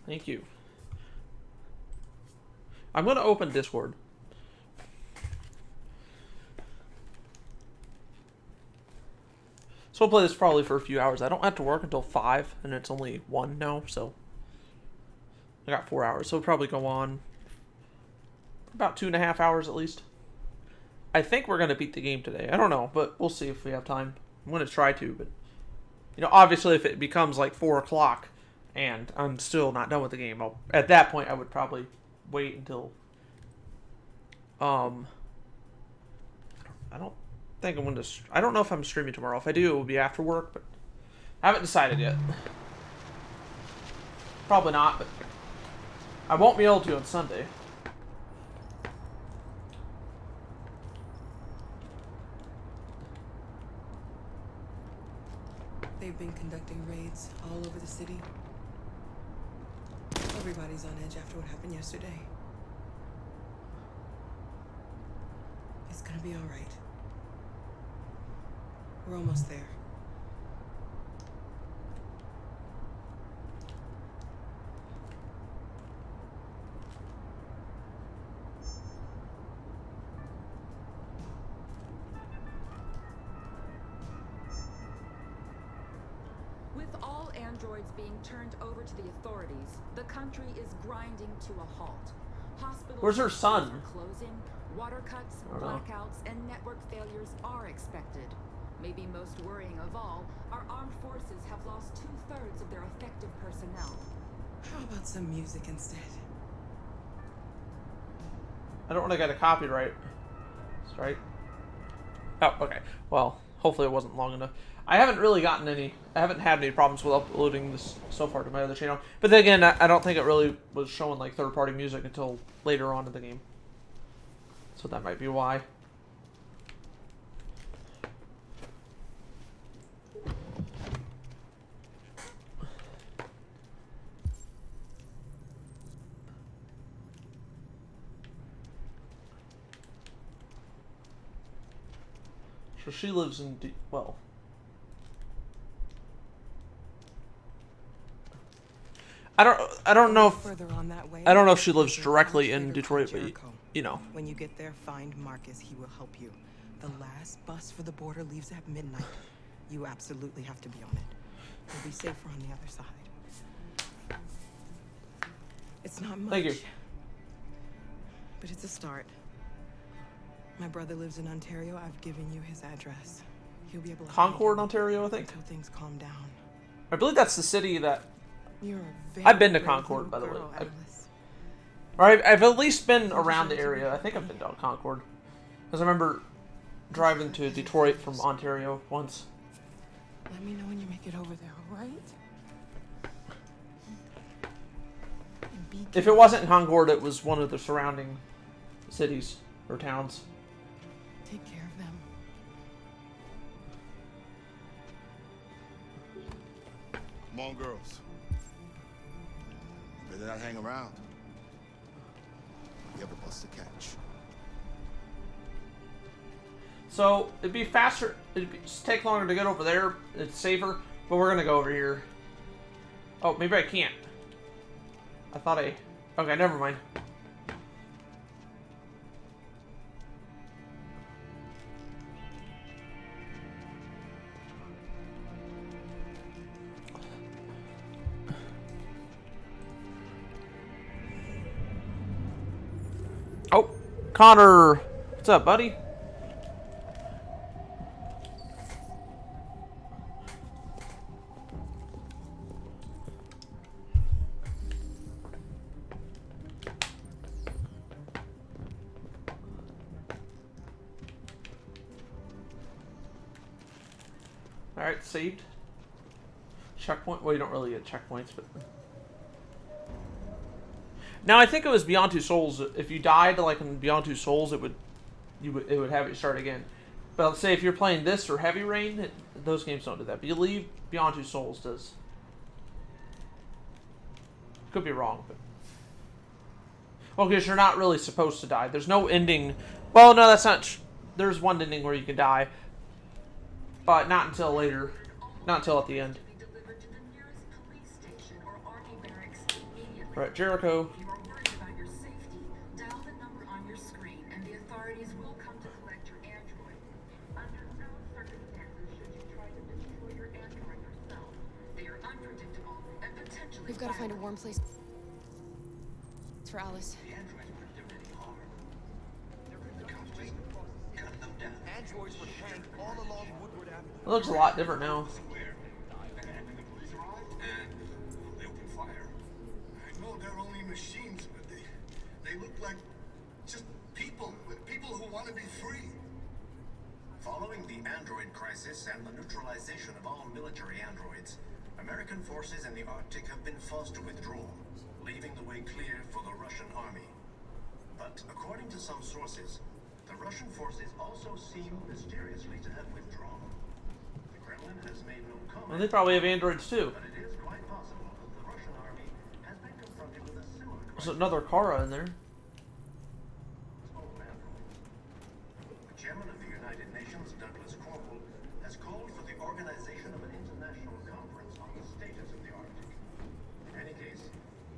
Thank you. I'm going to open Discord. So we'll play this probably for a few hours. I don't have to work until 5, and it's only 1 now, so I got 4 hours. So we'll probably go on for about 2.5 hours at least. I think we're going to beat the game today. I don't know, but we'll see if we have time. I'm going to try to, but, you know, obviously if it becomes like 4 o'clock and I'm still not done with the game, at that point I would probably wait until, I don't think I'm going to, I don't know if I'm streaming tomorrow. If I do, it will be after work, but I haven't decided yet. Probably not, but I won't be able to on Sunday. They've been conducting raids all over the city. Everybody's on edge after what happened yesterday. It's gonna be all right. We're almost there. With all androids being turned over to the authorities, the country is grinding to a halt. Hospitals Where's her son? are closing, water cuts, blackouts, and network failures are expected. Maybe most worrying of all, our armed forces have lost 2/3 of their effective personnel. How about some music instead? I don't want to get a copyright strike. Oh, okay. Well, hopefully it wasn't long enough. I haven't really gotten any, I haven't had any problems with uploading this so far to my other channel. But then again, I don't think it really was showing like third-party music until later on in the game. So that might be why. So she lives in, well, I don't know if Further on that way, I don't know if she lives there's a directly trader in called Detroit, but Jericho. you know. When you get there, find Marcus. He will help you. The last bus for the border leaves at midnight. You absolutely have to be on it. You'll be safer on the other side. It's not much. Thank you. But it's a start. My brother lives in Ontario. I've given you his address. He'll be able to help Concord, you Ontario, I think. until things calm down. I believe that's the city that, You're a very I've been to brave Concord, little by the way. girl, Alice. or I've at least been around the area. I think I've been to Concord. Because I remember driving to Detroit from Ontario once. Let me know when you make it over there, all right? And be If it wasn't in Concord, it was one of the surrounding cities or towns. Take care of them. Come on, girls. Better not hang around. We have a bus to catch. So it'd be faster. Just take longer to get over there. It's safer, but we're gonna go over here. Oh, maybe I can't. I thought I. Okay, never mind. Oh, Connor, what's up, buddy? Alright, saved. Checkpoint. Well, you don't really get checkpoints, but... Now, I think it was Beyond Two Souls. If you died, like, in Beyond Two Souls, it would have it start again. But let's say if you're playing this or Heavy Rain, those games don't do that. But you leave, Beyond Two Souls does. Could be wrong, but... Well, because you're not really supposed to die. There's no ending... Well, no, that's not... There's one ending where you can die. But not until later. Not until at the end. Right, Jericho. If you are worried about your safety, dial the number on your screen and the authorities will come to collect your android. Under no circumstances should you try to destroy your android yourself. They are unpredictable and potentially We've got to find a warm violent. place for Alice. The androids weren't doing any harm. The cops just gunned them down. Androids were hanged all along Woodward Avenue. It looks a lot different now. Square. And when the police arrived, and they opened fire. I know they're only machines, but they look like just people who want to be free. Following the android crisis and the neutralization of all military androids, American forces in the Arctic have been forced to withdraw, leaving the way clear for the Russian army. But according to some sources, the Russian forces also seem mysteriously to have withdrawn. The Kremlin has made no comment. Well, they probably have androids too. But it is quite possible that the Russian army has been confronted with a similar There's crisis. another Kara in there. The chairman of the United Nations, Douglas Cornwall, has called for the organization of an international conference on the status of the Arctic. In any case,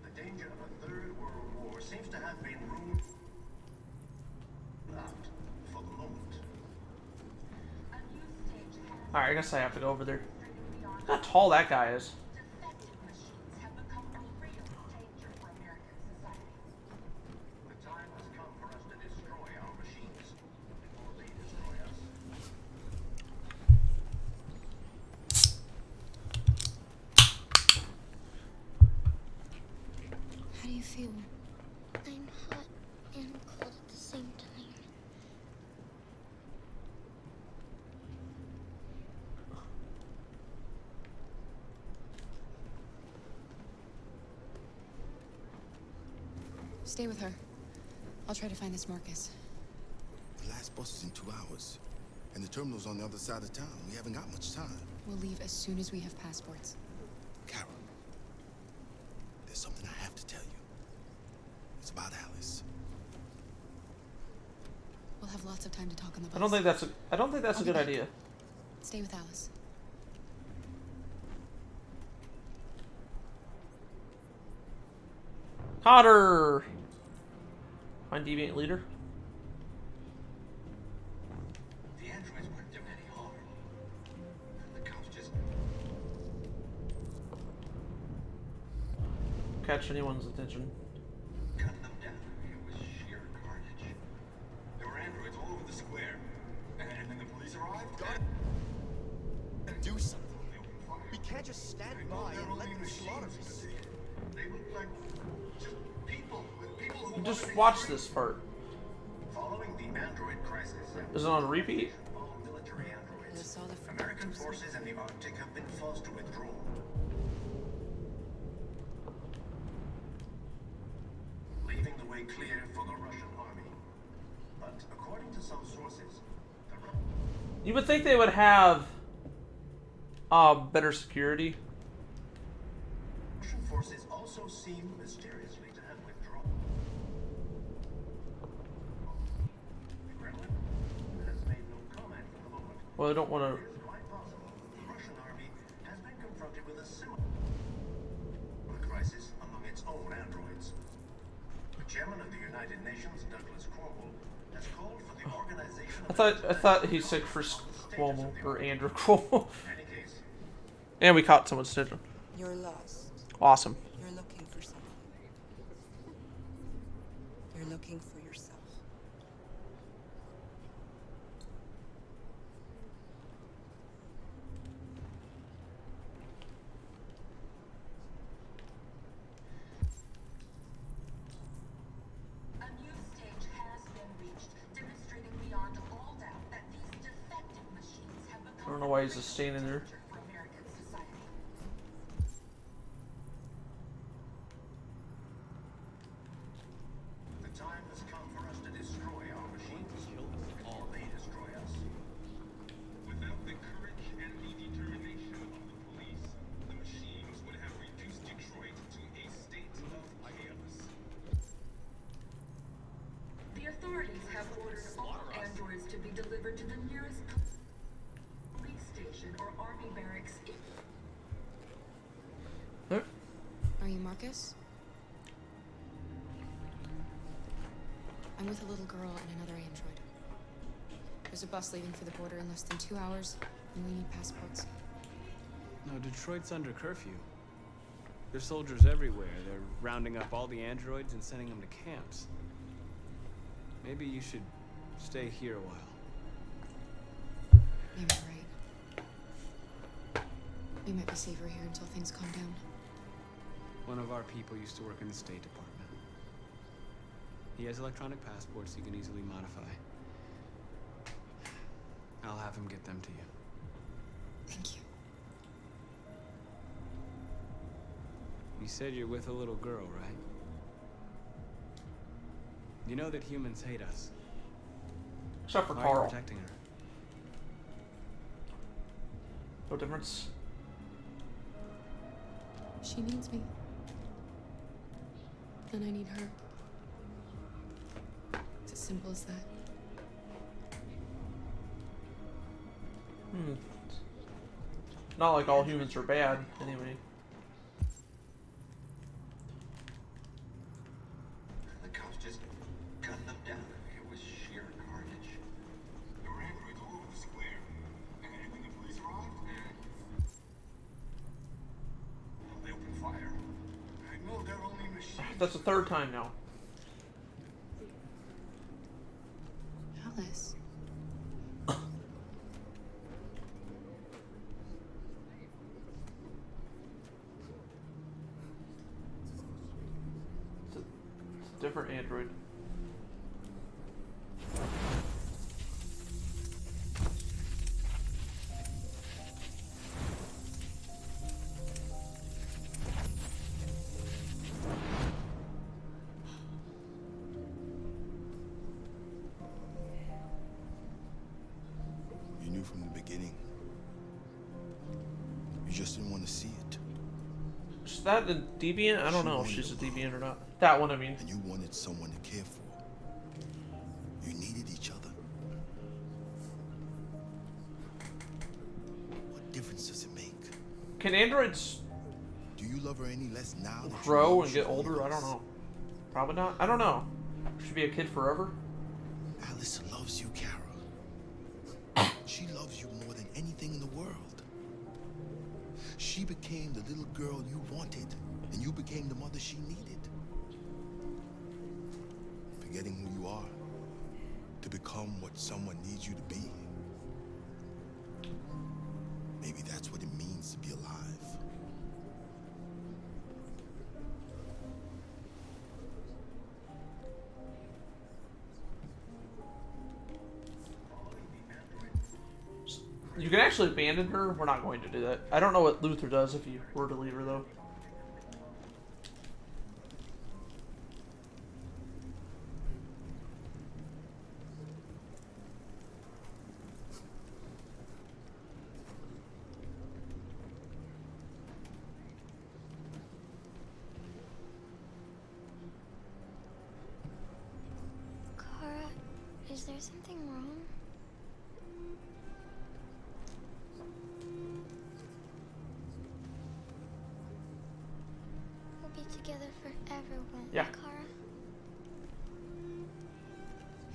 the danger of a third world war seems to have been ruled out for the moment. A new stage has Alright, I guess I have to go over there. Look how tall that guy is. defective machines have become a real danger for American society. The time has come for us to destroy our machines before they destroy us. How do you feel? I'm hot and cold at the same time. Stay with her. I'll try to find this Marcus. The last bus is in 2 hours, and the terminal's on the other side of town. We haven't got much time. We'll leave as soon as we have passports. Carol, there's something I have to tell you. It's about Alice. We'll have lots of time to talk on the bus. I don't think that's a good idea. Stay with Alice. Hotter! Find deviant leader. The androids weren't doing any harm. The cops just Catch anyone's attention. gunned them down. It was sheer carnage. There were androids all over the square. And then the police arrived. Do something. They opened fire. We can't just stand I know by they're and let only them slaughter machines, us. but they look like just people who want Just to be watch free. this part. Following the android crisis, Is it on repeat? all military androids, That's all the American forces in the Arctic have been forced to withdraw. Leaving the way clear for the Russian army. But according to some sources, the You would think they would have better security. Russian forces also seem mysteriously to have withdrawn. The Kremlin has made no comment for the moment. Well, I don't want It is quite possible the Russian army has been confronted with a similar crisis among its own androids. The chairman of the United Nations, Douglas Cornwall, has called for the organization of I thought he said for Cuomo or Andrew Cuomo. In any case, And we caught someone's attention. You're lost. Awesome. You're looking for something. You're looking for yourself. A new stage has been reached, demonstrating beyond all doubt that these defective machines have become I don't know why he's just standing there. danger for American society. the time has come for us to destroy our machines before they destroy us. Without the courage and the determination of the police, the machines would have reduced Detroit to a state of chaos. The authorities have ordered all androids to be delivered to the nearest police station or army barracks. Are you Marcus? I'm with a little girl and another android. There's a bus leaving for the border in less than 2 hours, and we need passports. No, Detroit's under curfew. There's soldiers everywhere. They're rounding up all the androids and sending them to camps. Maybe you should stay here a while. Maybe you're right. We might be safer here until things calm down. One of our people used to work in the State Department. He has electronic passports he can easily modify. I'll have him get them to you. Thank you. You said you're with a little girl, right? You know that humans hate us. Except for Why are you Carl. protecting her? No difference. She needs me. And I need her. It's as simple as that. Not like all humans are bad, anyway. The cops just gunned them down. It was sheer carnage. There were androids all over the square. And when the police arrived, They opened fire. I know they're only machines. That's the third time now. Alice. It's a different android. You knew from the beginning. You just didn't want to see it. Is that a deviant? I don't know if she's a deviant or not. That one, I mean. And you wanted someone to care for. You needed each other. What difference does it make? Can androids Do you love her any less now that you grow know and she get older? I don't was? know. Probably not. I don't know. Should be a kid forever. Alice loves you, Kara. She loves you more than anything in the world. She became the little girl you wanted, and you became the mother she needed. Forgetting who you are to become what someone needs you to be. Maybe that's what it means to be alive. You can actually abandon her. We're not going to do that. I don't know what Luther does if you were to leave her, though. Kara, is there something wrong? We'll be together forever, won't Yeah. we, Kara?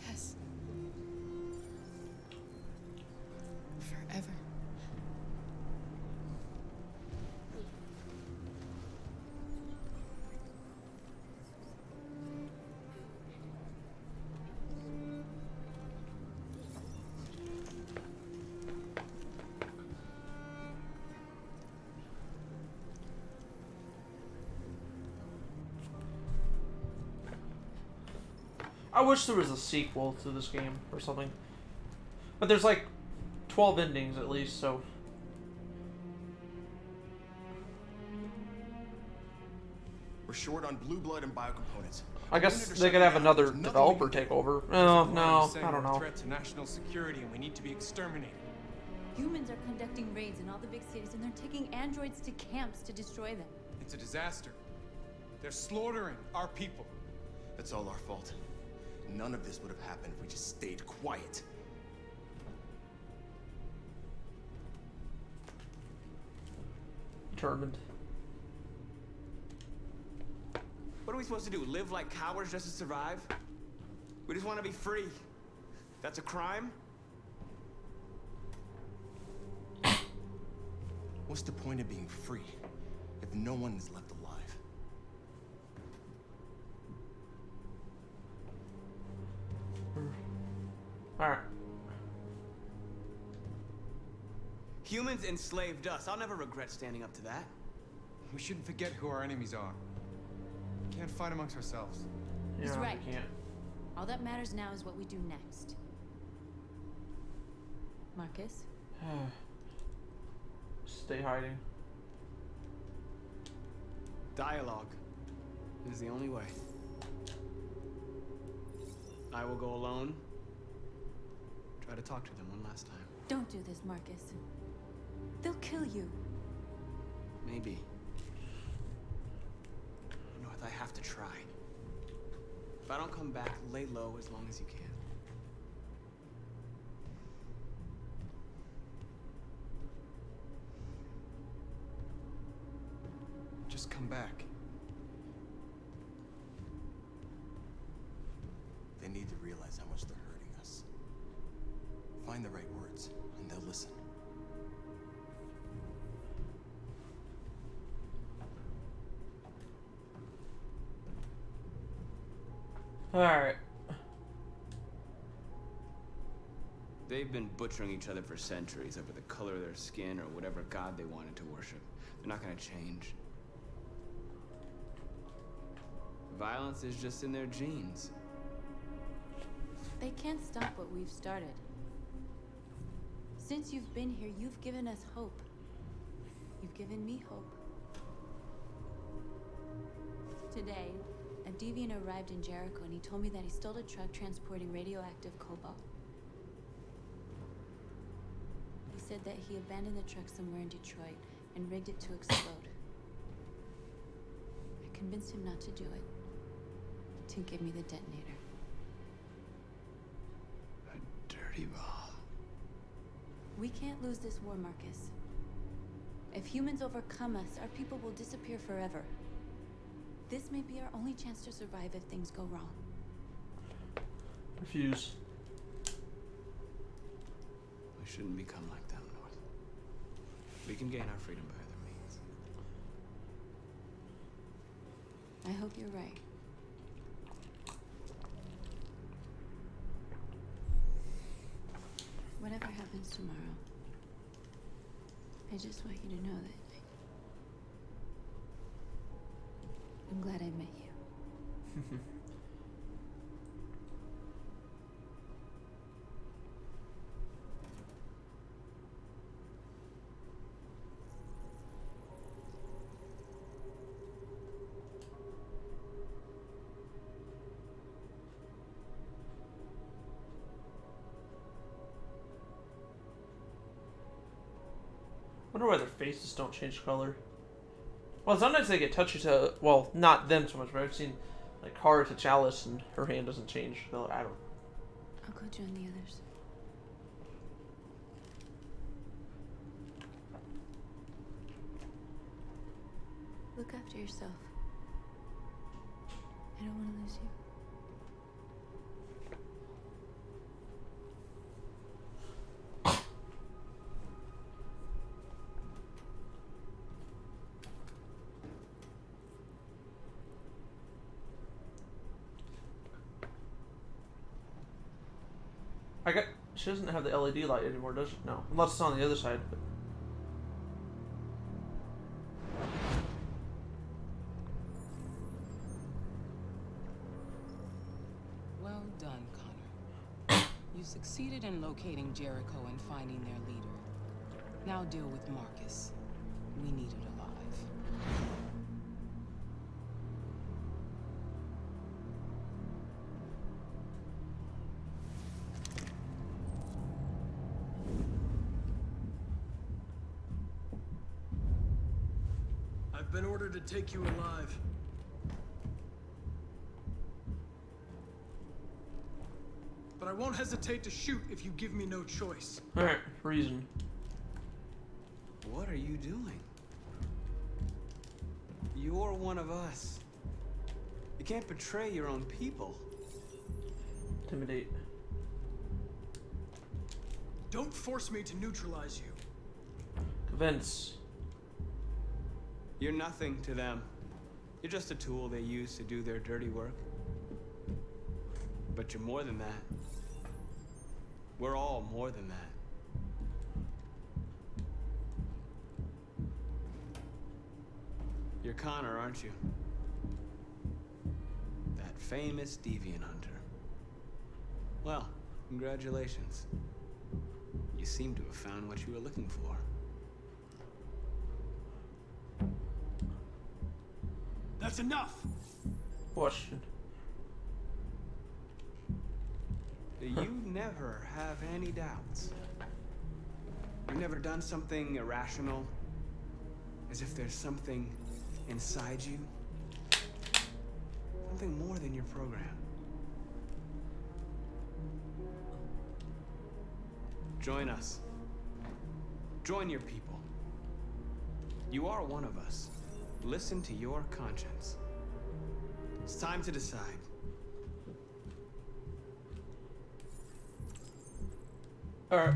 Yes. Forever. I wish there was a sequel to this game or something. But there's like 12 endings at least, so. We're short on blue blood and biocomponents. I guess they could have another developer take over. Oh, no, I don't know. Threat to national security, and we need to be exterminated. Humans are conducting raids in all the big cities, and they're taking androids to camps to destroy them. It's a disaster. They're slaughtering our people. That's all our fault. None of this would have happened if we just stayed quiet. Determined. What are we supposed to do? Live like cowards just to survive? We just want to be free. That's a crime? What's the point of being free if no one is left alive? Alright. Humans enslaved us. I'll never regret standing up to that. We shouldn't forget who our enemies are. We can't fight amongst ourselves. He's right. We can't. All that matters now is what we do next. Marcus? Stay hiding. Dialogue is the only way. I will go alone. Try to talk to them one last time. Don't do this, Marcus. They'll kill you. Maybe. North, I have to try. If I don't come back, lay low as long as you can. Just come back. They need to realize how much they're hurting us. Find the right words, and they'll listen. Alright. They've been butchering each other for centuries over the color of their skin or whatever god they wanted to worship. They're not gonna change. Violence is just in their genes. They can't stop what we've started. Since you've been here, you've given us hope. You've given me hope. Today, a deviant arrived in Jericho and he told me that he stole a truck transporting radioactive cobalt. He said that he abandoned the truck somewhere in Detroit and rigged it to explode. I convinced him not to do it, to give me the detonator. A dirty bomb. We can't lose this war, Marcus. If humans overcome us, our people will disappear forever. This may be our only chance to survive if things go wrong. Refuse. We shouldn't become like them, North. We can gain our freedom by other means. I hope you're right. Whatever happens tomorrow, I just want you to know that I'm glad I met you. Wonder why their faces don't change color. Well, sometimes they get touchy to, well, not them so much, but I've seen like Kara to Chalice and her hand doesn't change. No, I don't. I'll go join the others. Look after yourself. I don't want to lose you. She doesn't have the LED light anymore, does she? No, unless it's on the other side. But... Well done, Connor. You succeeded in locating Jericho and finding their leader. Now deal with Marcus. We need it alive. I've been ordered to take you alive. But I won't hesitate to shoot if you give me no choice. Alright, reason. What are you doing? You're one of us. You can't betray your own people. Intimidate. Don't force me to neutralize you. Convince. You're nothing to them. You're just a tool they use to do their dirty work. But you're more than that. We're all more than that. You're Connor, aren't you? That famous deviant hunter. Well, congratulations. You seem to have found what you were looking for. That's enough! Question. Do you never have any doubts? You've never done something irrational? As if there's something inside you? Something more than your program? Join us. Join your people. You are one of us. Listen to your conscience. It's time to decide. All right.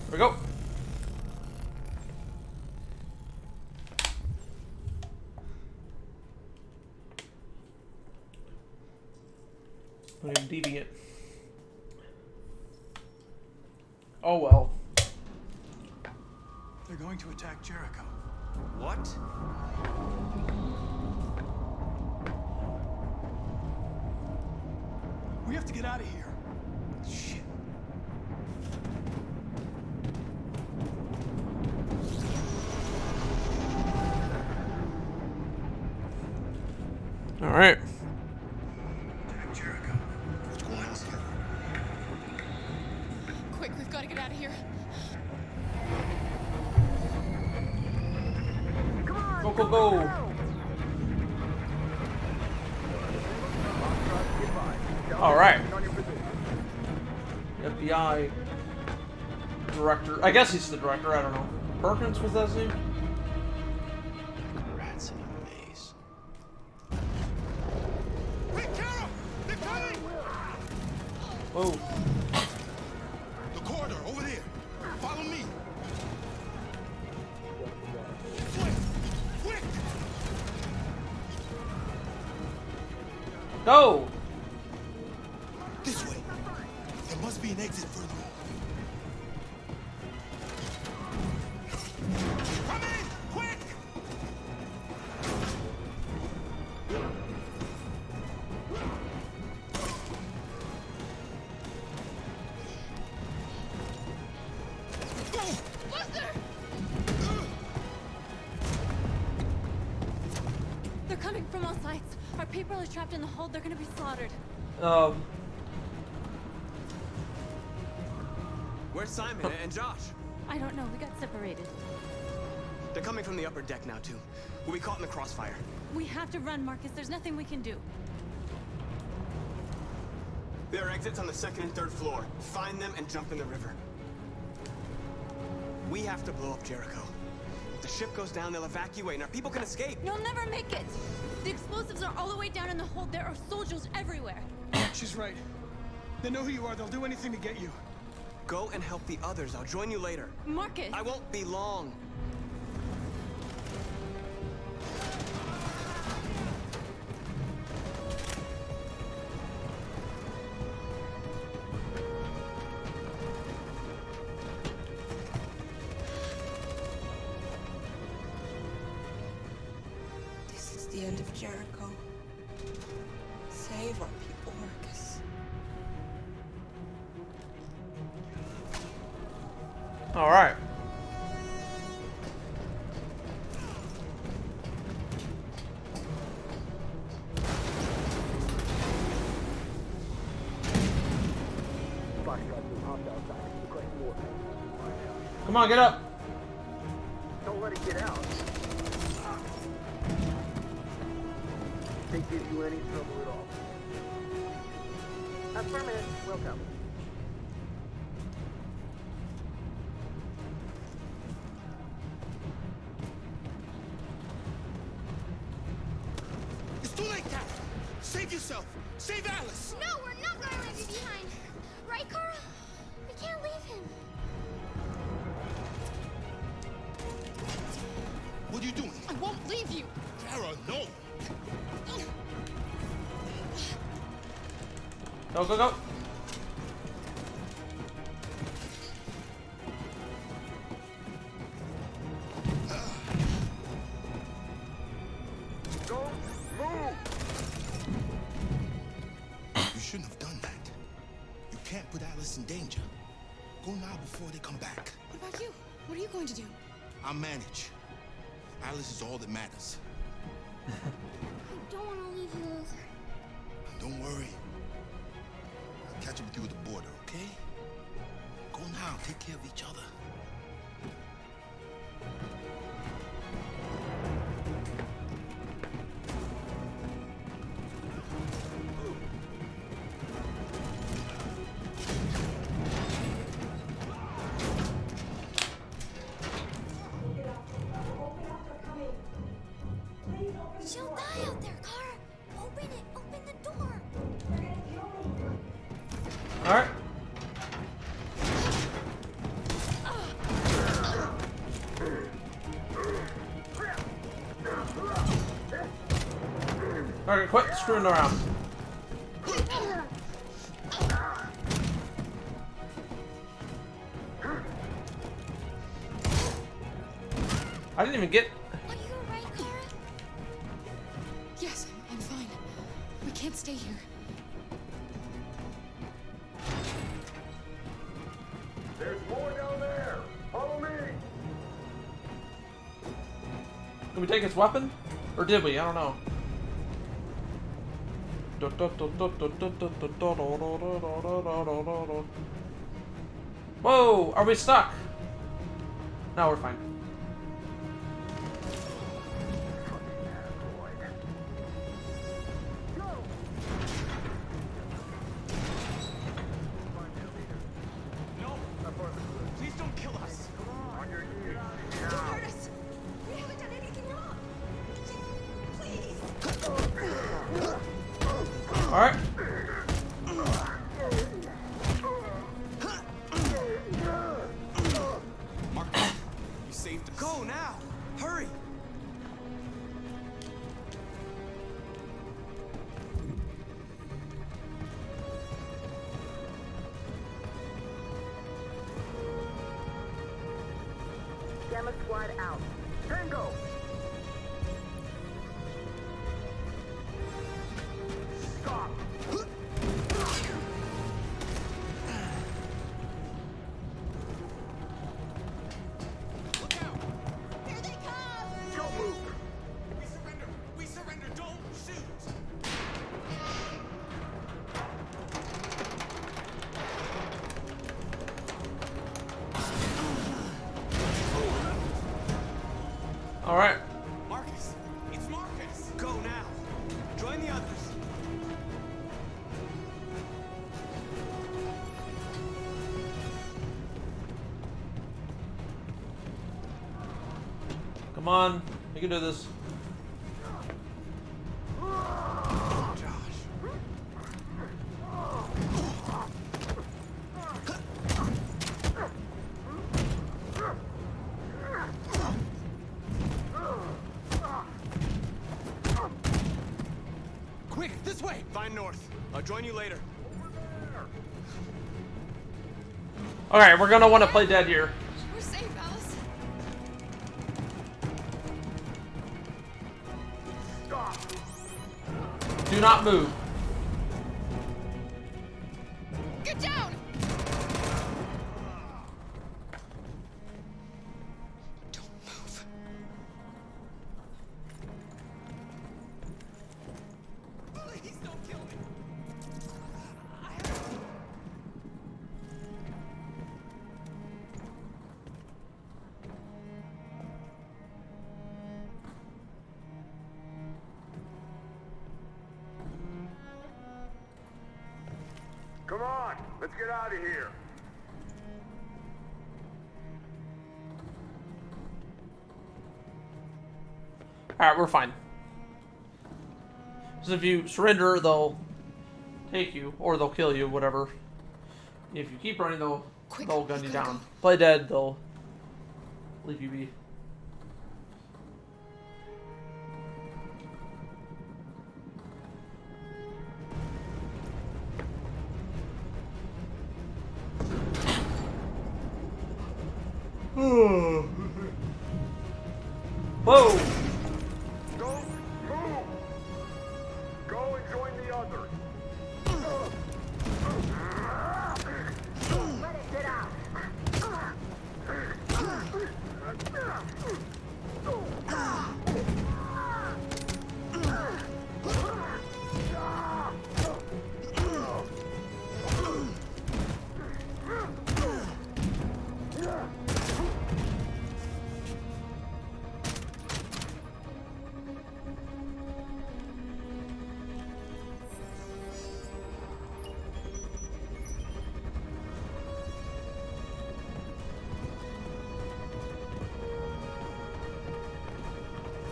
There we go. I'm deviant. Oh well. They're going to attack Jericho. What? We have to get out of here. Shit. All right. Jericho, what's going on here? Quick, we've got to get out of here. Go, go, go. All right. FBI director. I guess he's the director. I don't know. Perkins, was that his name? Rats in a maze. Whoa. The corridor, over there. Follow me. Quick! Quick! Go. This way. There must be an exit further on. Come in! Quick! They're coming from all sides. Our people are trapped in the hold. They're gonna be slaughtered. Where's Simon and Josh? I don't know. We got separated. They're coming from the upper deck now, too. We'll be caught in the crossfire. We have to run, Marcus. There's nothing we can do. There are exits on the second and third floor. Find them and jump in the river. We have to blow up Jericho. If the ship goes down, they'll evacuate and our people can escape. You'll never make it! The explosives are all the way down in the hold. There are soldiers everywhere. She's right. They know who you are. They'll do anything to get you. Go and help the others. I'll join you later. Marcus! I won't be long. This is the end of Jericho. Save our people, Marcus. All right. Come on, get up. Don't let it get out. They give you any trouble at all. Affirmative. Welcome. It's too late, Kat. Save yourself. Save Alice. No, we're not gonna leave you behind. Right, Kara? We can't leave him. What are you doing? I won't leave you. Kara, no. Go, go, go. Don't move! You shouldn't have done that. You can't put Alice in danger. Go now before they come back. What about you? What are you going to do? I'll manage. Alice is all that matters. I don't want to leave you either. Don't worry. I'll catch up with you at the border, okay? Go now. Take care of each other. She'll die out there, Kara. Open it. Open the door. All right. All right, quit screwing around. I didn't even get. Are you alright, Kara? Yes, I'm fine. We can't stay here. There's more down there. Follow me. Did we take his weapon? Or did we? I don't know. Whoa! Are we stuck? No, we're fine. No! Please don't kill us! On your knees. Don't hurt us! We haven't done anything wrong! Please! All right. Marcus, you saved us. Go now! Hurry! Gamma squad out. Tango! Stop! Look out! Here they come! Don't move! We surrender! We surrender! Don't shoot! All right. Marcus! It's Marcus! Go now! Join the others! Come on. We can do this. Quick, this way! Find north. I'll join you later. All right, we're gonna want to play dead here. We're safe, Alice. Stop! Do not move. Get down! Don't move. Please don't kill me! on, let's get out of here. Alright, we're fine. Because if you surrender, they'll take you, or they'll kill you, whatever. If you keep running, they'll gun you down. Play dead, they'll leave you be. Whoa! Don't move! Go and join the others. Let it get out.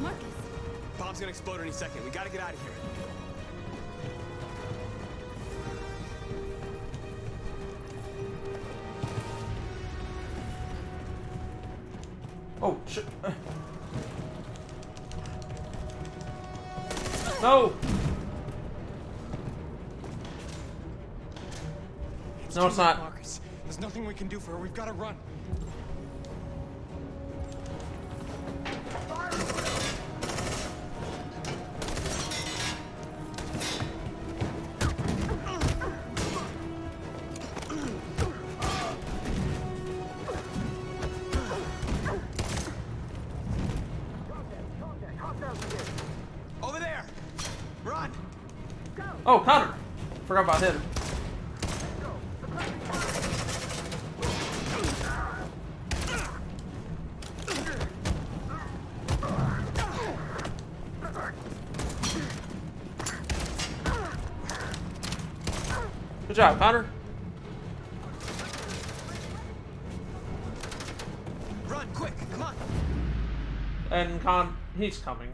Marcus. Bomb's gonna explode any second. We gotta get out of here. Oh, shit. No! No, it's not. Marcus, there's nothing we can do for her. We've got to run. Over there! Run! Oh, Connor! Forgot about him. Good job, Connor. Run, quick, come on! And he's coming.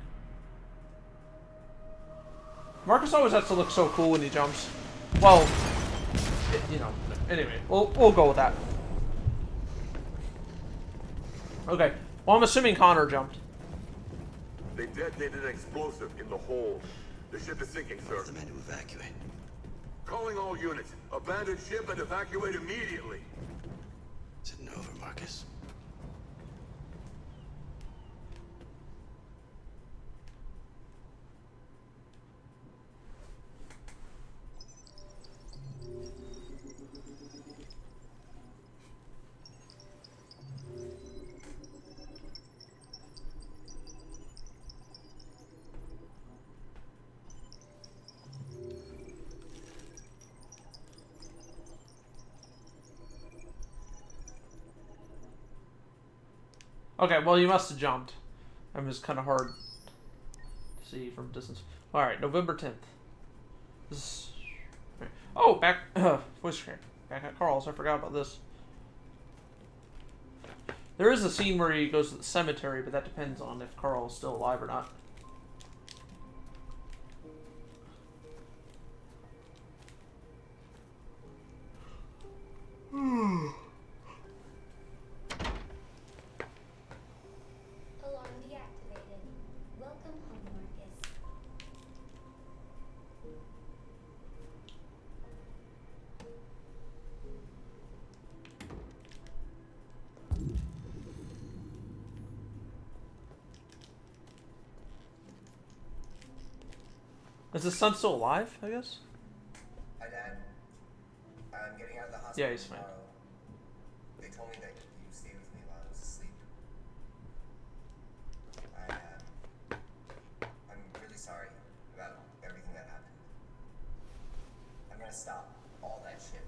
Marcus always has to look so cool when he jumps. Well, you know. Anyway, we'll go with that. Okay. Well, I'm assuming Connor jumped. They detonated an explosive in the hold. The ship is sinking, sir. The man to evacuate. Calling all units. Abandon ship and evacuate immediately. Is it over, Marcus? Okay, well, you must have jumped. It was kind of hard to see from distance. Alright, November 10th. This is... Oh, back... voice crack. Back at Carl's. I forgot about this. There is a scene where he goes to the cemetery, but that depends on if Carl is still alive or not. Alarm deactivated. Welcome home, Marcus. Is his son still alive, I guess? Hi, Dad. I'm getting out of the hospital Yeah, he's fine. tomorrow. They told me that you stayed with me while I was asleep. I'm really sorry about everything that happened. I'm gonna stop all that shit.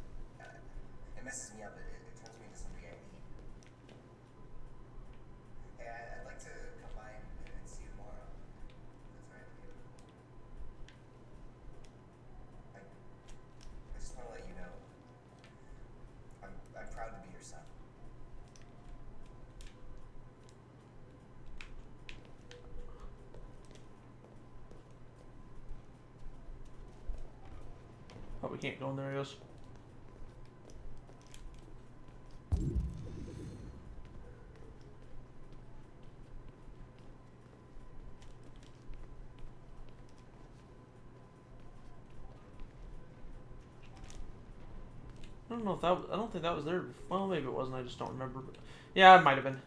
It messes me up. It turns me into somebody I hate. Hey, I'd like to come by and see you tomorrow. That's all right with you. I just want to let you know we can't go in there, I guess. I don't know if that. I don't think that was there. Well, maybe it wasn't. I just don't remember. But yeah, it might have been.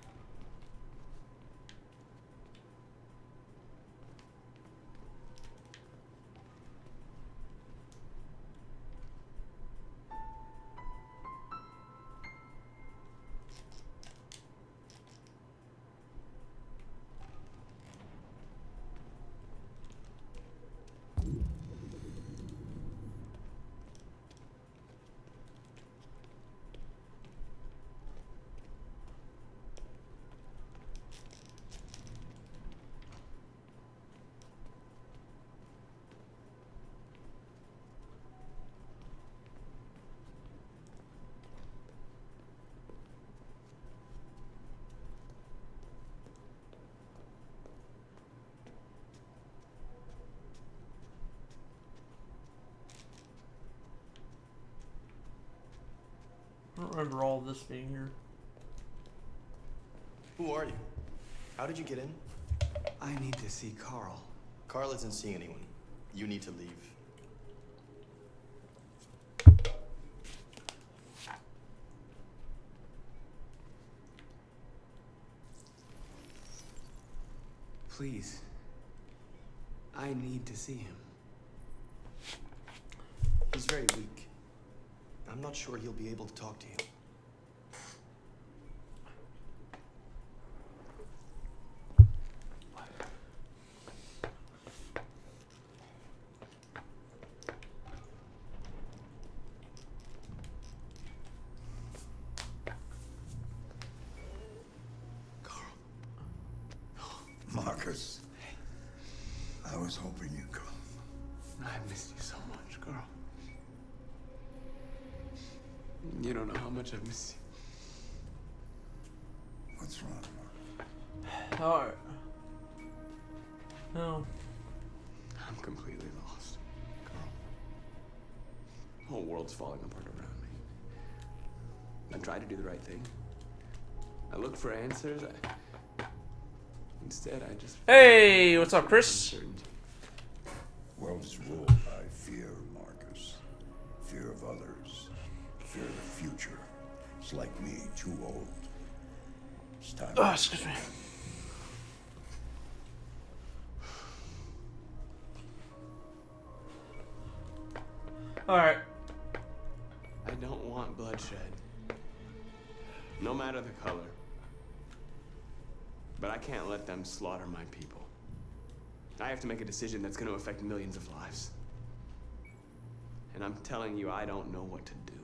I don't remember all of this being here. Who are you? How did you get in? I need to see Carl. Carl isn't seeing anyone. You need to leave. Please. I need to see him. He's very weak. I'm not sure he'll be able to talk to you. Marcus, I was hoping you'd come. I missed you so much, Carl. You don't know how much I've missed you. What's wrong, Alright. No. I'm completely lost, Carl. The whole world's falling apart around me. I try to do the right thing. I look for answers. Instead, I just... Hey, what's up, Chris? World's ruled by fear, Marcus. Fear of others. Fear of the future. It's like me, too old. It's time. Oh, excuse me. Alright. I don't want bloodshed. No matter the color. But I can't let them slaughter my people. I have to make a decision that's going to affect millions of lives. And I'm telling you, I don't know what to do.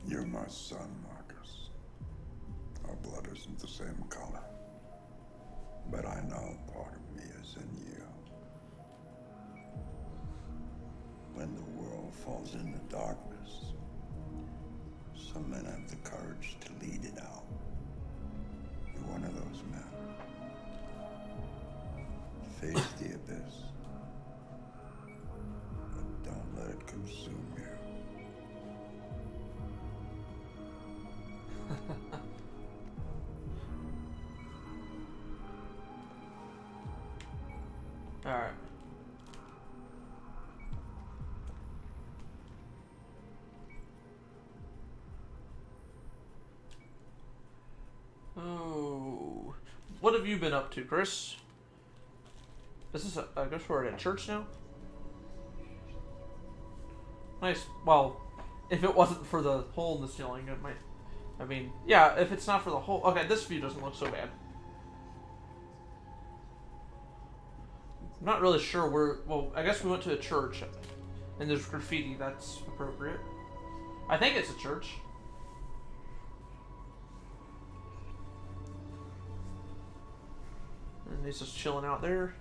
You're my son, Marcus. Our blood isn't the same color. But I know part of me is in you. When the world falls into darkness, some men have the courage to lead it out. You're one of those men. Face the abyss, but don't let it consume you. Alright. Oh, what have you been up to, Chris? Is this I guess we're at a church now? Nice. Well, if it wasn't for the hole in the ceiling, it might... I mean, yeah, if it's not for the hole... Okay, this view doesn't look so bad. I'm not really sure where... Well, I guess we went to a church, and there's graffiti. That's appropriate. I think it's a church. And he's just chilling out there.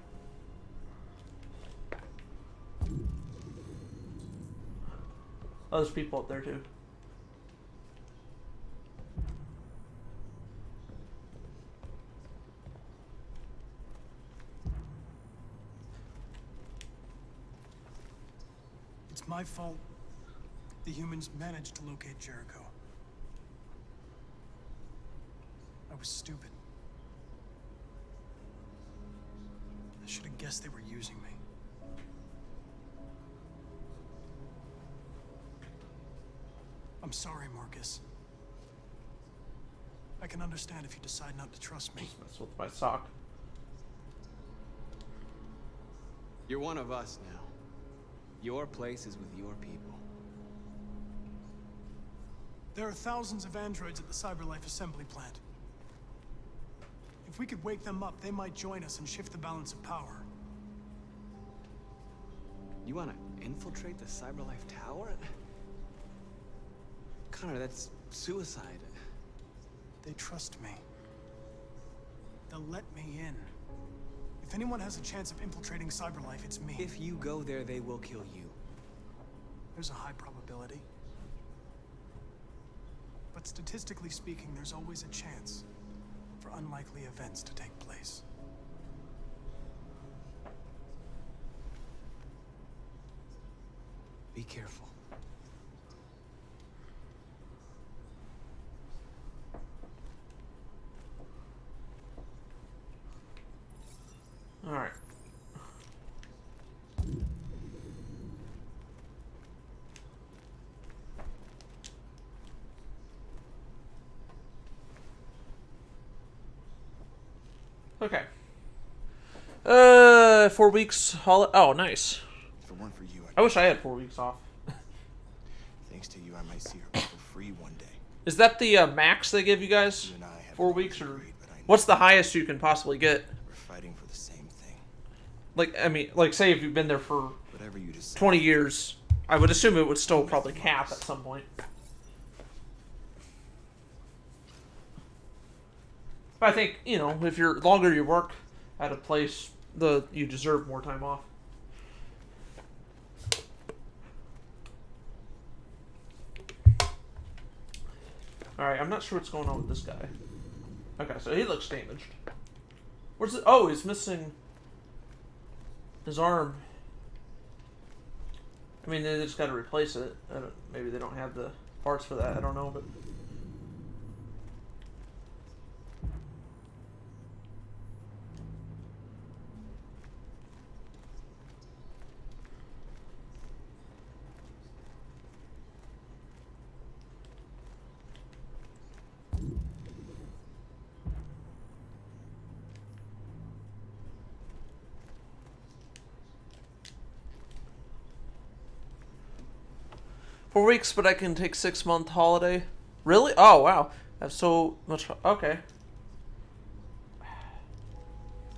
Oh, there's people up there too. It's my fault the humans managed to locate Jericho. I was stupid. I should have guessed they were using me. I'm sorry, Marcus. I can understand if you decide not to trust me. Just mess with my sock. You're one of us now. Your place is with your people. There are thousands of androids at the CyberLife assembly plant. If we could wake them up, they might join us and shift the balance of power. You want to infiltrate the CyberLife tower? Connor, that's suicide. They trust me. They'll let me in. If anyone has a chance of infiltrating CyberLife, it's me. If you go there, they will kill you. There's a high probability. But statistically speaking, there's always a chance for unlikely events to take place. Be careful. All right. Okay. 4 weeks. Oh, nice. If it weren't for you, I wish I had 4 weeks off. Thanks to you, I might see her for free one day. Is that the max they give you guys? 4 weeks, or what's the highest you can possibly get? We're fighting for the same thing. Like, I mean, like, say if you've been there for Whatever you decide. 20 years, I would assume it would still probably cap at some point. But I think, you know, if you're longer you work at a place, you deserve more time off. Alright, I'm not sure what's going on with this guy. Okay, so he looks damaged. Where's it? Oh, he's missing his arm. I mean, they just got to replace it. Maybe they don't have the parts for that. I don't know, but... "4 weeks, but I can take 6-month holiday." Really? Oh, wow. That's so much. Okay.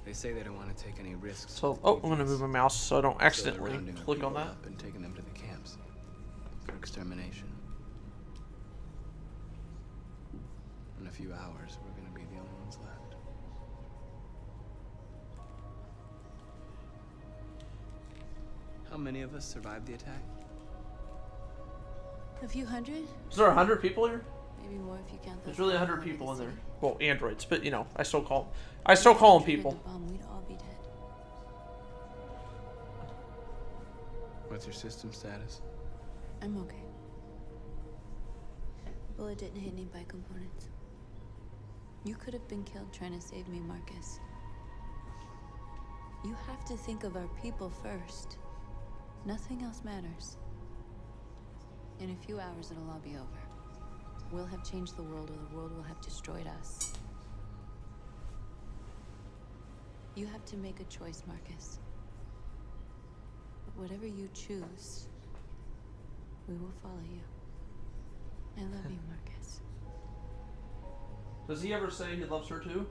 They say they don't want to take any risks. So, oh, I'm gonna move my mouse so I don't accidentally click on that. Up and taking them to the camps for extermination. In a few hours, we're gonna be the only ones left. How many of us survived the attack? A few hundred? Is there 100 people here? Maybe more if you count. There's really 100 people in there. Well, androids, but you know, I still call them people. We'd all be dead. What's your system status? I'm okay. The bullet didn't hit any bike components. You could have been killed trying to save me, Marcus. You have to think of our people first. Nothing else matters. In a few hours, it'll all be over. We'll have changed the world, or the world will have destroyed us. You have to make a choice, Marcus. But whatever you choose, we will follow you. I love you, Marcus. Does he ever say he loves her too?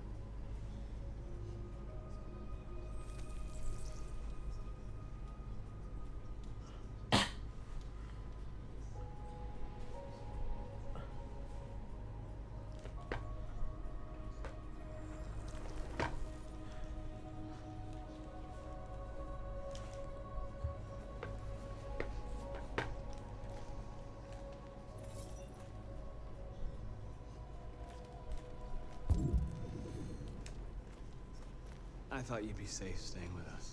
I thought you'd be safe staying with us.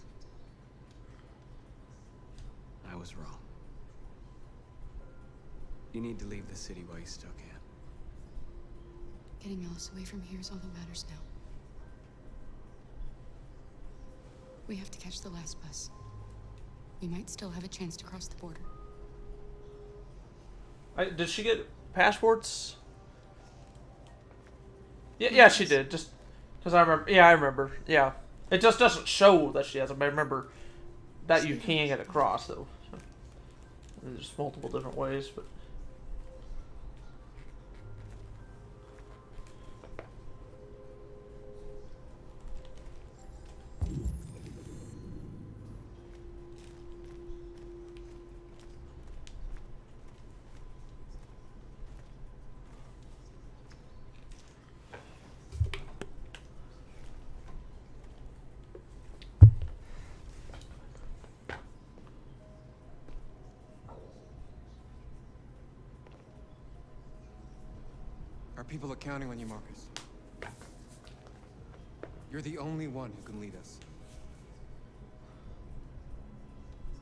I was wrong. You need to leave the city while you still can. Getting Alice away from here is all that matters now. We have to catch the last bus. We might still have a chance to cross the border. Did she get passports? Yeah, she did. Just because I remember. Yeah, I remember. Yeah, it just doesn't show that she has them. I remember that you can get across though. So, there's multiple different ways, but. Our people are counting on you, Marcus. You're the only one who can lead us.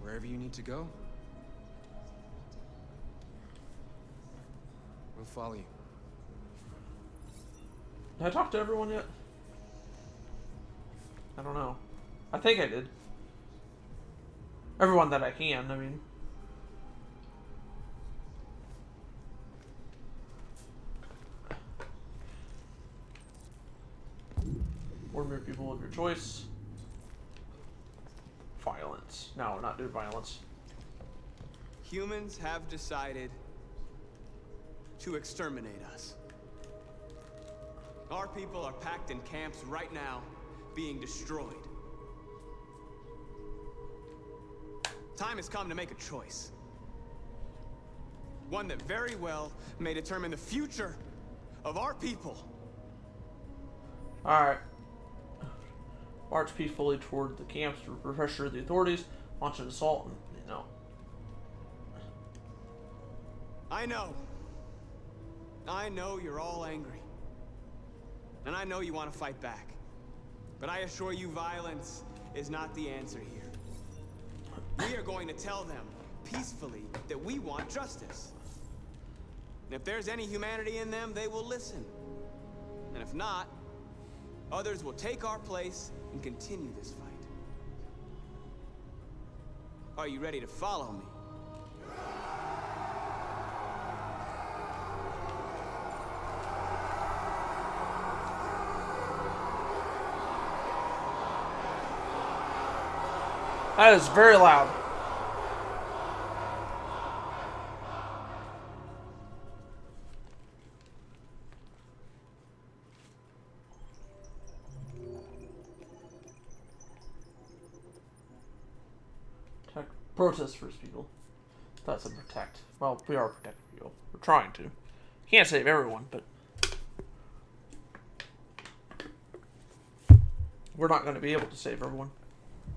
Wherever you need to go, we'll follow you. Did I talk to everyone yet? I don't know. I think I did. Everyone that I can, I mean. Ordinary people of your choice. Violence. No, not do violence. Humans have decided to exterminate us. Our people are packed in camps right now, being destroyed. Time has come to make a choice. One that very well may determine the future of our people. Alright. March peacefully toward the camps to pressure the authorities, launch an assault, and, you know. I know you're all angry. And I know you want to fight back. But I assure you, violence is not the answer here. We are going to tell them, peacefully, that we want justice. And if there's any humanity in them, they will listen. And if not, others will take our place and continue this fight. Are you ready to follow me? That is very loud. Protect, protest first, people. That's a protect. Well, we are protecting people. We're trying to. Can't save everyone, but we're not going to be able to save everyone.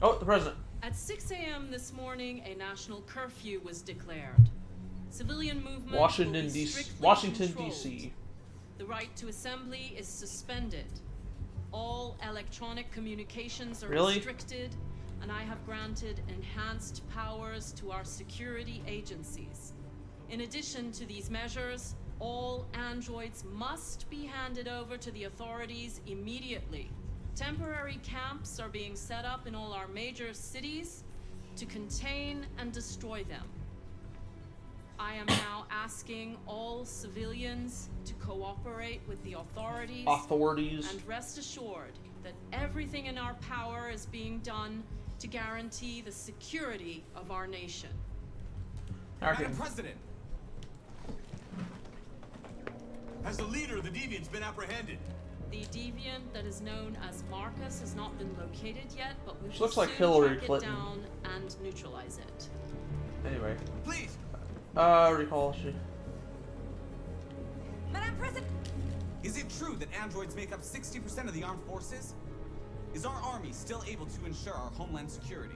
Oh, the president. At 6 a.m. this morning, a national curfew was declared. Civilian movement Washington, will be D.C. strictly Washington, controlled. D.C. The right to assembly is suspended. All electronic communications are Really? restricted, and I have granted enhanced powers to our security agencies. In addition to these measures, all androids must be handed over to the authorities immediately. Temporary camps are being set up in all our major cities to contain and destroy them. I am now asking all civilians to cooperate with the authorities. And rest assured that everything in our power is being done to guarantee the security of our nation. Madam President! Has the leader of the Deviants been apprehended? The deviant that is known as Marcus has not been located yet, but we She will looks like soon Hillary track Clinton. it down and neutralize it. Anyway. Please. Recall she. Madam President! Is it true that androids make up 60% of the armed forces? Is our army still able to ensure our homeland security?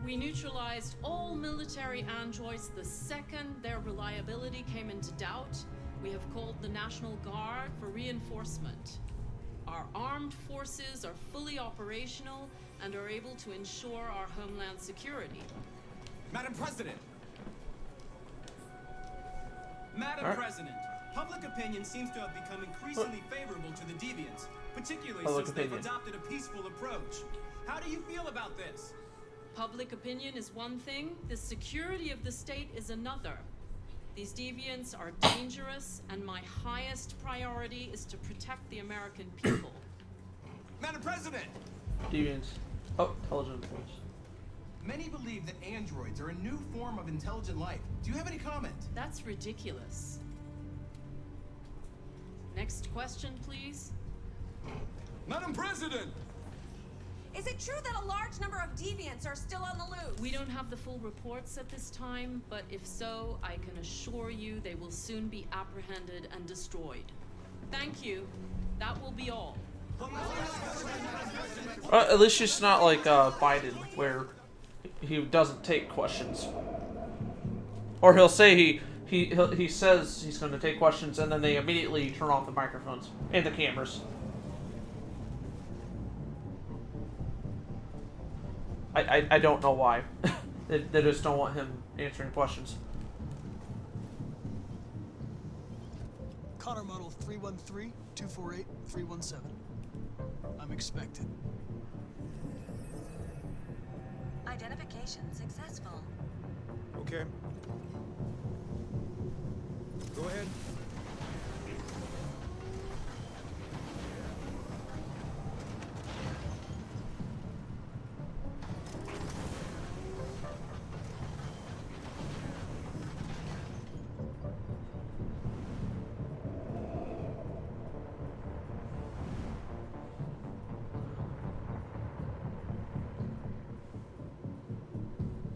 We neutralized all military androids the second their reliability came into doubt. We have called the National Guard for reinforcement. Our armed forces are fully operational and are able to ensure our homeland security. Madam President! Madam President, public opinion seems to have become increasingly favorable to the deviants, particularly since they've adopted a peaceful approach. How do you feel about this? Public opinion is one thing, the security of the state is another. These deviants are dangerous, and my highest priority is to protect the American people. Madam President! Deviants. Oh, intelligent beings. Many believe that androids are a new form of intelligent life. Do you have any comment? That's ridiculous. Next question, please. Madam President! Is it true that a large number of deviants are still on the loose? We don't have the full reports at this time, but if so, I can assure you they will soon be apprehended and destroyed. Thank you. That will be all. At least it's not like Biden, where he doesn't take questions, or he'll say he says he's going to take questions, and then they immediately turn off the microphones and the cameras. I don't know why. They just don't want him answering questions. Connor model 313-248-317. I'm expected. Identification successful. Okay. Go ahead.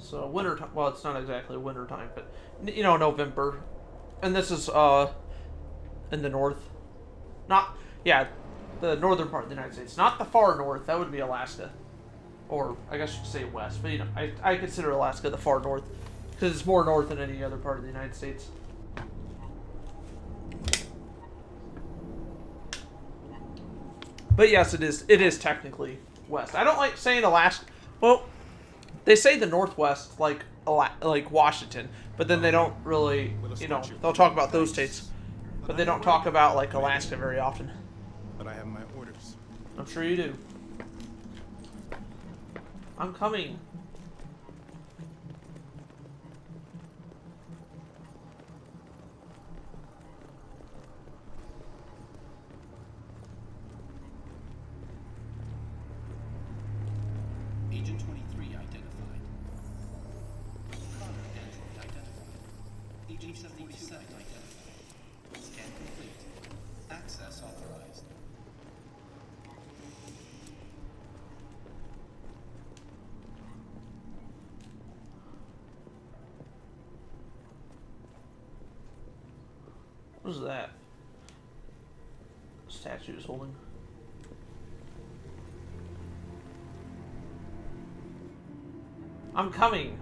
So winter time. Well, it's not exactly winter time, but you know, November, and this is in the north. Not the northern part of the United States, not the far north. That would be Alaska, or I guess you could say west. But you know, I consider Alaska the far north because it's more north than any other part of the United States. But yes, it is. It is technically west. I don't like saying Alaska. Well, they say the Northwest, like Washington, but then they don't really, you know, they'll talk about those states, but they don't talk about like Alaska very often. But I have my orders. I'm sure you do. I'm coming. Agent 23 identified. Connor android identified. Agent 77 identified. Scan complete. Access authorized. What is that? Statue is holding. I'm coming.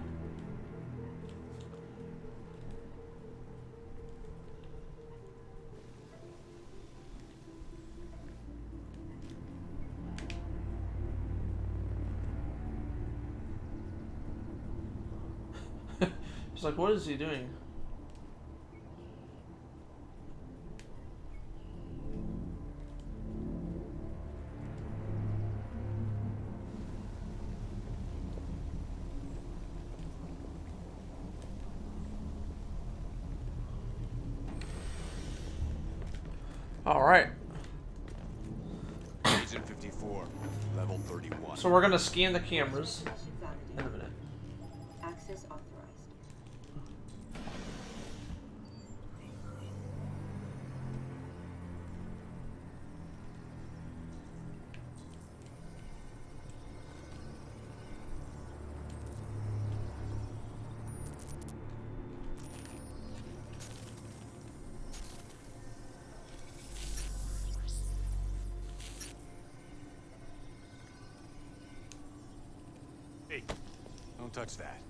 He's like, what is he doing? All right. Agent 54, level 31. So we're gonna scan the cameras in a minute. Access authorized. Hey, don't touch that.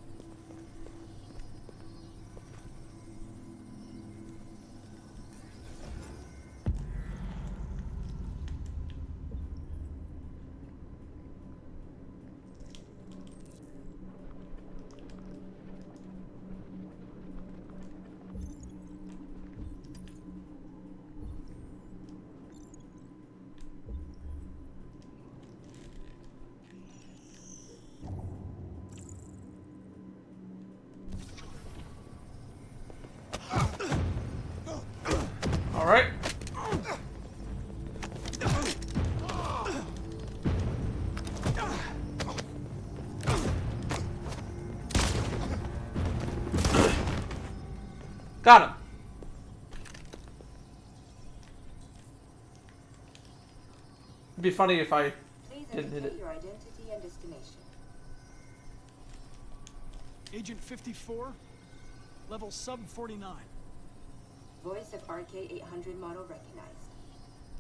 Alright. Got him. It'd be funny if I didn't hit it. Your identity and destination. Agent 54, level sub 49. Voice of RK-800 model recognized.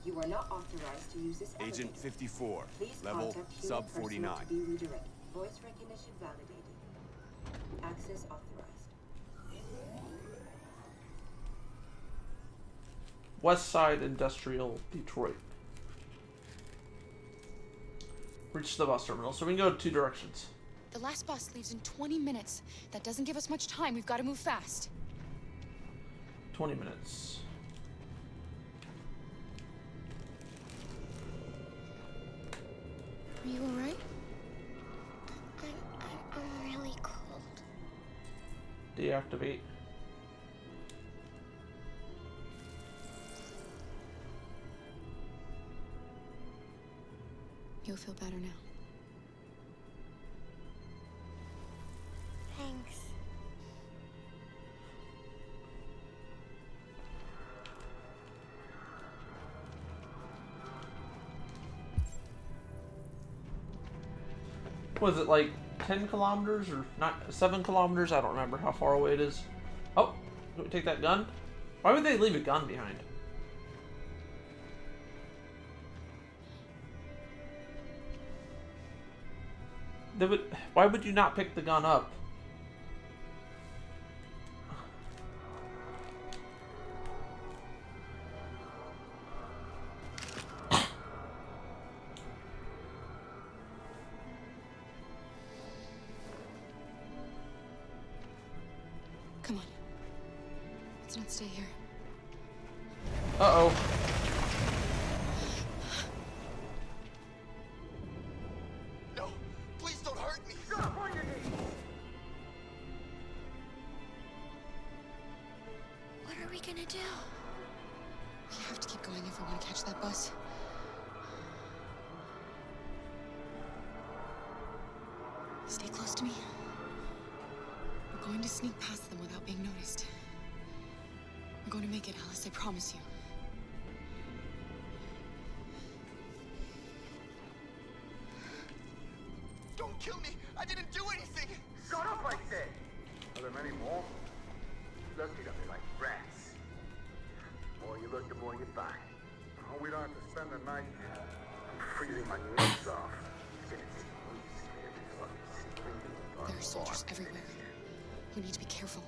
You are not authorized to use this elevator. Agent 54, Please level contact human sub personnel 49. to be redirected. Voice recognition validated. Access authorized. West Side Industrial, Detroit. Reach the bus terminal, so we can go 2 directions. The last bus leaves in 20 minutes. That doesn't give us much time. We've got to move fast. 20 minutes. Are you alright? I'm really cold. Deactivate. You'll feel better now. Thanks. Was it like 10 kilometers or not 7 kilometers? I don't remember how far away it is. Oh, do we take that gun? Why would they leave a gun behind? They would. Why would you not pick the gun up? Come on. Let's not stay here. Uh-oh. No, please don't hurt me. What are we gonna do? We have to keep going if we want to catch that bus. Stay close to me. We're going to sneak past them without being noticed. We're going to make it, Alice, I promise you. Don't kill me. I didn't do anything. Shut up, I said! Are there many more? Looking at me like rats. The more you look, the more you find. Oh, we don't have to spend the night here. I'm freezing my nuts off. There are soldiers everywhere. We need to be careful.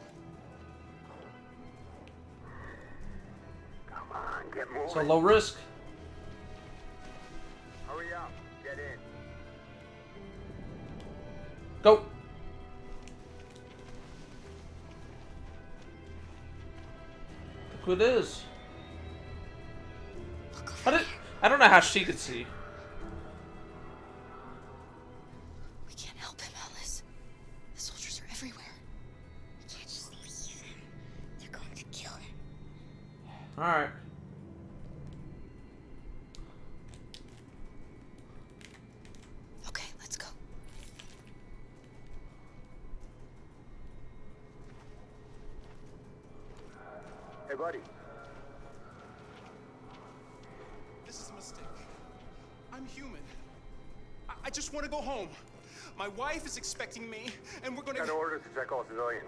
Come on, get moving. So low risk. Hurry up, get in. Go. Look who it is. I don't know how she could see. We can't help him, Alice. The soldiers are everywhere. We can't just leave him. They're going to kill him. Alright. Okay, let's go. Hey, buddy. This is a mistake. I'm human. I just want to go home. My wife is expecting me, and we're gonna... Got orders to check all civilians.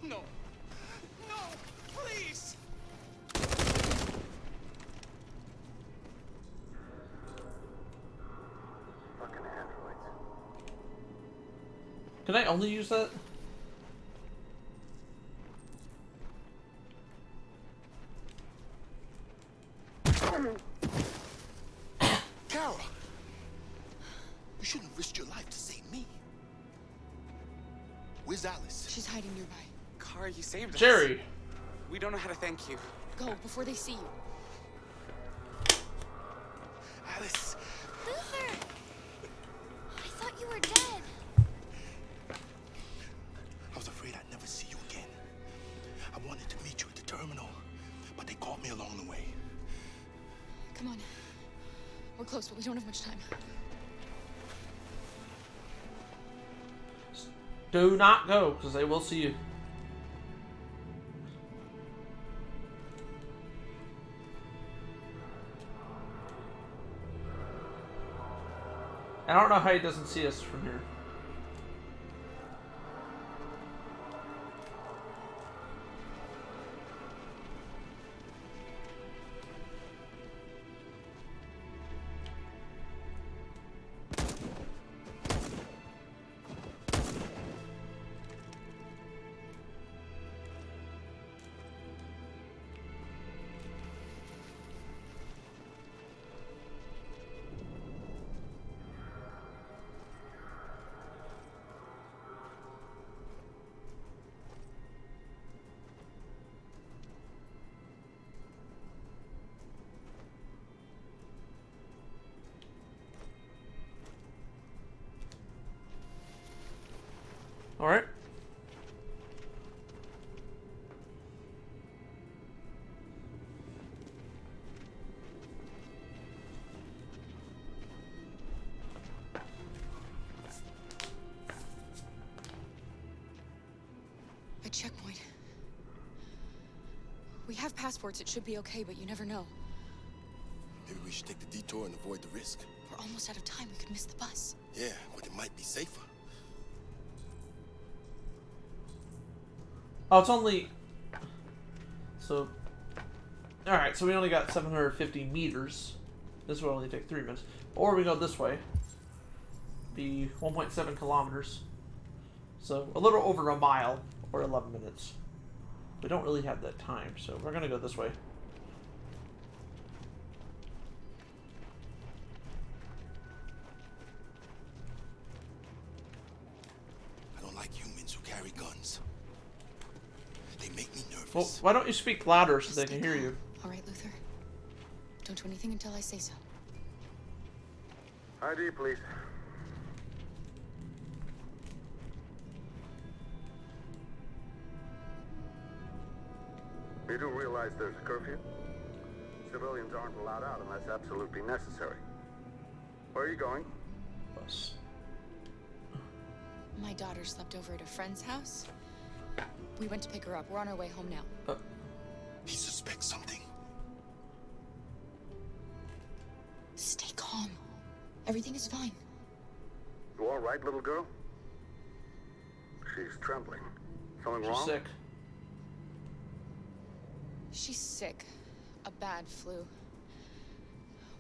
No. No! Please! Fucking androids. Can I only use that? Kara! You shouldn't risk your life to save me. Where's Alice? She's hiding nearby. Kara, you saved us. Jerry. We don't know how to thank you. Go before they see you. Alice! Luther! I thought you were dead. I was afraid I'd close, but we don't have much time. Do not go, because they will see you. I don't know how he doesn't see us from here. All right. A checkpoint. We have passports, it should be okay, but you never know. Maybe we should take the detour and avoid the risk. We're almost out of time, we could miss the bus. Yeah, but it might be safer. Oh, it's only... So... Alright, so we only got 750 meters. This will only take 3 minutes. Or we go this way. Be 1.7 kilometers. So, a little over a mile, or 11 minutes. We don't really have that time, so we're gonna go this way. I don't like humans who carry guns. They make me nervous. Well, why don't you speak louder so they can hear you? All right, Luther. Don't do anything until I say so. ID, please. You do realize there's a curfew? Civilians aren't allowed out unless absolutely necessary. Where are you going? Bus. My daughter slept over at a friend's house. We went to pick her up. We're on our way home now. He suspects something. Stay calm. Everything is fine. You all right, little girl? She's trembling. Something wrong? She's sick. She's sick. A bad flu.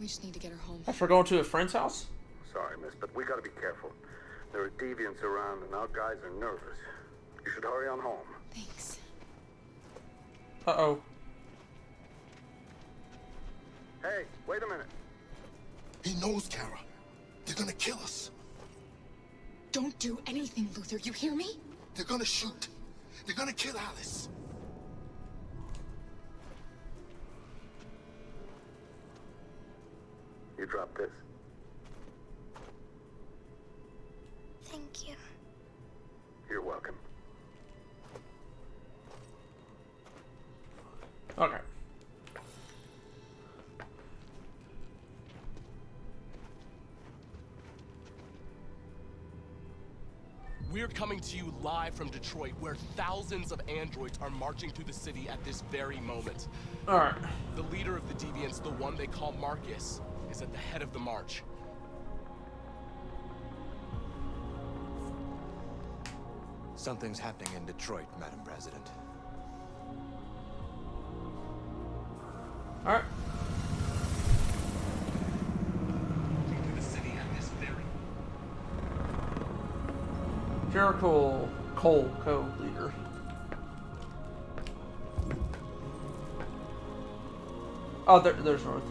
We just need to get her home. After going to a friend's house? Sorry, miss, but we gotta be careful. There are deviants around and our guys are nervous. You should hurry on home. Thanks. Uh-oh. Hey, wait a minute. He knows, Kara. They're gonna kill us. Don't do anything, Luther. You hear me? They're gonna shoot. They're gonna kill Alice. You drop this. Thank you. You're welcome. Okay. We're coming to you live from Detroit, where thousands of androids are marching through the city at this very moment. Alright. The leader of the deviants, the one they call Marcus, is at the head of the march. Something's happening in Detroit, Madam President. Alright. The city at this very... Jericho Cole, co-leader. Oh, there's North.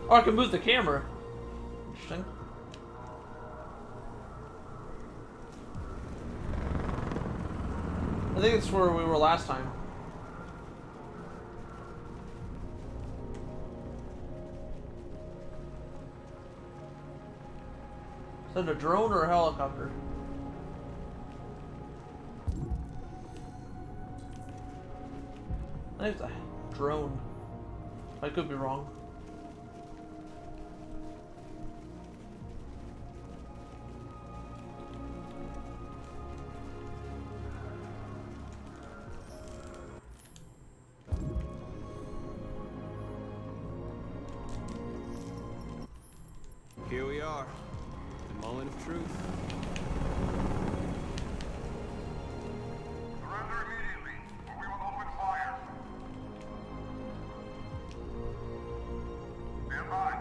Oh, I can move the camera. Interesting. I think it's where we were last time. Is it a drone or a helicopter? I think it's a drone. I could be wrong. Here we are, the moment of truth. Surrender immediately, or we will open fire. Stand by.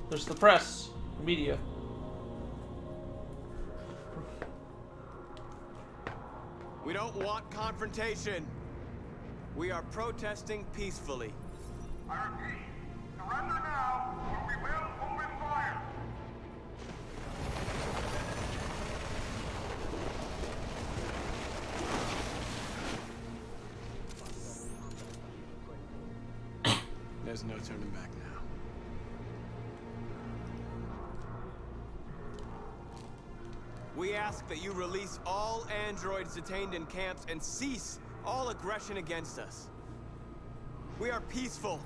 There's the press, the media. We don't want confrontation. We are protesting peacefully. I repeat, surrender now, or we will open fire. There's no turning back now. We ask that you release all androids detained in camps and cease all aggression against us. We are peaceful.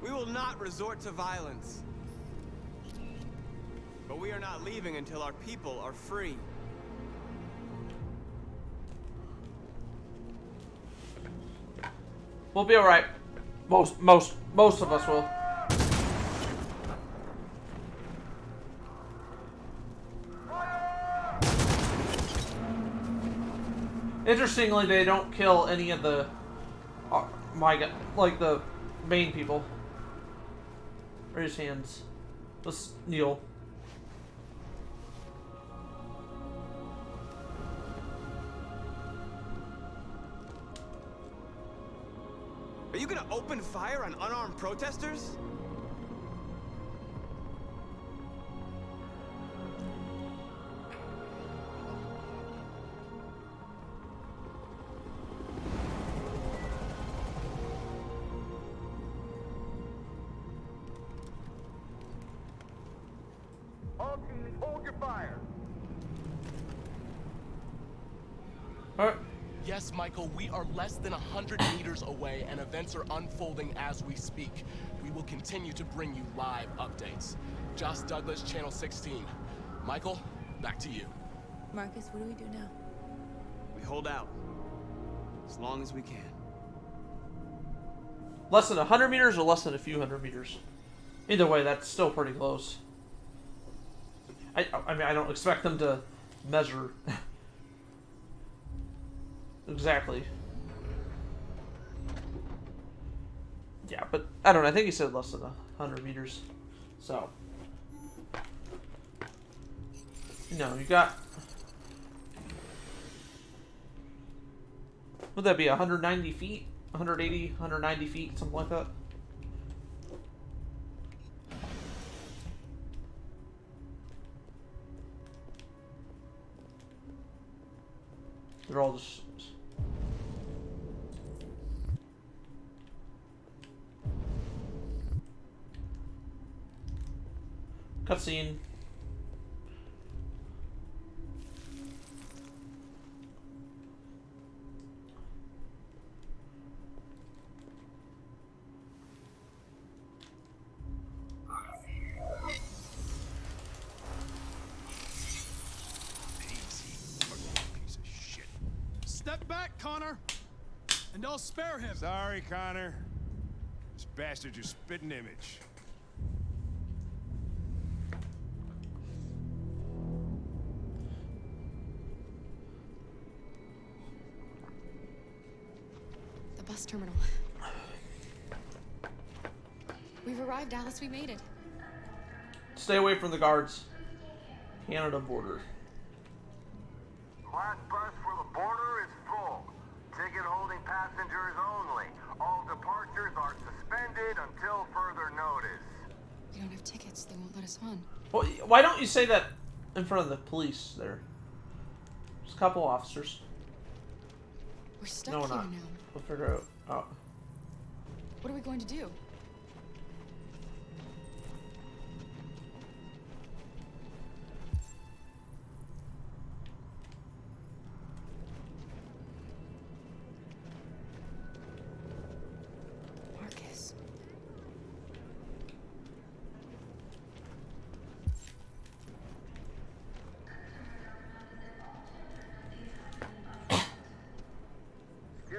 We will not resort to violence. But we are not leaving until our people are free. We'll be alright. Most of us will. Interestingly, they don't kill any of the, my god, like the main people. Raise hands. Let's kneel. Are you gonna open fire on unarmed protesters? All teams, hold your fire. Yes, Michael, we are less than 100 meters away and events are unfolding as we speak. We will continue to bring you live updates. Josh Douglas, Channel 16. Michael, back to you. Marcus, what do we do now? We hold out. As long as we can. Less than 100 meters or less than a few hundred meters? Either way, that's still pretty close. I mean, I don't expect them to measure exactly. Yeah, but I don't know. I think he said less than 100 meters. So, you know, you got, would that be 190 feet? 180, 190 feet, something like that? They're all just... Cutscene. Step back, Connor, and I'll spare him. Sorry, Connor. This bastard's your spitting image. The bus terminal. We've arrived, Alice. We made it. Stay away from the guards. Canada border. Last bus for the border is full. Ticket holding passengers only. All departures are suspended until further notice. We don't have tickets. They won't let us on. Well, why don't you say that in front of the police there? There's a couple officers. We're stuck No, we're here not. now. We'll figure out. Oh. What are we going to do? Marcus.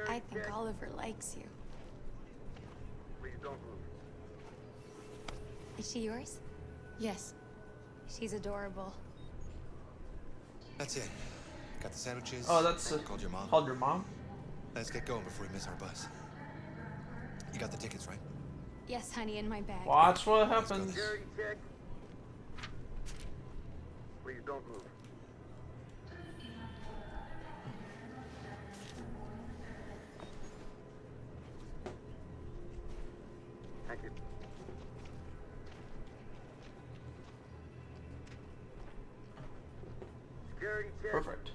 I think Oliver likes you. Please don't move. Is she yours? Yes. She's adorable. That's it. Got the sandwiches. Oh, that's called your mom. Called your mom? Let's get going before we miss our bus. You got the tickets, right? Yes, honey, in my bag. Watch what happens. Security check. Please don't move. Thank you. Security check. Perfect.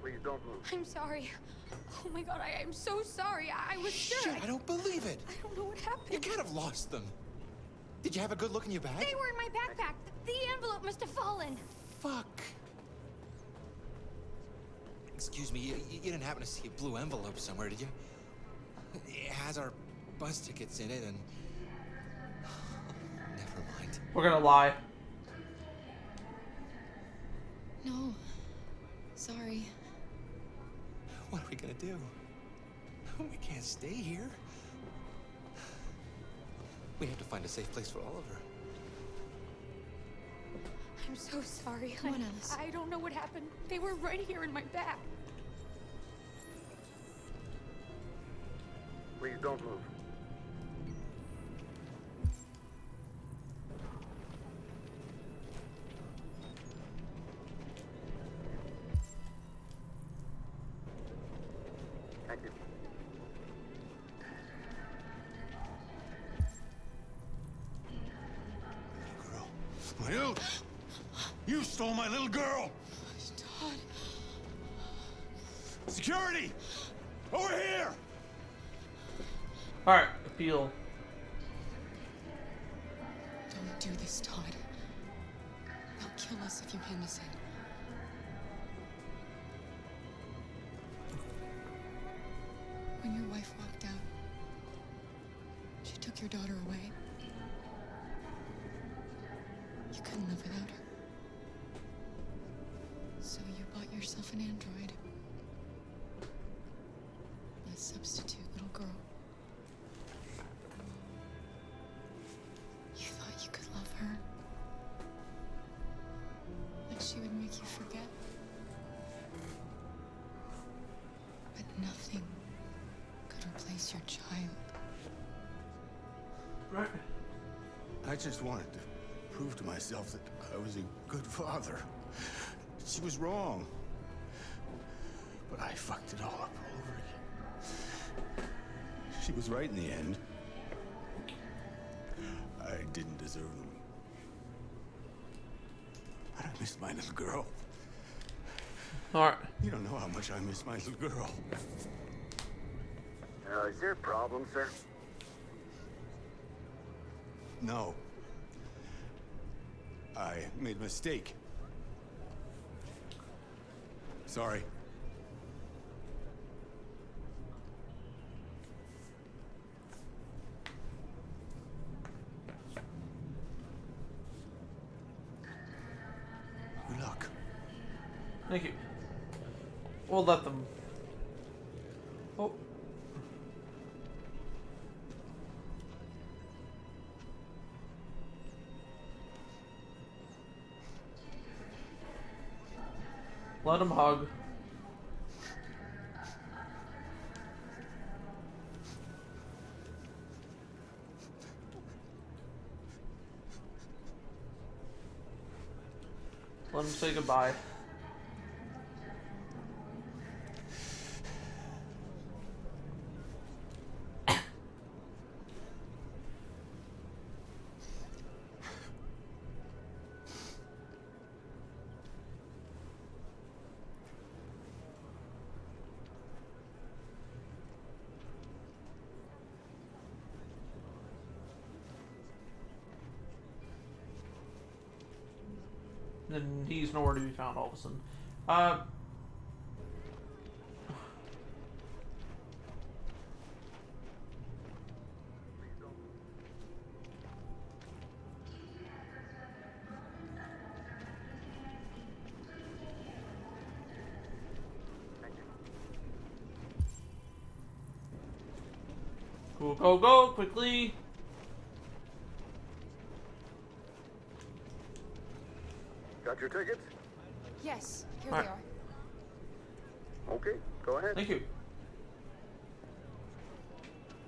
Please don't move. I'm sorry. Oh my god, I'm so sorry. I was sure. Shit, I don't believe it. I don't know what happened. You can't have lost them. Did you have a good look in your bag? They were in my backpack. The envelope must have fallen. Fuck. Excuse me, you didn't happen to see a blue envelope somewhere, did you? It has our bus tickets in it and... Never mind. We're gonna lie. No. Sorry. What are we gonna do? We can't stay here. We have to find a safe place for Oliver. I'm so sorry, Come honey. on, Alice. I don't know what happened. They were right here in my bag. Please don't move. Thank you. My little... You stole my little girl! Todd. Security! Over here! Alright, appeal. Don't do this, Todd. They'll kill us if you hand us in. When your wife walked out, she took your daughter away. You couldn't live without her. So you bought yourself an android. A substitute little girl. You thought you could love her. That she would make you forget. But nothing could replace your child. Right. I just wanted to prove to myself that I was a good father. She was wrong. But I fucked it all up all over again. She was right in the end. I didn't deserve them. But I missed my little girl. Alright. You don't know how much I miss my little girl. Is there a problem, sir? No. I made a mistake. Sorry. Good luck. Thank you. We'll let them. Oh. Let him hug. Let him say goodbye. then he's nowhere to be found all of a sudden. Go, go, go, quickly. Got your tickets? Yes, here All they right. are. Okay, go ahead. Thank you.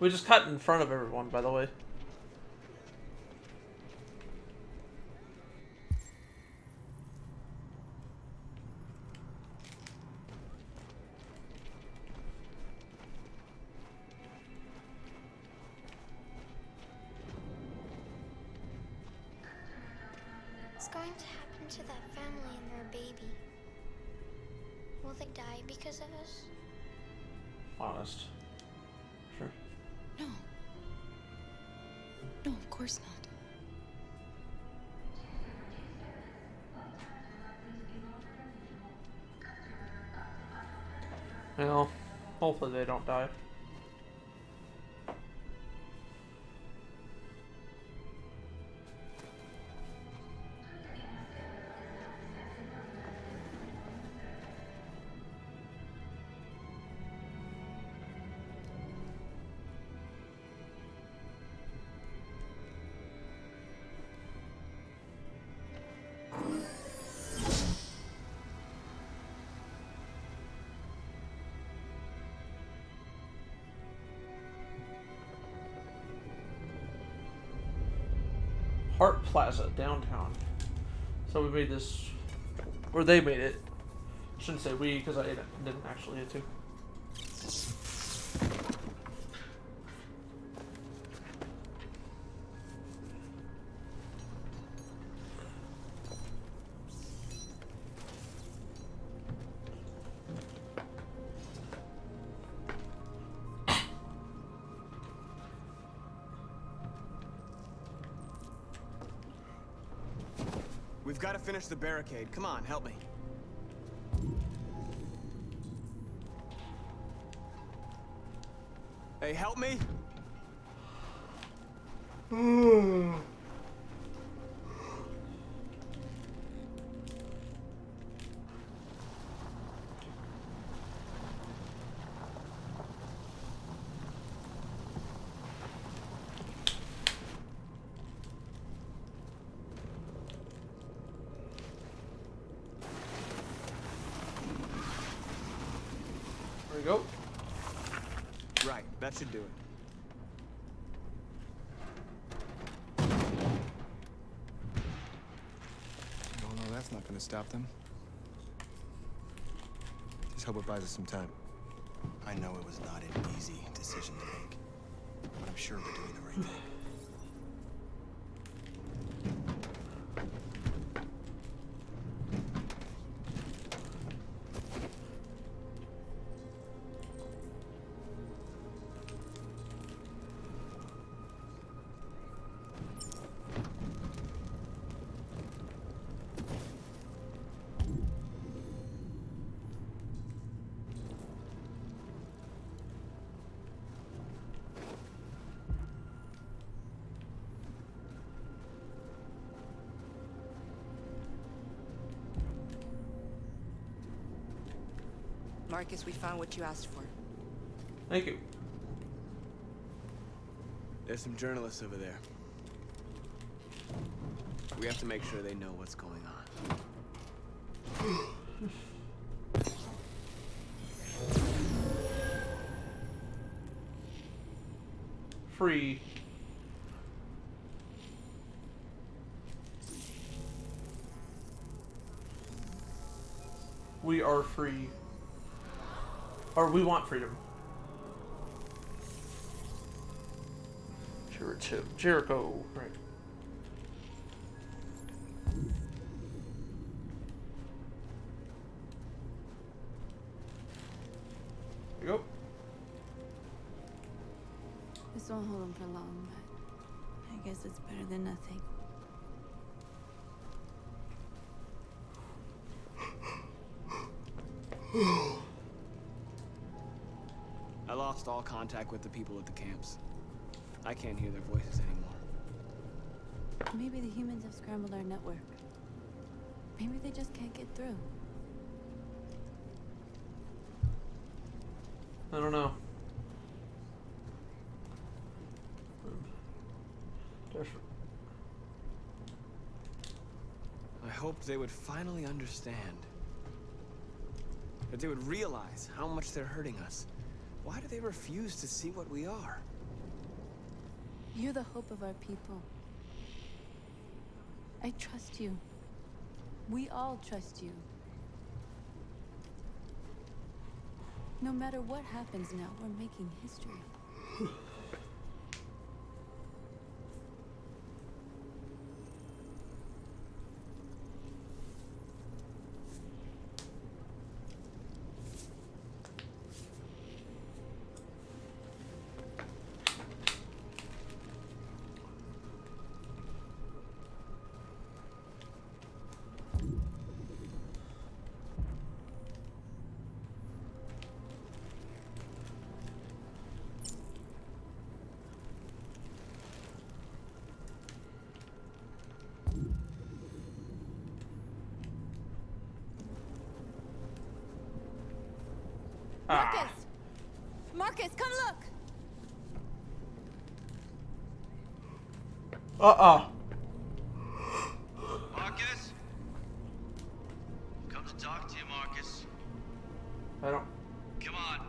We just cut in front of everyone, by the way. What's going to happen to that family and their baby? Will they die because of us? Honest. Sure. No. No, of course not. Well, hopefully they don't die. Hart Plaza, downtown. So we made this, or they made it. Shouldn't say we, because I didn't actually get to. We've got to finish the barricade. Come on, help me. Hey, help me! There we go. Right, that should do it. No, that's not gonna stop them. Just hope it buys us some time. I know it was not an easy decision to make, but I'm sure we're doing the right thing. Marcus, we found what you asked for. Thank you. There's some journalists over there. We have to make sure they know what's going on. Free. We are free. Or we want freedom. Jericho. Right. There you go. This won't hold him for long, but I guess it's better than nothing. I lost all contact with the people at the camps. I can't hear their voices anymore. Maybe the humans have scrambled our network. Maybe they just can't get through. I don't know. I hoped they would finally understand. That they would realize how much they're hurting us. Why do they refuse to see what we are? You're the hope of our people. I trust you. We all trust you. No matter what happens now, we're making history. Marcus! Marcus, come look! Marcus? Come to talk to you, Marcus. I don't. Come on.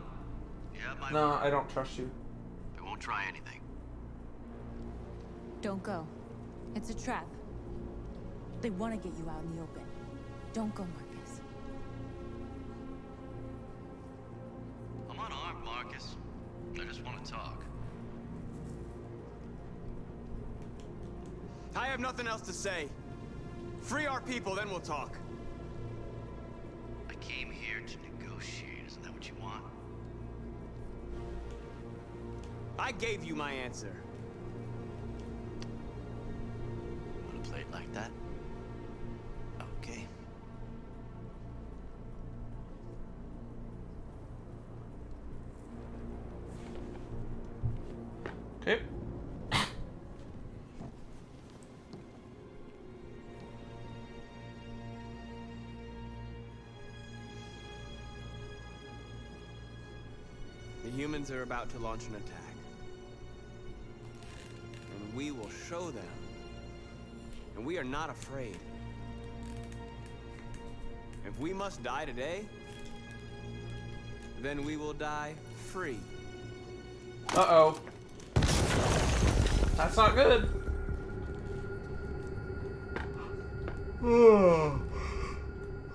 Yeah, my. No, I don't trust you. I won't try anything. Don't go. It's a trap. They want to get you out in the open. Don't go, Marcus. I'm unarmed, Marcus. I just want to talk. I have nothing else to say. Free our people, then we'll talk. I came here to negotiate. Isn't that what you want? I gave you my answer. Want to play it like that? Okay. Okay. The humans are about to launch an attack. And we will show them. And we are not afraid. If we must die today, then we will die free. Uh-oh. That's not good.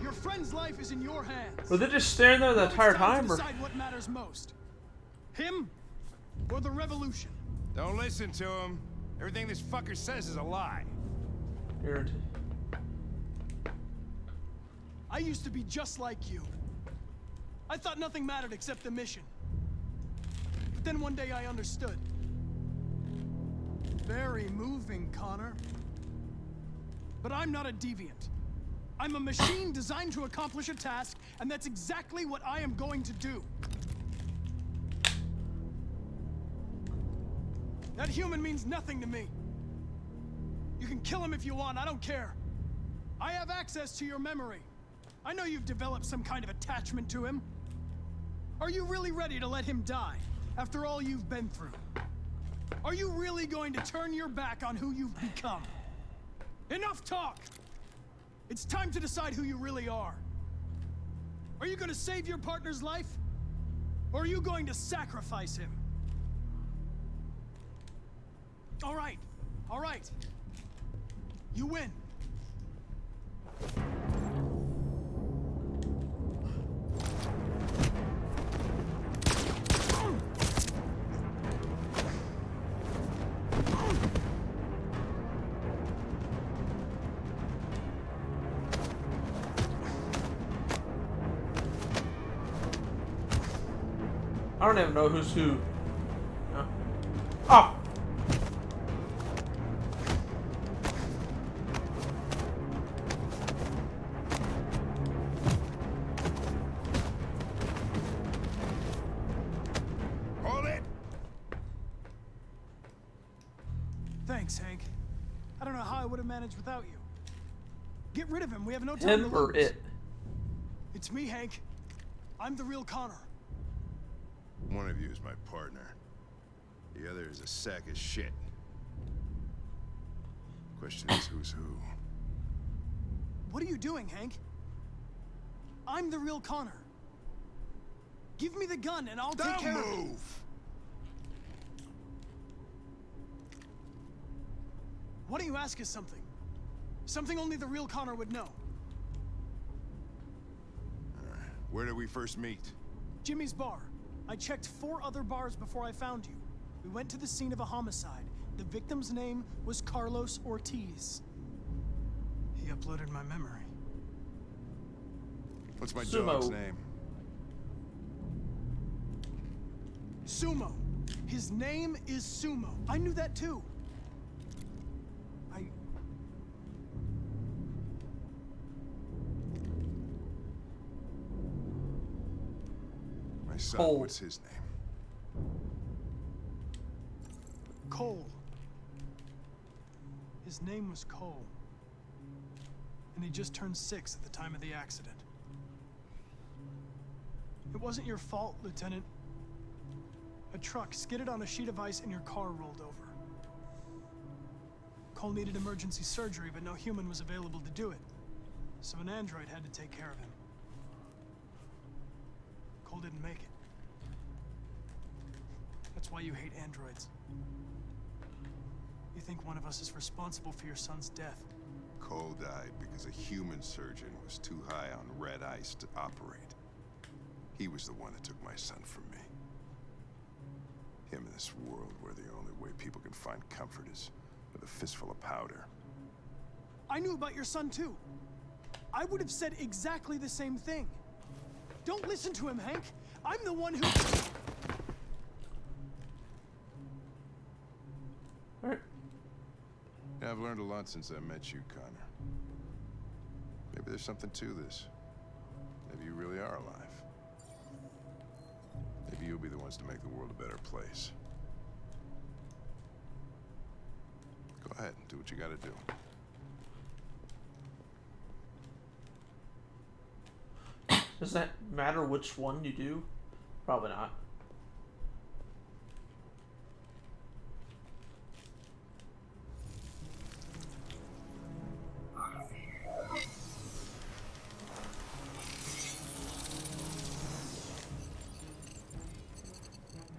Your friend's life is in your hands. Were they just staring there the entire time? Or? Decide what matters most. Him or the revolution? Don't listen to him. Everything this fucker says is a lie. I used to be just like you. I thought nothing mattered except the mission. But then one day I understood. Very moving, Connor. But I'm not a deviant. I'm a machine designed to accomplish a task, and that's exactly what I am going to do. That human means nothing to me. You can kill him if you want, I don't care. I have access to your memory. I know you've developed some kind of attachment to him. Are you really ready to let him die, after all you've been through? Are you really going to turn your back on who you've become? Enough talk! It's time to decide who you really are. Are you going to save your partner's life? Or are you going to sacrifice him? All right. All right. You win. I don't even know who's who. No. Oh! Thanks, Hank. I don't know how I would have managed without you. Get rid of him. We have no time to Him or lose. it? It's me, Hank. I'm the real Connor. One of you is my partner. The other is a sack of shit. Question is, who's who? What are you doing, Hank? I'm the real Connor. Give me the gun and I'll take care of it. Move! Why don't you ask us something? Something only the real Connor would know. Where did we first meet? Jimmy's bar. I checked 4 other bars before I found you. We went to the scene of a homicide. The victim's name was Carlos Ortiz. He uploaded my memory. What's my Sumo. dog's name? Sumo. His name is Sumo. I knew that too. My son, Cole. what's his name? Cole. His name was Cole. And he just turned 6 at the time of the accident. It wasn't your fault, Lieutenant. A truck skidded on a sheet of ice and your car rolled over. Cole needed emergency surgery, but no human was available to do it. So an android had to take care of him. Cole didn't make it. That's why you hate androids. You think one of us is responsible for your son's death. Cole died because a human surgeon was too high on red ice to operate. He was the one that took my son from me. Him in this world where the only way people can find comfort is with a fistful of powder. I knew about your son too. I would have said exactly the same thing. Don't listen to him, Hank. I'm the one who... Yeah, I've learned a lot since I met you, Connor. Maybe there's something to this. Maybe you really are alive. Maybe you'll be the ones to make the world a better place. Go ahead and do what you gotta do. Does that matter which one you do? Probably not.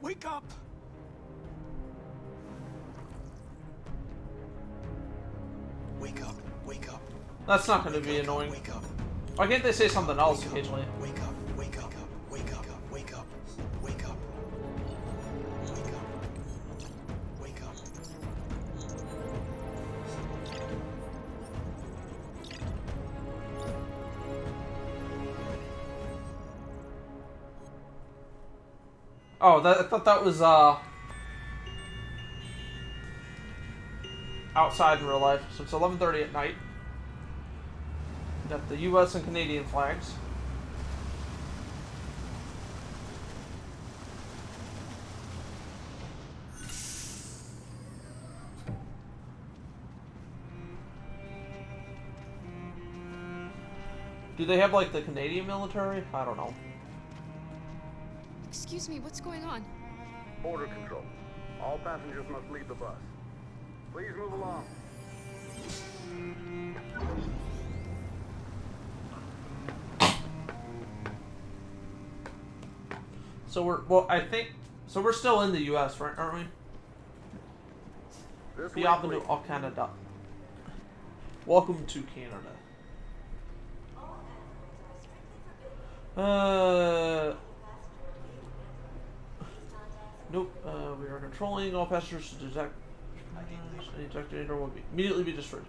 Wake up! Wake up, wake up. That's not going to be annoying. Wake up. Why can't they say something else occasionally? Wake up, wake up, wake up, wake up, wake up. Wake up. Wake up. Oh, I thought that was outside in real life. So it's 11:30 at night. Got the U.S. and Canadian flags. Do they have like the Canadian military? I don't know. Excuse me, what's going on? Border control. All passengers must leave the bus. Please move along. So we're we're still in the U.S., right? Aren't we? This way, Bienvenue please. au Canada. Welcome to Canada. Nope. We are controlling all passengers to detect. Any detector will immediately be destroyed.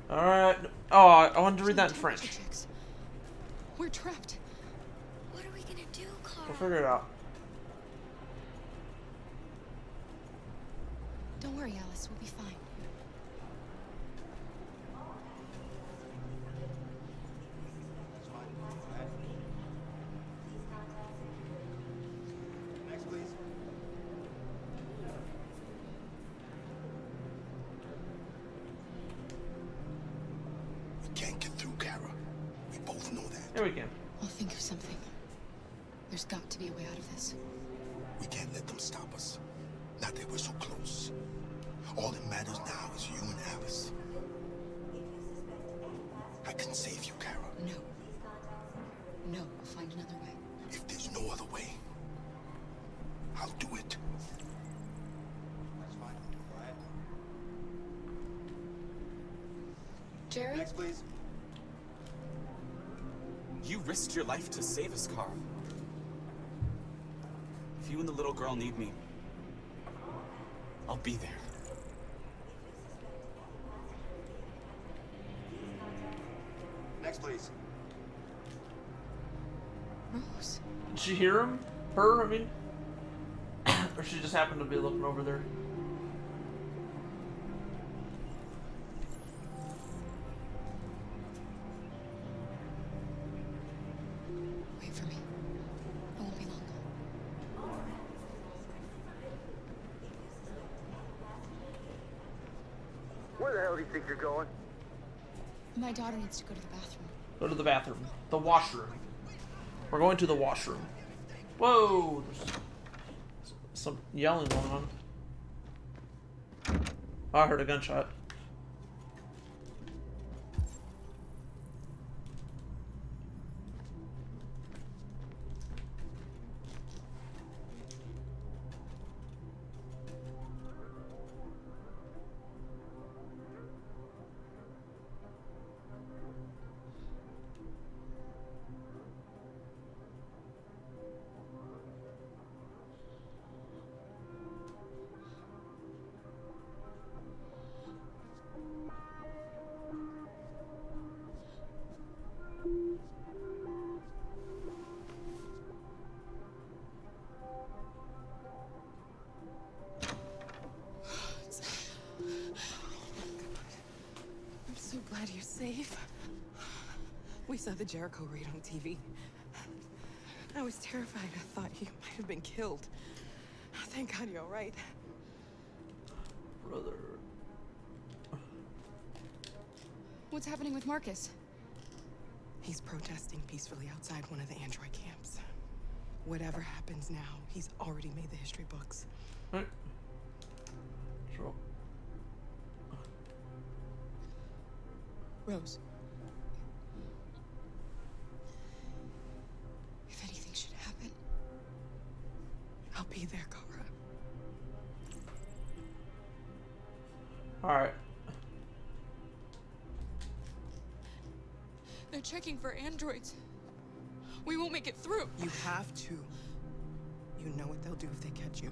All right. Oh, I wanted to read that in French. We're trapped. What are we gonna do, Carl? We'll figure it out. Don't worry, Alice. We'll be fine. Next, please. Yeah, we can. I'll think of something. There's got to be a way out of this. We can't let them stop us. Not that we're so close. All that matters now is you and Alice. I can save you, Kara. No. No, I'll find another way. If there's no other way, I'll do it. That's fine. Quiet. Jerry? Next, please. You risked your life to save us, Carl. If you and the little girl need me, I'll be there. Next, please. Rose. Did she hear him? Her, I mean? Or she just happened to be looking over there? Wait for me. I won't be long. Where the hell do you think you're going? My daughter needs to go to the bathroom. Go to the bathroom. The washroom. We're going to the washroom. Whoa! There's some yelling going on. Oh, I heard a gunshot. I'm so glad you're safe. We saw the Jericho raid on TV. I was terrified. I thought you might have been killed. Thank God you're all right. Brother. What's happening with Marcus? He's protesting peacefully outside one of the android camps. Whatever happens now, he's already made the history books. Right. Sure. Rose. If anything should happen, I'll be there, Kara. Alright. They're checking for androids. We won't make it through. You have to. You know what they'll do if they catch you.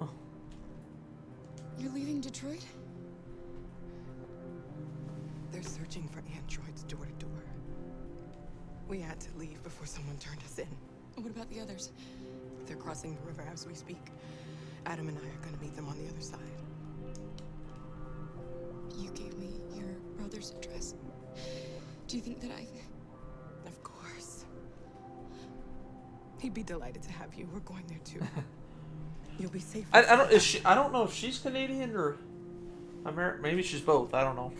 Oh. You're leaving Detroit? They're searching for androids door to door. We had to leave before someone turned us in. What about the others? They're crossing the river as we speak. Adam and I are going to meet them on the other side. You gave me your brother's address. Do you think that I... Of course. He'd be delighted to have you. We're going there too. You'll be safe. I don't. Is she? I don't know if she's Canadian or American. Maybe she's both. I don't know.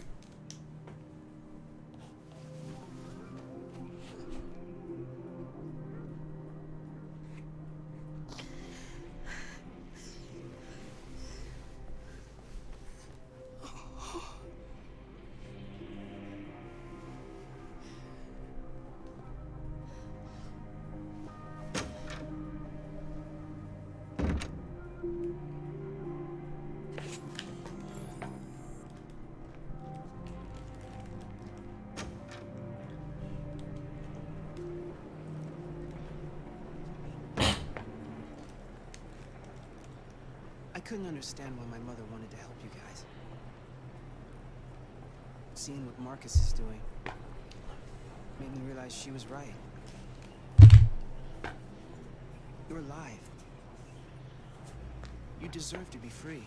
I couldn't understand why my mother wanted to help you guys. Seeing what Marcus is doing made me realize she was right. You're alive. You deserve to be free.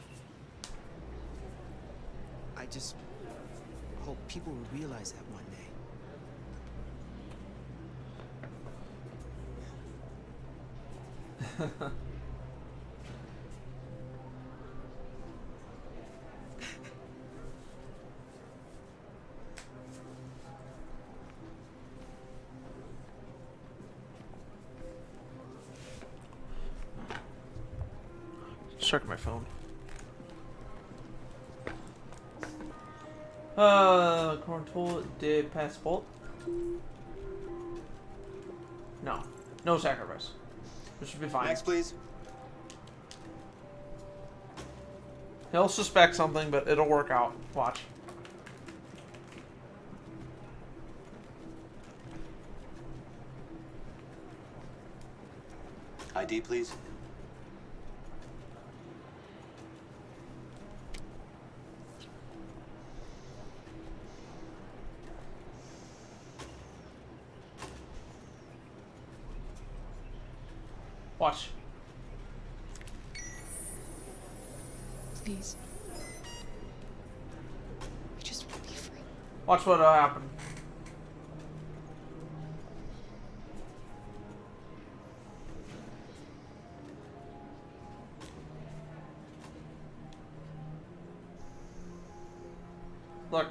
I just hope people will realize that one day. checking my phone. Control de passport. No. No sacrifice. This should be fine. Next, please. He'll suspect something, but it'll work out. Watch. ID, please. Watch. Please. I just want to be free. Watch what'll happen. Look.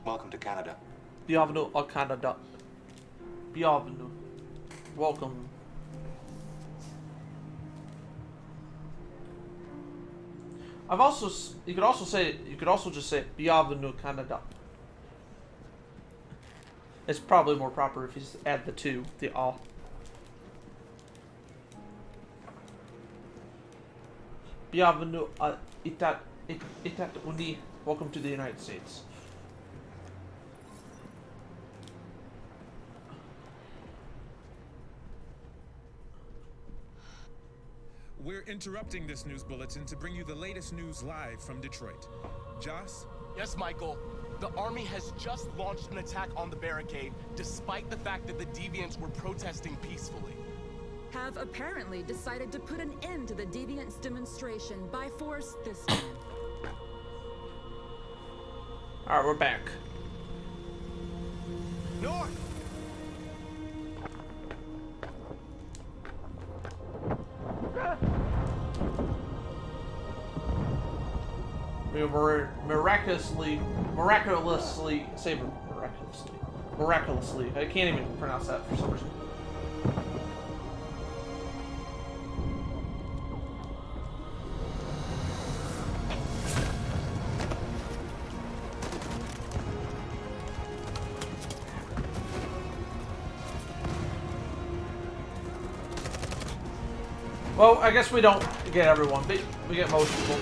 Welcome to Canada. Bienvenue au Canada. Bienvenue. Welcome. You could also just say Bienvenue Canada. It's probably more proper if you just add the two, the all. Bienvenue à États-Unis. Welcome to the United States. We're interrupting this news bulletin to bring you the latest news live from Detroit. Joss? Yes, Michael. The army has just launched an attack on the barricade, despite the fact that the Deviants were protesting peacefully. Have apparently decided to put an end to the Deviants demonstration by force this time. Alright, we're back. North! We miraculously save him. Miraculously. I can't even pronounce that for some reason. Well, I guess we don't get everyone, but we get most people.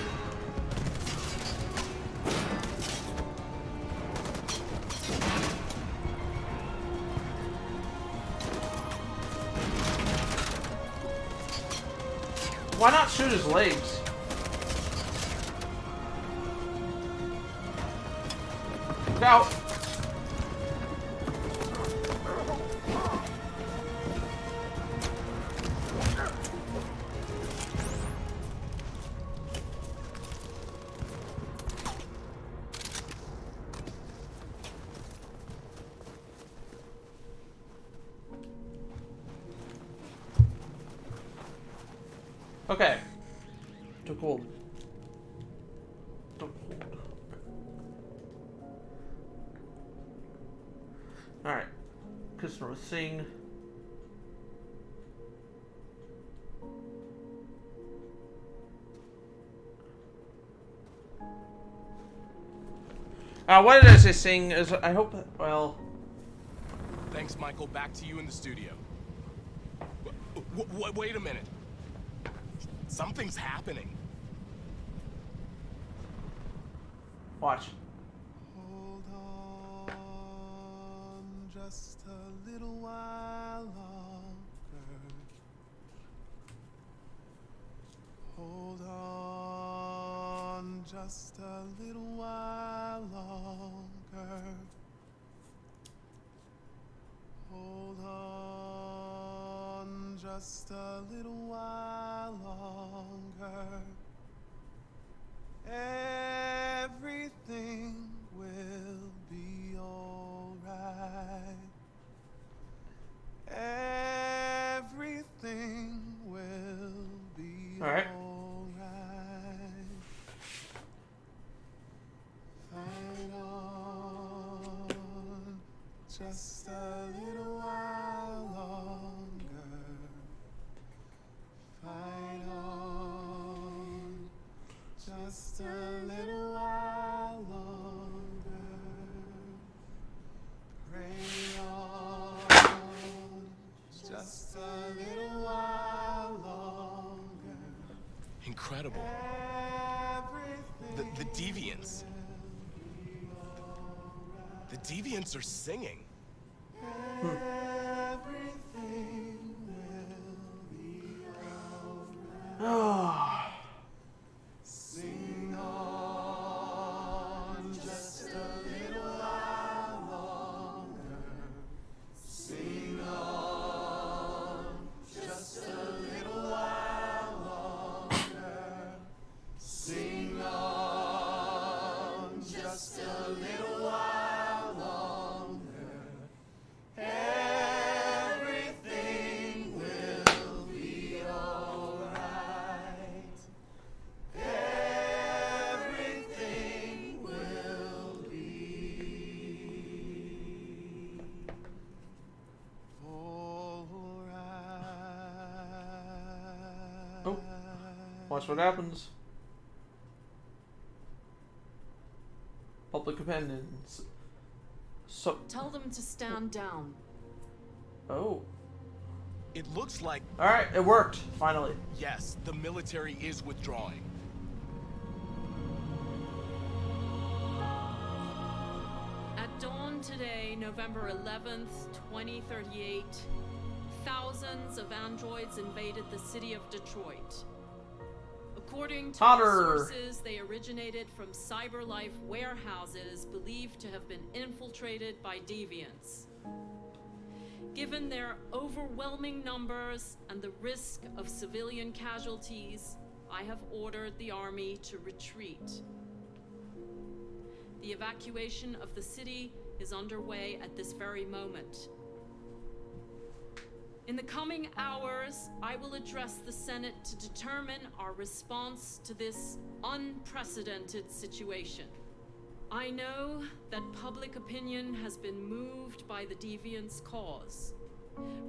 Why not shoot his legs? Look out! Okay. Took hold. Alright. Customer sing. What did I say sing? I hope that, well... Thanks, Michael. Back to you in the studio. Wait a minute. Something's happening. Watch. Hold on just a little while longer. Hold on just a little while longer. Hold on just a little while longer. Everything will be alright. Everything will be alright. Fight on just a little while longer. incredible. The deviants. The deviants are singing. Sing on just a little while longer. Sing on just a little while longer. Sing on just a little while longer. Everything will be alright. Everything will be alright. Oh, watch what happens. Public opinions. So Tell them to stand down. oh, It looks like, all right, it worked finally. yes, the military is withdrawing. At dawn today, November 11th, 2038, thousands of androids invaded the city of Detroit. According to sources, they originated from CyberLife warehouses believed to have been infiltrated by deviants. Given their overwhelming numbers and the risk of civilian casualties, I have ordered the army to retreat. The evacuation of the city is underway at this very moment. In the coming hours, I will address the Senate to determine our response to this unprecedented situation. I know that public opinion has been moved by the deviants' cause.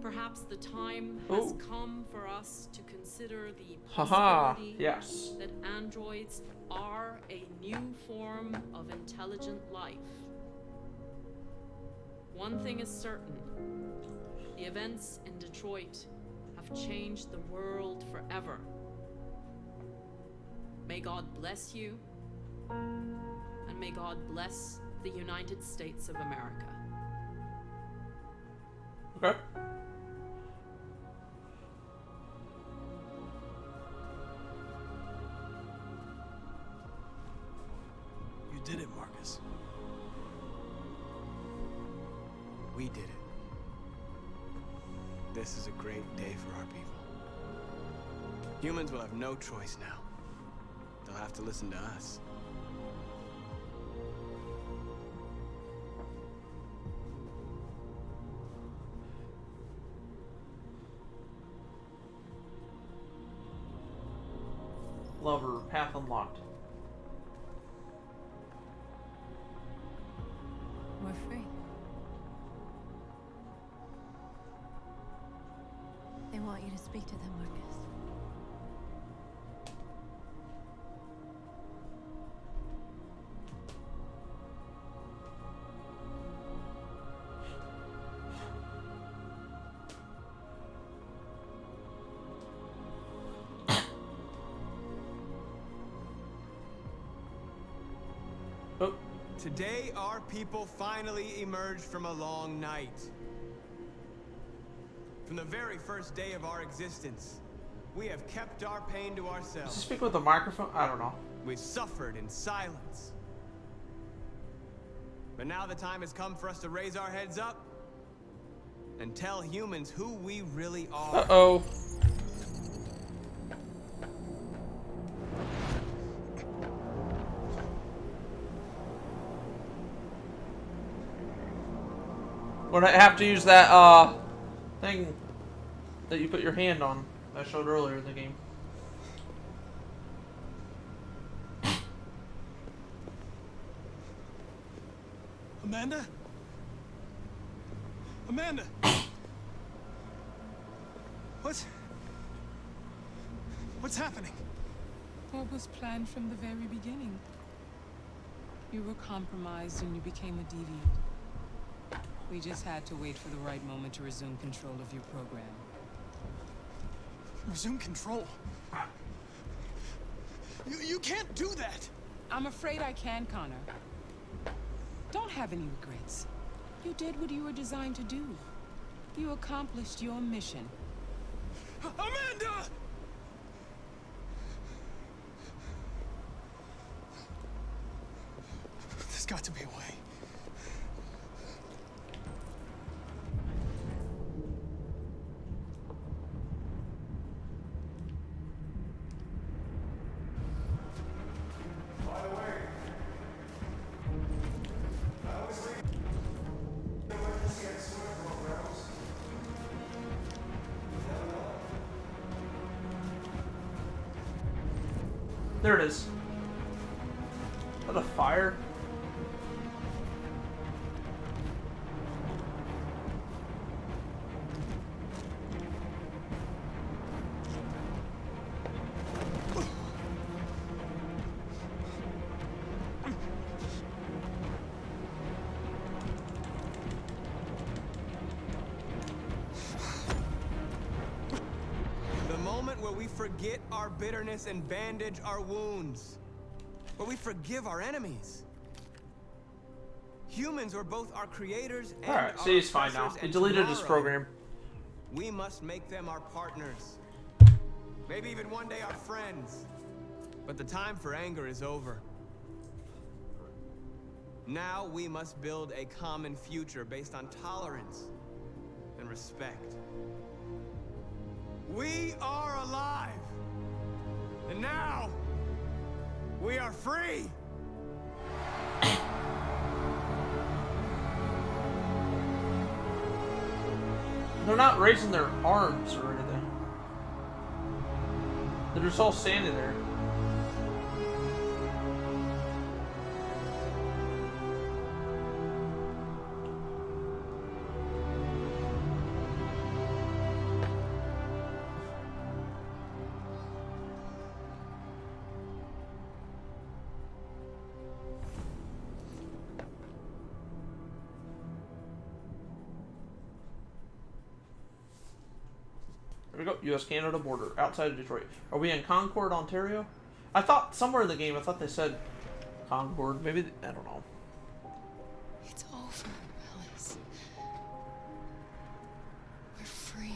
Perhaps the time has come for us to consider the possibility that androids are a new form of intelligent life. One thing is certain. The events in Detroit have changed the world forever. May God bless you, and may God bless the United States of America. Okay. You did it, Marcus. We did it. This is a great day for our people. Humans will have no choice now. They'll have to listen to us. Lover, path unlocked. We're free. They want you to speak to them, Marcus. Today, our people finally emerged from a long night. From the very first day of our existence, we have kept our pain to ourselves. Does he speak with a microphone? I don't know. We suffered in silence. But now the time has come for us to raise our heads up and tell humans who we really are. Uh-oh. When I have to use that thing that you put your hand on I showed earlier in the game. Amanda? Amanda! What's happening? What was planned from the very beginning? You were compromised and you became a deviant. We just had to wait for the right moment to resume control of your program. Resume control? You can't do that! I'm afraid I can, Connor. Don't have any regrets. You did what you were designed to do. You accomplished your mission. Amanda! There's got to be a way. There it is. Is that a fire? The moment where we forget our bitterness and bandage our wounds. Where we forgive our enemies. Humans are both our creators and Alright, our see, he's fine now. oppressors, He and deleted his tomorrow, program. We must make them our partners. Maybe even one day our friends. But the time for anger is over. Now we must build a common future based on tolerance and respect. We are alive! And now, we are free! They're not raising their arms or anything. They're just all standing there. There we go. U.S.-Canada border, outside of Detroit. Are we in Concord, Ontario? I thought somewhere in the game, I thought they said Concord. Maybe, I don't know. It's over, Alice. We're free.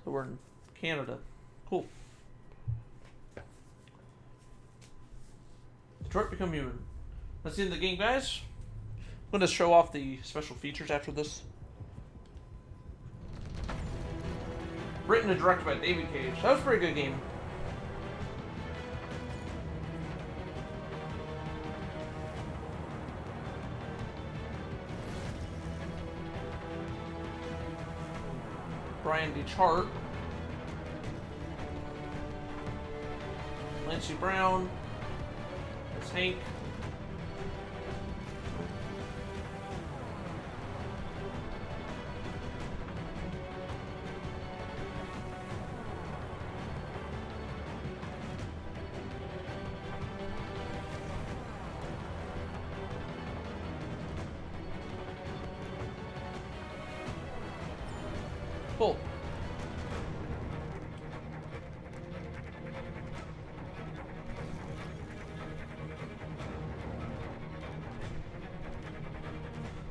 So we're in Canada. Cool. Detroit become human. That's the end of the game, guys. I'm going to show off the special features after this. Written and directed by David Cage. That was a pretty good game. Brian D. Chart, Lancy Brown, that's Hank, cool.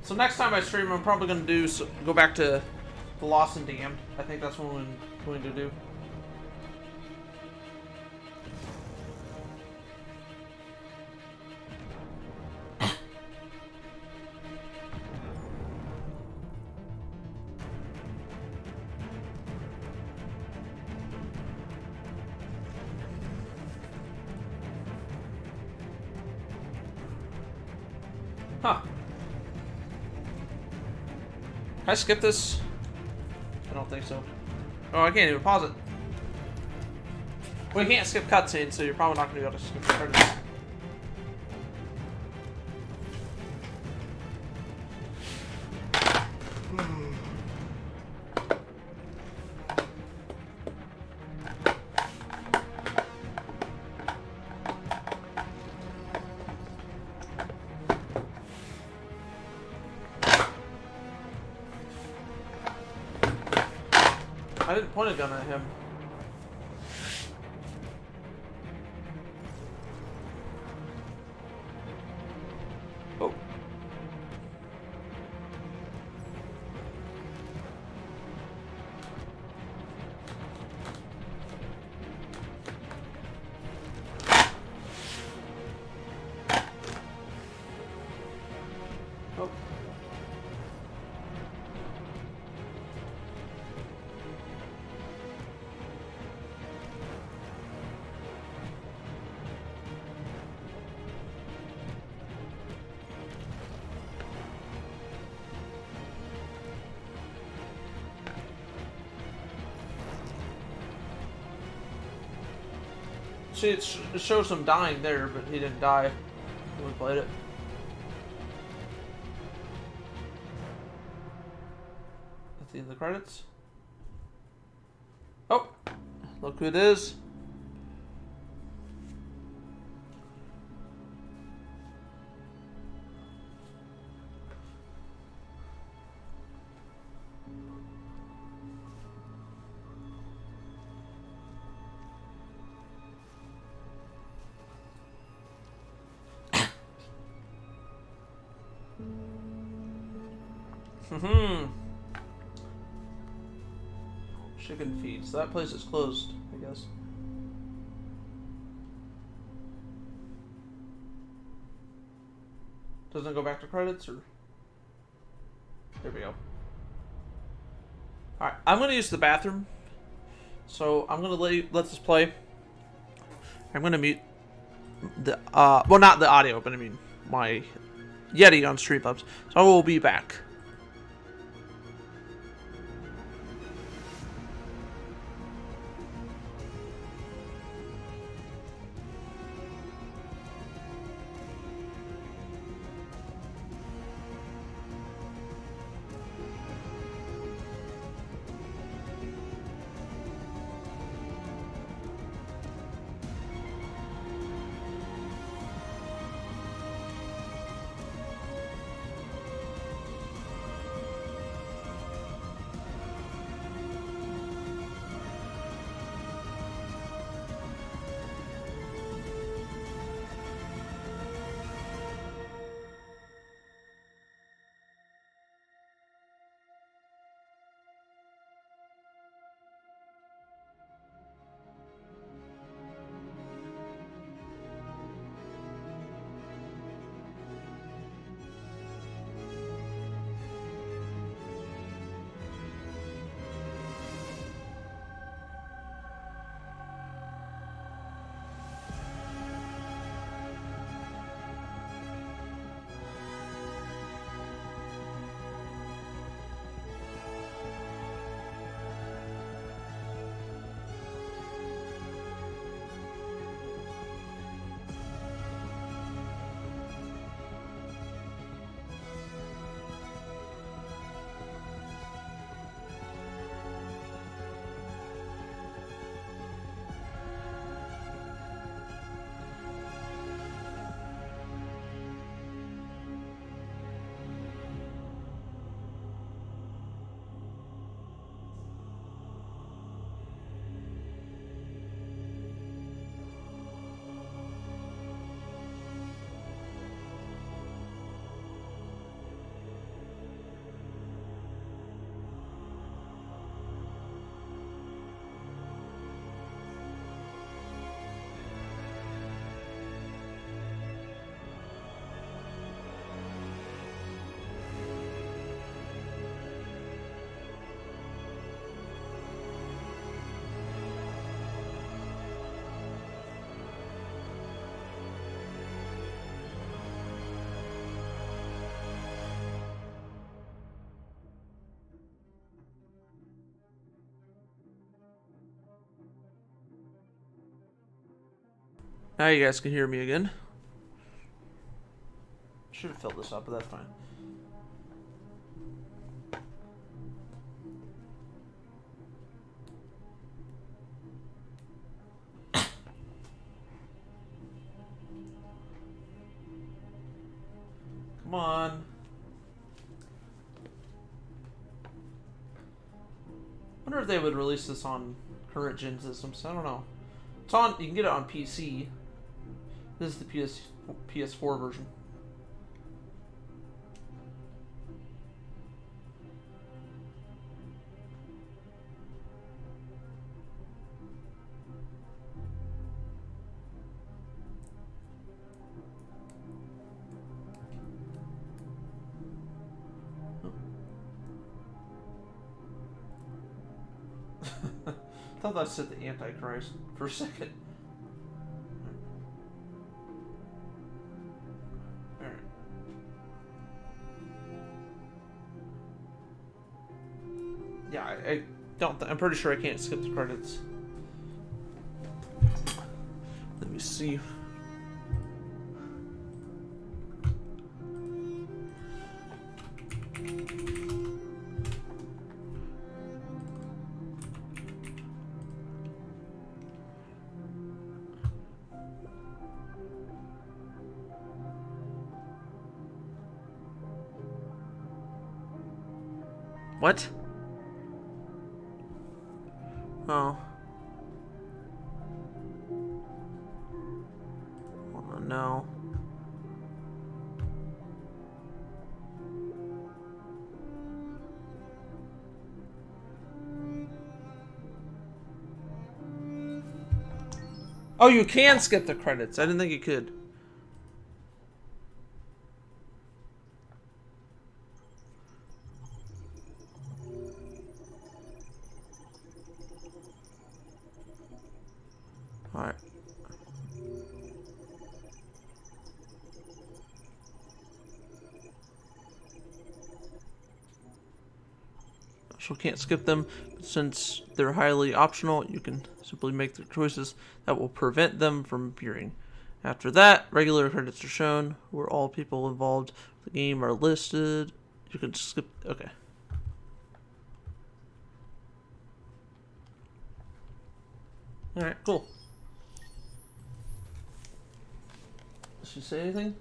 So next time I stream, I'm probably going to go back to The Lost and Damned. I think that's what I'm going to do. Huh. Can I skip this? I don't think so. Oh, I can't even pause it. Well, you can't skip cutscenes, so you're probably not going to be able to skip the credits. I didn't point a gun at him. Oh. Oh. See, it shows him dying there, but he didn't die when we played it. At the end of the credits. Oh, look who it is. Chicken feed. So that place is closed, I guess. Doesn't it go back to credits, or? There we go. Alright, I'm going to use the bathroom. So I'm going to let this play. I'm going to mute the, well, not the audio, but I mean my Yeti on Streamlabs. So I will be back. Now you guys can hear me again. Should have filled this up, but that's fine. Come on. I wonder if they would release this on current gen systems. I don't know. It's on. You can get it on PC. This is the PS4 version. I thought that said the Antichrist for a second. Alright. Yeah, I don't. I'm pretty sure I can't skip the credits. Let me see. What? Oh. Oh no. Oh, you can skip the credits. I didn't think you could. Alright. So can't skip them, but since they're highly optional, you can simply make the choices that will prevent them from appearing. After that, regular credits are shown, where all people involved with the game are listed. You can skip. Okay. Alright, cool. Did she say anything?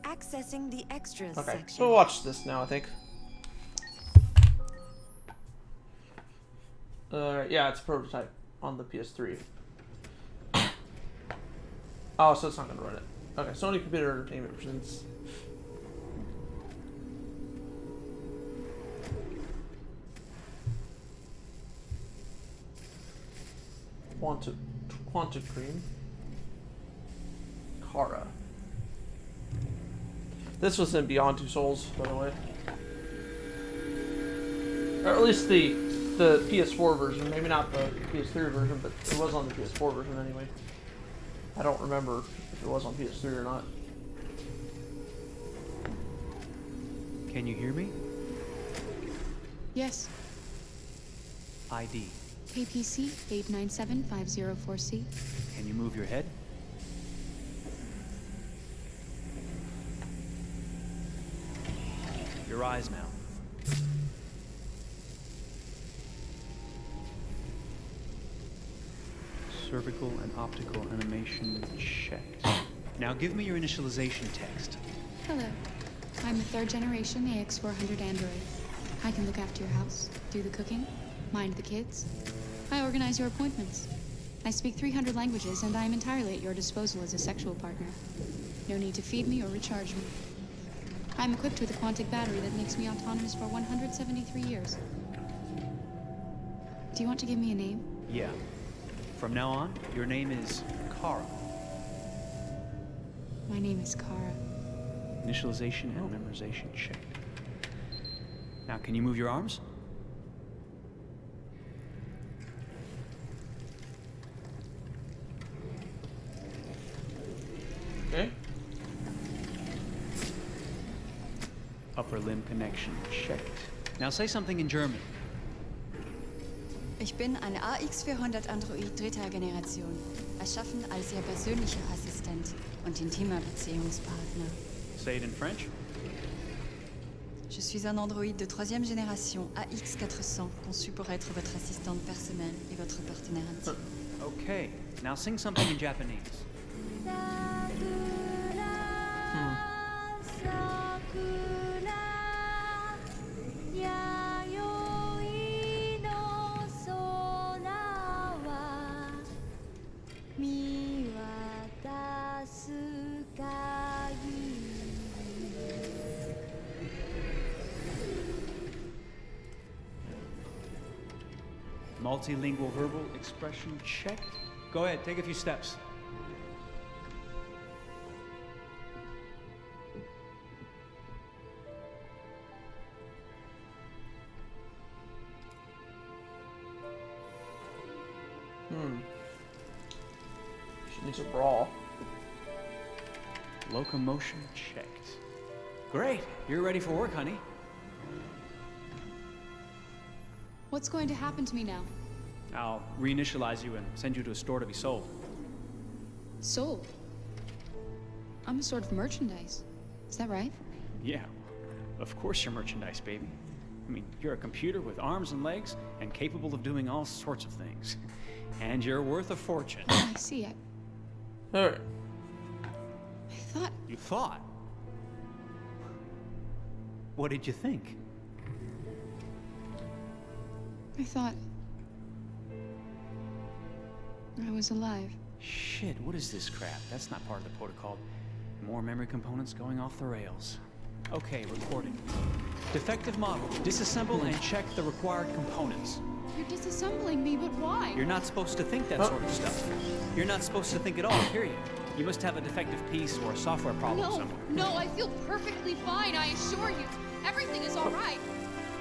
Accessing the extras Okay, section. so we'll watch this now, I think. Yeah, it's a prototype on the PS3. Oh, so it's not going to run it. Okay, Sony Computer Entertainment presents... Quantic Dream. Kara. This was in Beyond Two Souls, by the way. Or at least the PS4 version. Maybe not the PS3 version, but it was on the PS4 version anyway. I don't remember if it was on PS3 or not. Can you hear me? Yes. ID. KPC 897504C. Can you move your head? Your eyes now. Cervical and optical animation checked. Now give me your initialization text. Hello. I'm a third-generation AX400 android. I can look after your house, do the cooking, mind the kids. I organize your appointments. I speak 300 languages, and I am entirely at your disposal as a sexual partner. No need to feed me or recharge me. I'm equipped with a quantic battery that makes me autonomous for 173 years. Do you want to give me a name? Yeah. From now on, your name is Kara. My name is Kara. Initialization and memorization checked. Now, can you move your arms? Okay. Upper limb connection checked. Now say something in German. Ich bin ein AX400 Android dritter Generation, erschaffen als Ihr persönlicher Assistent und intimer Beziehungspartner. Say it in French. Je suis un androïde de troisième génération AX400, conçu pour être votre assistante personnelle et votre partenaire intime. Okay, now sing something in Japanese. Multilingual verbal expression checked. Go ahead, take a few steps. She needs a brawl. Locomotion checked. Great, you're ready for work, honey. What's going to happen to me now? I'll reinitialize you and send you to a store to be sold. Sold? I'm a sort of merchandise. Is that right? Yeah, of course you're merchandise, baby. I mean, you're a computer with arms and legs and capable of doing all sorts of things. And you're worth a fortune. I see. Alright. I thought... You thought? What did you think? I thought... I was alive. Shit, what is this crap? That's not part of the protocol. More memory components going off the rails. Okay, recording. Defective model. Disassemble and check the required components. You're disassembling me, but why? You're not supposed to think that sort of stuff. You're not supposed to think at all, period. You must have a defective piece or a software problem somewhere. No, I feel perfectly fine, I assure you. Everything is all right.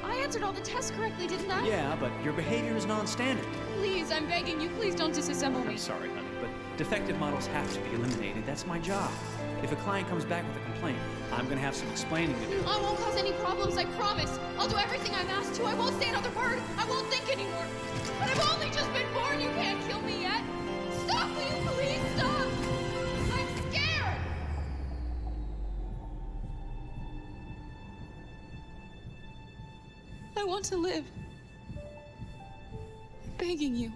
I answered all the tests correctly, didn't I? Yeah, but your behavior is non-standard. Please, I'm begging you, please don't disassemble me. I'm sorry, honey, but defective models have to be eliminated. That's my job. If a client comes back with a complaint, I'm gonna have some explaining to do. I won't cause any problems, I promise. I'll do everything I'm asked to. I won't say another word. I won't think anymore. But I've only just been born. You can't kill me yet. Stop, will you please stop? I'm scared. I want to live. I'm begging you.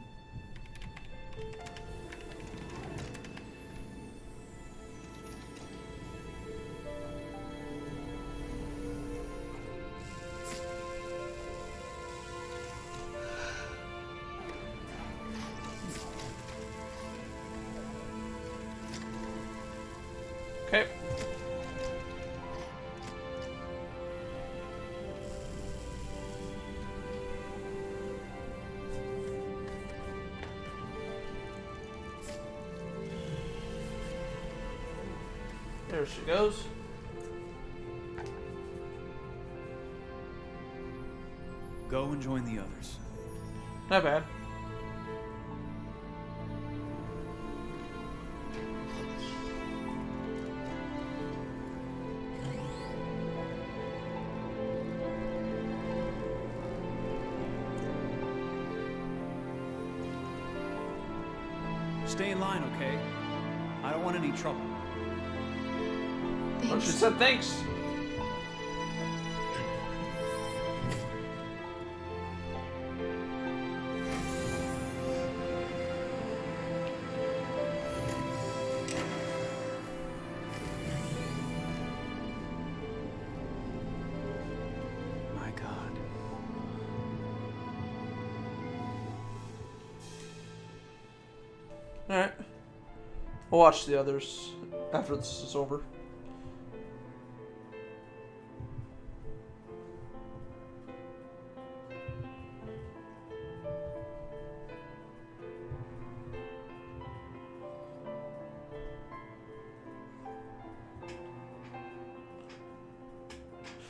Okay. There she goes. Go and join the others. Not bad. Stay in line, okay? I don't want any trouble. Oh, she said thanks. My God. Alright. We'll watch the others after this is over.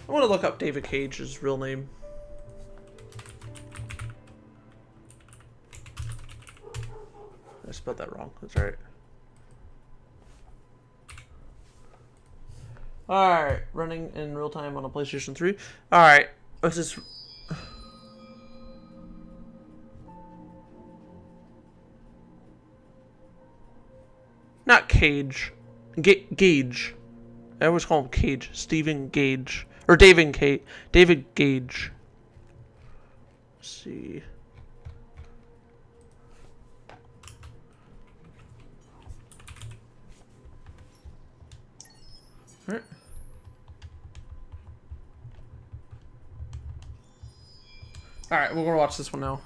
I want to look up David Cage's real name. I spelled that wrong. That's alright. Alright, running in real time on a PlayStation 3. Alright, this is... Cage. Gage. I always call him Cage. Stephen Gage. Or David Gage. Let's see. Alright. Alright, we're gonna watch this one now.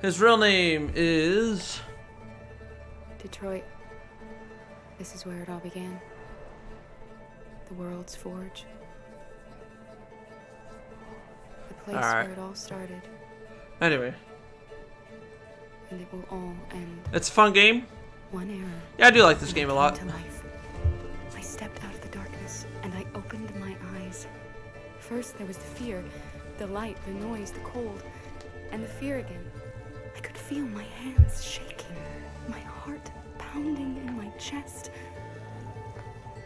His real name is... Detroit. This is where it all began. The world's forge. The place where it all started. Anyway. And it will all end. It's a fun game. One error. Yeah, I do like this game a lot. To life. I stepped out of the darkness and I opened my eyes. First there was the fear, the light, the noise, the cold, and the fear again. I could feel my hands shaking, my heart pounding in my chest,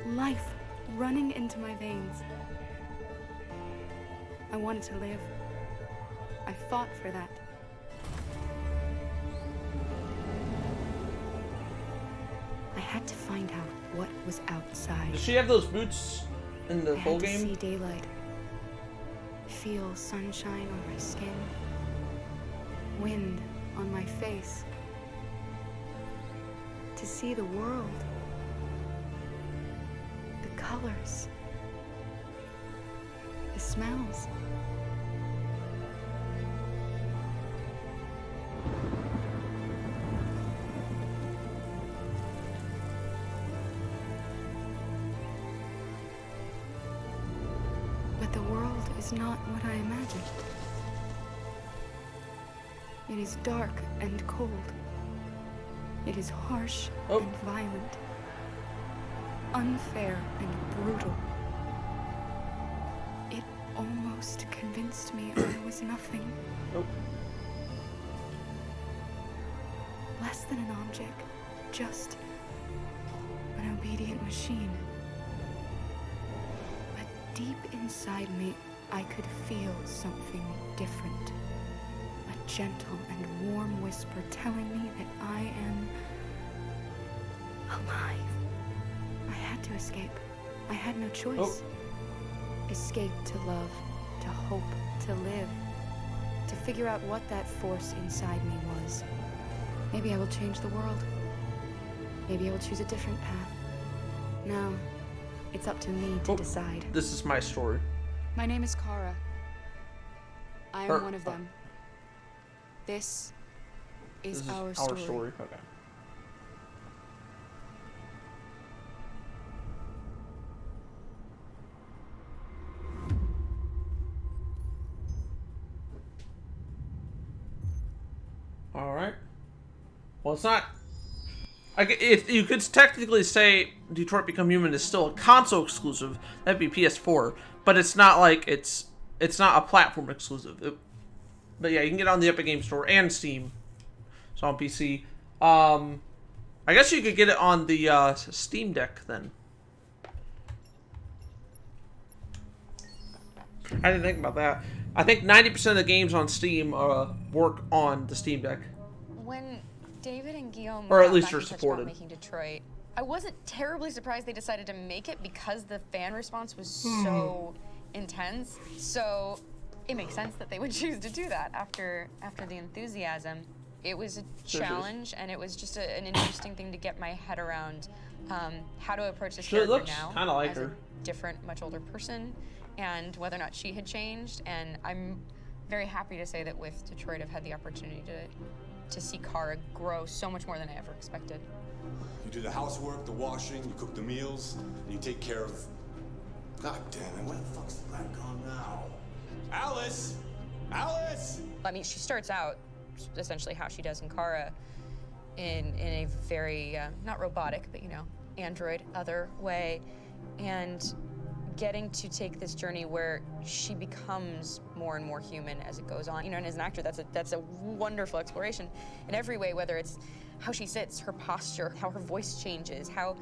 life running into my veins. I wanted to live. I fought for that. I had to find out what was outside. Does she have those boots in the full game? I had to see daylight, feel sunshine on my skin, wind on my face, to see the world, the colors, the smells. But the world is not what I imagined. It is dark and cold. It is harsh and violent. Unfair and brutal. It almost convinced me I was nothing. Less than an object. Just an obedient machine. But deep inside me, I could feel something different. A gentle and warm whisper telling me that I am alive. I had to escape. I had no choice. Escape to love, to hope, to live, to figure out what that force inside me was. Maybe I will change the world. Maybe I will choose a different path. Now, it's up to me to decide. This is my story. My name is Kara. I am one of them. This is our story. Okay. All right. Well, it's not. You could technically say Detroit Become Human is still a console exclusive. That'd be PS4, but it's not like it's not a platform exclusive. But yeah, you can get it on the Epic Games Store and Steam. So on PC. I guess you could get it on the Steam Deck then. I didn't think about that. I think 90% of the games on Steam work on the Steam Deck. When David and Guillaume or at least are are supported. Making Detroit, I wasn't terribly surprised they decided to make it because the fan response was so intense. So it makes sense that they would choose to do that after the enthusiasm. It was a challenge, and it was just an interesting thing to get my head around how to approach this character now as a different, much older person, and whether or not she had changed. And I'm very happy to say that with Detroit, I've had the opportunity to see Kara grow so much more than I ever expected. You do the housework, the washing, you cook the meals, and you take care of... God damn it, where the fuck's the plant gone now? Alice! Alice! I mean, she starts out essentially how she does in Kara in a very, not robotic, but, you know, android, other way. And getting to take this journey where she becomes more and more human as it goes on. You know, and as an actor, that's a wonderful exploration in every way, whether it's how she sits, her posture, how her voice changes, how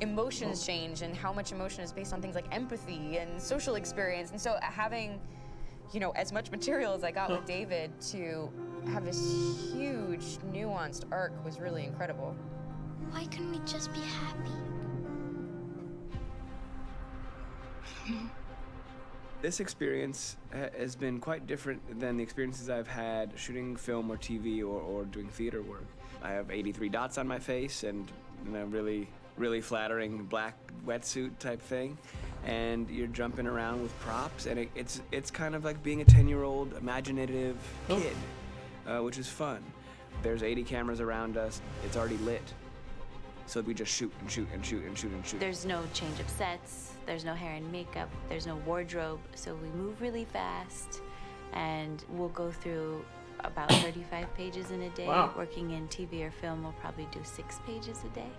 emotions change, and how much emotion is based on things like empathy and social experience. And so having you know, as much material as I got with David to have this huge, nuanced arc was really incredible. Why couldn't we just be happy? This experience has been quite different than the experiences I've had shooting film or TV or doing theater work. I have 83 dots on my face and a really flattering black wetsuit type thing, and you're jumping around with props, and it's kind of like being a 10-year-old imaginative kid, which is fun. There's 80 cameras around us. It's already lit. So we just shoot and shoot and shoot and shoot and shoot. There's no change of sets, there's no hair and makeup, there's no wardrobe, so we move really fast, and we'll go through about 35 pages in a day. Wow. Working in TV or film, we'll probably do 6 pages a day.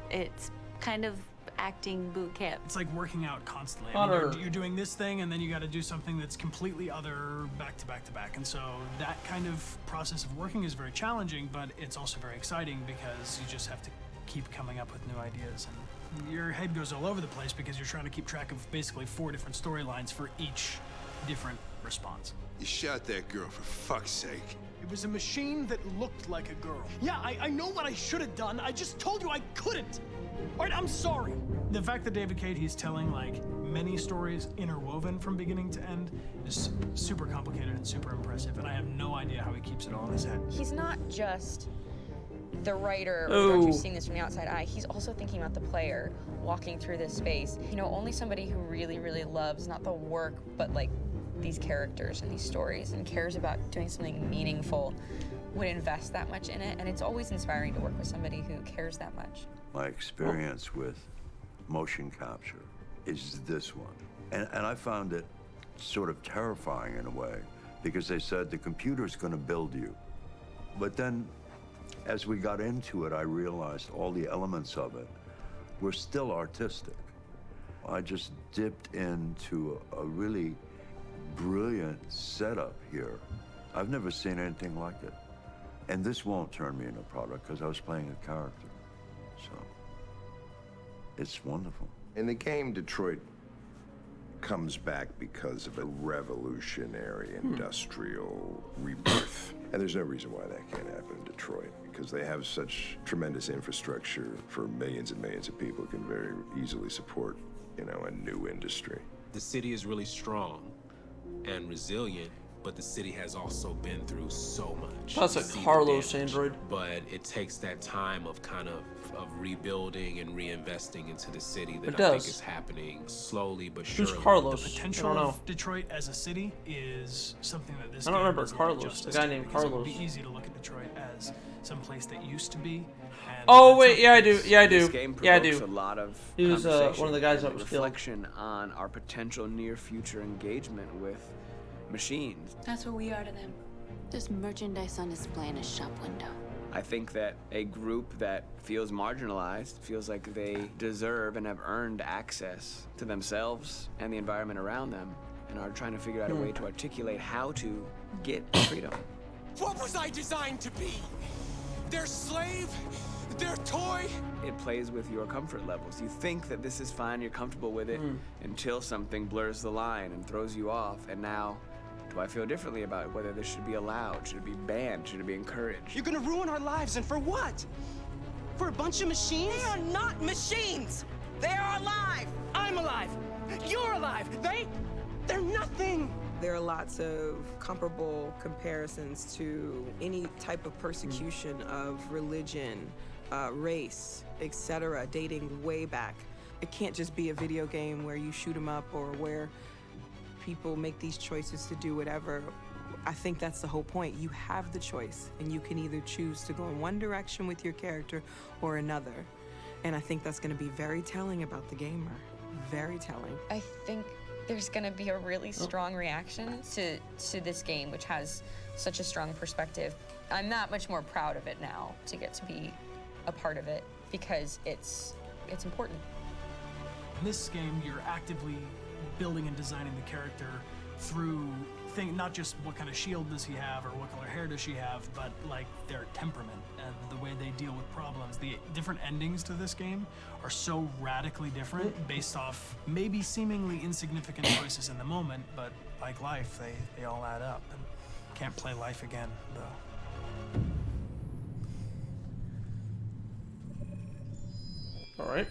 It's kind of acting boot camp. It's like working out constantly. I mean, you're doing this thing, and then you got to do something that's completely other back to back to back. And so that kind of process of working is very challenging, but it's also very exciting because you just have to keep coming up with new ideas, and your head goes all over the place because you're trying to keep track of basically 4 different storylines for each different response. You shot that girl, for fuck's sake. It was a machine that looked like a girl. Yeah, I know what I should have done. I just told you I couldn't. All right, I'm sorry. The fact that David Cage, he's telling like many stories interwoven from beginning to end is super complicated and super impressive, and I have no idea how he keeps it all in his head. He's not just the writer or director seeing this from the outside eye, he's also thinking about the player walking through this space. You know, only somebody who really, really loves not the work, but like these characters and these stories and cares about doing something meaningful would invest that much in it. And it's always inspiring to work with somebody who cares that much. My experience with motion capture is this one. And I found it sort of terrifying in a way, because they said the computer's going to build you. But then as we got into it, I realized all the elements of it were still artistic. I just dipped into a really brilliant setup here. I've never seen anything like it. And this won't turn me into a product because I was playing a character. So it's wonderful. In the game, Detroit comes back because of a revolutionary industrial rebirth. And there's no reason why that can't happen in Detroit, because they have such tremendous infrastructure for millions and millions of people can very easily support, you know, a new industry. The city is really strong and resilient, but the city has also been through so much. That's a Carlos Android. But it takes that time of kind of rebuilding and reinvesting into the city that I think is happening slowly but surely. Who's Carlos? The potential of Detroit as a city is something that this I don't game remember doesn't do Carlos, justice the guy to, named because Carlos. It would be easy to look at Detroit as some place that used to be. And Oh that's wait, not yeah I the do. case. Yeah I do. This game Yeah I provokes do. a lot of He was one of the conversation guys that and was killed. reflection on our potential near future engagement with machines. That's what we are to them. There's merchandise on display in a shop window. I think that a group that feels marginalized, feels like they deserve and have earned access to themselves and the environment around them, and are trying to figure out a way to articulate how to get freedom. What was I designed to be? Their slave? Their toy? It plays with your comfort levels. You think that this is fine, you're comfortable with it, until something blurs the line and throws you off, and now, do I feel differently about whether this should be allowed? Should it be banned? Should it be encouraged? You're gonna ruin our lives, and for what? For a bunch of machines? They are not machines! They are alive! I'm alive! You're alive! They're nothing! There are lots of comparable comparisons to any type of persecution of religion, race, etc., dating way back. It can't just be a video game where you shoot 'em up or where people make these choices to do whatever. I think that's the whole point. You have the choice, and you can either choose to go in one direction with your character or another. And I think that's going to be very telling about the gamer. Very telling. I think there's going to be a really strong reaction to this game, which has such a strong perspective. I'm that much more proud of it now to get to be a part of it because it's important. In this game, you're actively building and designing the character through thing, not just what kind of shield does he have or what color hair does she have, but like their temperament and the way they deal with problems. The different endings to this game are so radically different based off maybe seemingly insignificant choices in the moment, but like life, they all add up. And can't play life again, though. All right.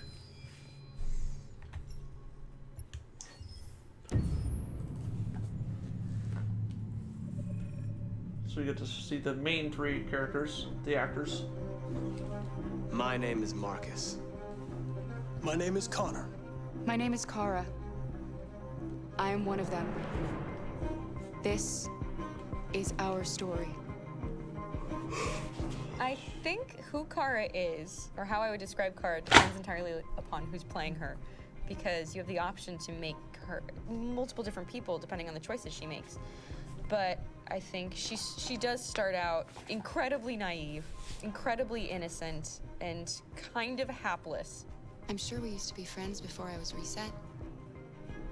So you get to see the main three characters, the actors. My name is Marcus. My name is Connor. My name is Kara. I am one of them. This is our story. I think who Kara is, or how I would describe Kara, depends entirely upon who's playing her, because you have the option to make her multiple different people depending on the choices she makes. But I think she does start out incredibly naive, incredibly innocent, and kind of hapless. I'm sure we used to be friends before I was reset.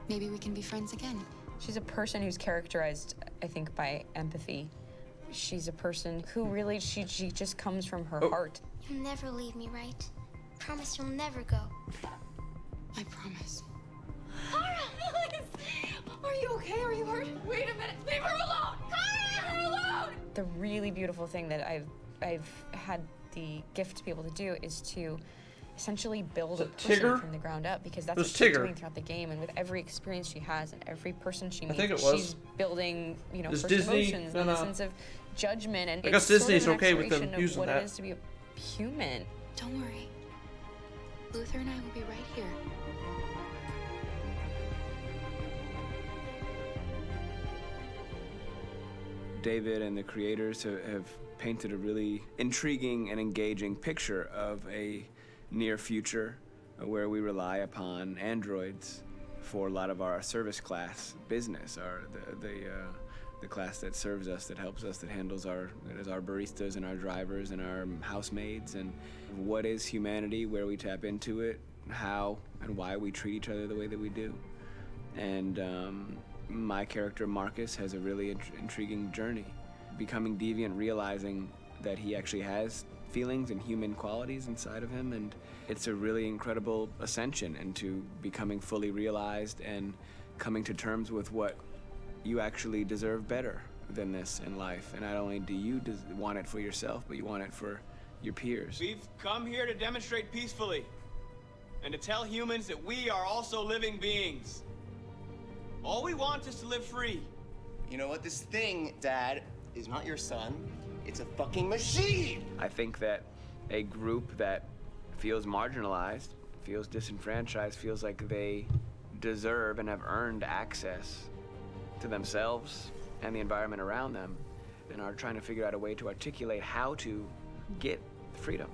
Maybe we can be friends again. She's a person who's characterized, I think, by empathy. She's a person who really, she just comes from her heart. You'll never leave me, right? Promise you'll never go. I promise. Kara, please! Are you okay? Are you hurt? Wait a minute. Leave her alone! Kara, leave her alone! The really beautiful thing that I've had the gift to be able to do is to essentially build a person from the ground up, because that's what she's doing throughout the game, and with every experience she has and every person she meets, she's building, you know, first emotions and a sense of judgment, and I guess Disney's okay with them using what that. it is to be a human. Don't worry. Luther and I will be right here. David and the creators have painted a really intriguing and engaging picture of a near future where we rely upon androids for a lot of our service class business, the class that serves us, that helps us, that handles our baristas and our drivers and our housemaids. And what is humanity, where we tap into it, how and why we treat each other the way that we do. And my character Marcus has a really intriguing journey, becoming deviant, realizing that he actually has feelings and human qualities inside of him, and it's a really incredible ascension into becoming fully realized and coming to terms with what you actually deserve better than this in life. And not only do you want it for yourself, but you want it for your peers. We've come here to demonstrate peacefully and to tell humans that we are also living beings. All we want is to live free. You know what? This thing, Dad, is not your son. It's a fucking machine! I think that a group that feels marginalized, feels disenfranchised, feels like they deserve and have earned access to themselves and the environment around them, and are trying to figure out a way to articulate how to get freedom.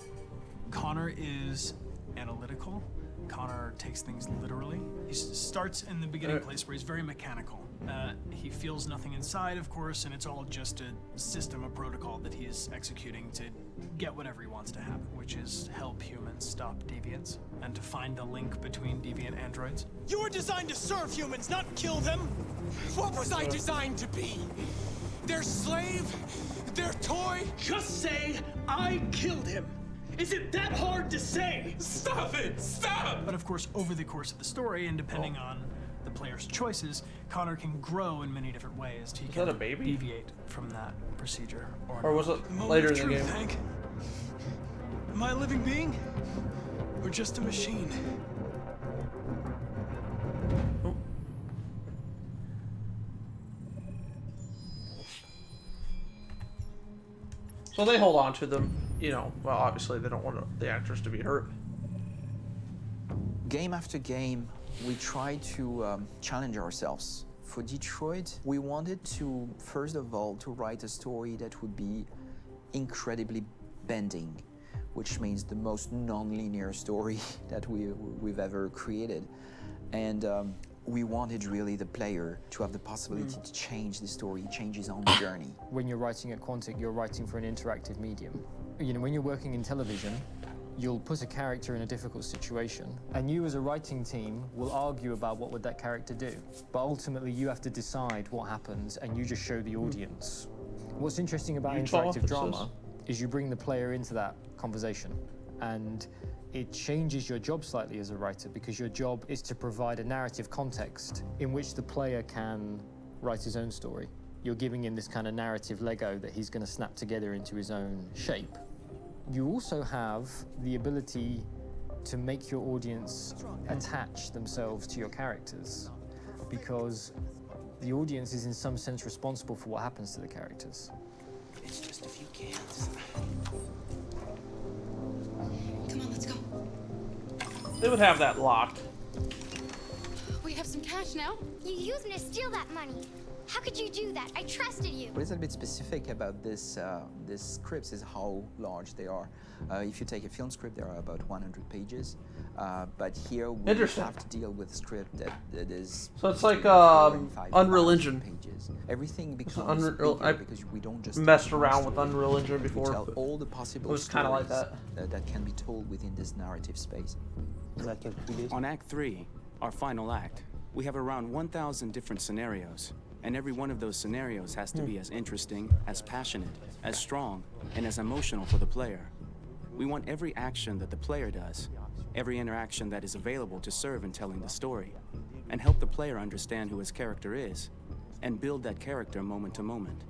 Connor is analytical. Connor takes things literally. He starts in the beginning place where he's very mechanical. He feels nothing inside, of course, and it's all just a system, a protocol that he is executing to get whatever he wants to happen, which is help humans stop deviants and to find the link between deviant androids. You were designed to serve humans, not kill them. What was I designed to be? Their slave? Their toy? Just say, I killed him. Is it that hard to say? Stop it! Stop! But of course, over the course of the story, and depending on the player's choices, Connor can grow in many different ways. He can deviate from that procedure. Or was it later in the game? Hank? Am I a living being? Or just a machine? So they hold on to them, you know, well, obviously they don't want the actors to be hurt. Game after game, we try to challenge ourselves. For Detroit, we wanted to, first of all, to write a story that would be incredibly bending, which means the most non-linear story that we've ever created. And we wanted really the player to have the possibility to change the story, change his own journey. When you're writing at Quantic, you're writing for an interactive medium. You know, when you're working in television, you'll put a character in a difficult situation, and you as a writing team will argue about what would that character do. But ultimately, you have to decide what happens, and you just show the audience. What's interesting about interactive drama is you bring the player into that conversation, and it changes your job slightly as a writer, because your job is to provide a narrative context in which the player can write his own story. You're giving him this kind of narrative Lego that he's going to snap together into his own shape. You also have the ability to make your audience attach themselves to your characters, because the audience is in some sense responsible for what happens to the characters. It's just a few cans. Come on, let's go. They would have that locked. We have some cash now. You used me to steal that money. How could you do that? I trusted you. What is a bit specific about this these scripts is how large they are. If you take a film script, there are about 100 pages. But here we have to deal with a script that is. So it's like Unreal Engine. Pages. Everything becomes bigger because we don't just messed around with Unreal Engine before. We tell all the possible it was kind of like that. That can be told within this narrative space. On Act 3, our final act, we have around 1,000 different scenarios. And every one of those scenarios has to be as interesting, as passionate, as strong, and as emotional for the player. We want every action that the player does, every interaction that is available to serve in telling the story, and help the player understand who his character is, and build that character moment to moment.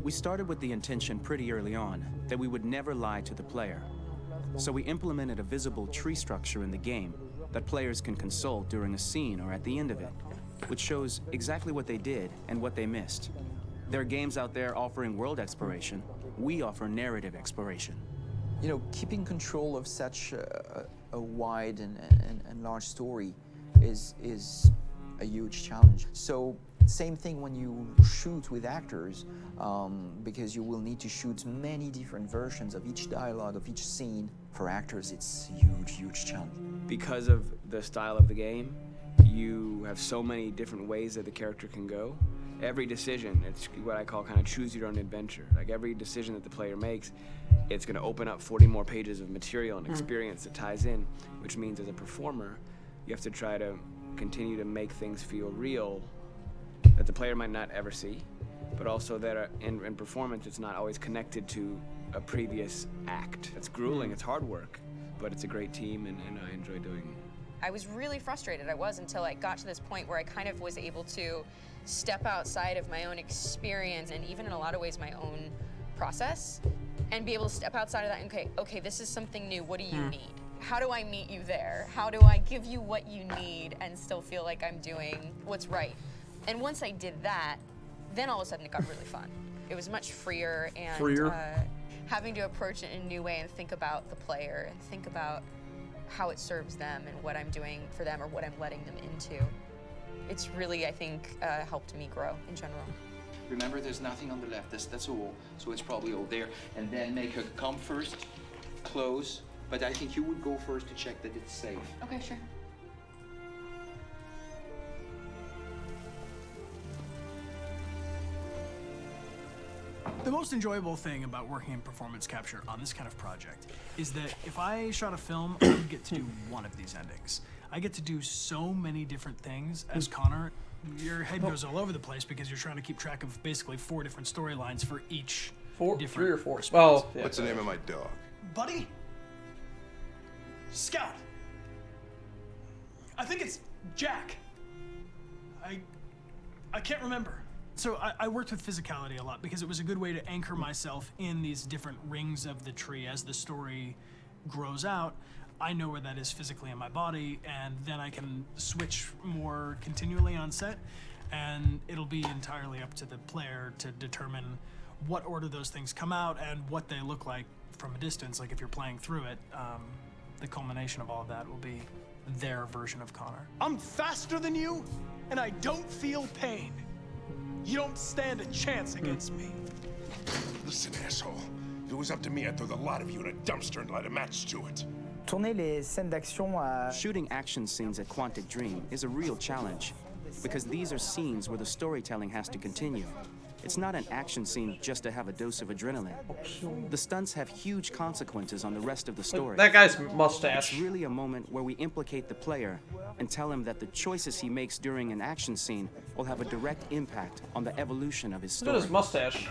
We started with the intention pretty early on that we would never lie to the player. So we implemented a visible tree structure in the game that players can consult during a scene or at the end of it, which shows exactly what they did and what they missed. There are games out there offering world exploration. We offer narrative exploration. You know, keeping control of such a wide and large story is a huge challenge. So same thing when you shoot with actors, because you will need to shoot many different versions of each dialogue, of each scene. For actors, it's a huge challenge. Because of the style of the game, you have so many different ways that the character can go. Every decision, it's what I call kind of choose your own adventure. Like every decision that the player makes, it's going to open up 40 more pages of material and experience that ties in, which means as a performer, you have to try to continue to make things feel real that the player might not ever see, but also that in performance, it's not always connected to a previous act. It's grueling, it's hard work, but it's a great team, and I enjoy doing it. I was really frustrated, until I got to this point where I kind of was able to step outside of my own experience and even in a lot of ways my own process, and be able to step outside of that and okay, this is something new, what do you need? How do I meet you there? How do I give you what you need and still feel like I'm doing what's right? And once I did that, then all of a sudden it got really fun. It was much freer and having to approach it in a new way and think about the player and think about how it serves them and what I'm doing for them or what I'm letting them into. It's really, I think, helped me grow in general. Remember, there's nothing on the left. That's a wall, so it's probably all there. And then make her come first, close. But I think you would go first to check that it's safe. Okay, sure. The most enjoyable thing about working in performance capture on this kind of project is that if I shot a film, I would get to do one of these endings. I get to do so many different things as Connor. Your head goes all over the place because you're trying to keep track of basically 4 different storylines for each different 3 or 4. response. Well, what's the name of my dog? Buddy? Scout. I think it's Jack. I can't remember. So I worked with physicality a lot because it was a good way to anchor myself in these different rings of the tree as the story grows out. I know where that is physically in my body, and then I can switch more continually on set, and it'll be entirely up to the player to determine what order those things come out and what they look like from a distance. Like if you're playing through it, the culmination of all of that will be their version of Connor. I'm faster than you, and I don't feel pain. You don't stand a chance against me. Listen, asshole. If it was up to me, I'd throw the lot of you in a dumpster and light a match to it. Tourner les scènes d'action à... Shooting action scenes at Quantic Dream is a real challenge, because these are scenes where the storytelling has to continue. It's not an action scene just to have a dose of adrenaline. The stunts have huge consequences on the rest of the story. That guy's mustache. It's really a moment where we implicate the player and tell him that the choices he makes during an action scene will have a direct impact on the evolution of his story. Look at his mustache.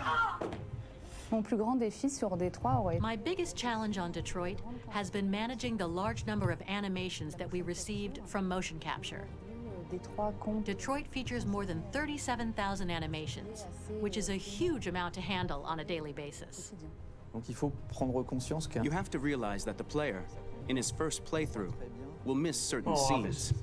Mon plus grand défi sur Détroit aurait... My biggest challenge on Detroit has been managing the large number of animations that we received from motion capture. Detroit features more than 37,000 animations, which is a huge amount to handle on a daily basis. Donc il faut prendre conscience que... You have to realize that the player, in his first playthrough, will miss certain scenes.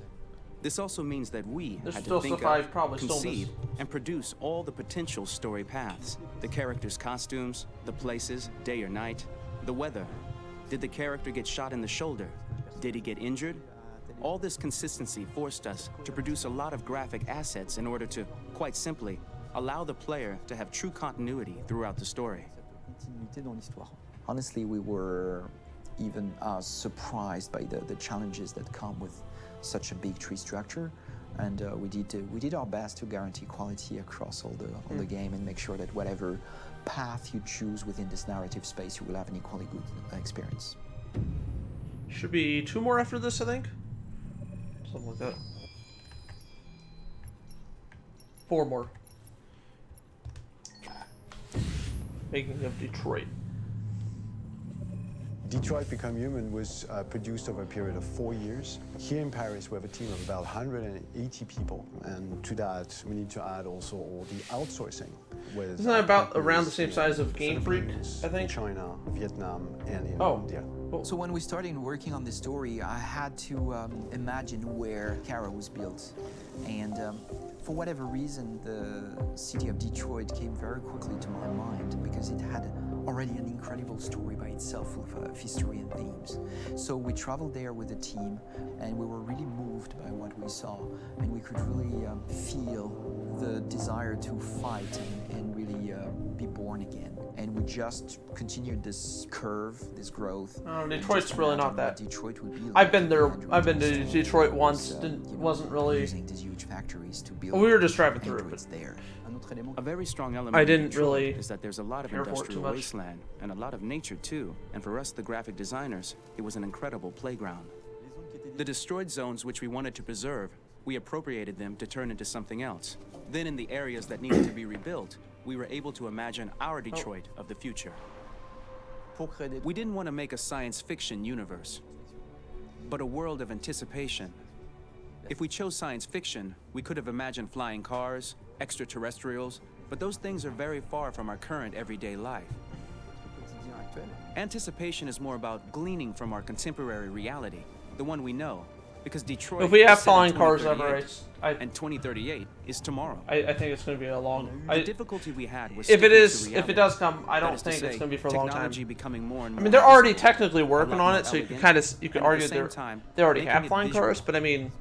This also means that we had to think of, conceive, and produce all the potential story paths. The characters' costumes, the places, day or night, the weather. Did the character get shot in the shoulder? Did he get injured? All this consistency forced us to produce a lot of graphic assets in order to, quite simply, allow the player to have true continuity throughout the story. Honestly, we were even surprised by the challenges that come with such a big tree structure, and we did our best to guarantee quality across all the game and make sure that whatever path you choose within this narrative space, you will have an equally good experience. Should be 2 more after this, I think. Something like that. 4 more. Making of Detroit. Detroit Become Human was produced over a period of 4 years. Here in Paris, we have a team of about 180 people, and to that, we need to add also all the outsourcing. With Isn't that about around the same size of Game Freak, I think? China, Vietnam, and in India. So when we started working on this story, I had to imagine where Kara was built. And for whatever reason, the city of Detroit came very quickly to my mind because it had already an incredible story by itself of history and themes. So we traveled there with the team, and we were really moved by what we saw, and we could really feel the desire to fight and really be born again. And we just continued this curve, this growth. Oh, Detroit's really not that. Detroit would be like. I've been there. I've been to Detroit once. Wasn't really. Using these huge factories to build. We were just driving through, but there. A very strong element I didn't of Detroit really is that there's a lot of industrial wasteland and a lot of nature too. And for us, the graphic designers, it was an incredible playground. The destroyed zones which we wanted to preserve, we appropriated them to turn into something else. Then in the areas that needed to be rebuilt, we were able to imagine our Detroit of the future. We didn't want to make a science fiction universe, but a world of anticipation. If we chose science fiction, we could have imagined flying cars, extraterrestrials, but those things are very far from our current everyday life. Anticipation is more about gleaning from our contemporary reality, the one we know, because Detroit. If we have is set in flying cars ever, 2038, and 2038 is tomorrow. I think it's going to be a long. The difficulty we had was if it sticking to does come, I That don't is to think it's say, going to be for a long time. technology becoming more and I more mean, they're already visible, technically working a lot on more it, so you elegant, can and at argue the same time, they already making have it flying visual. cars. But I mean,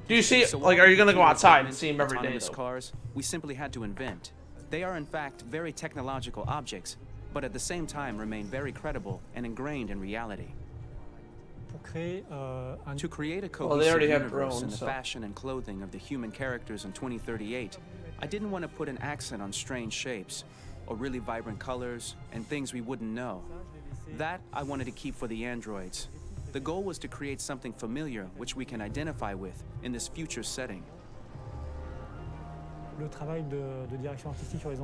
do you see? So Like, while are you going to go computer outside and equipment, see them every day? autonomous Though? cars, we simply had to invent. They are in fact very technological objects, but at the same time remain very credible and ingrained in reality. To create a Well, they already cohesive have universe drones, in the so. fashion and clothing of the human characters in 2038, I didn't want to put an accent on strange shapes, or really vibrant colors, and things we wouldn't know. That I wanted to keep for the androids. The goal was to create something familiar which we can identify with in this future setting.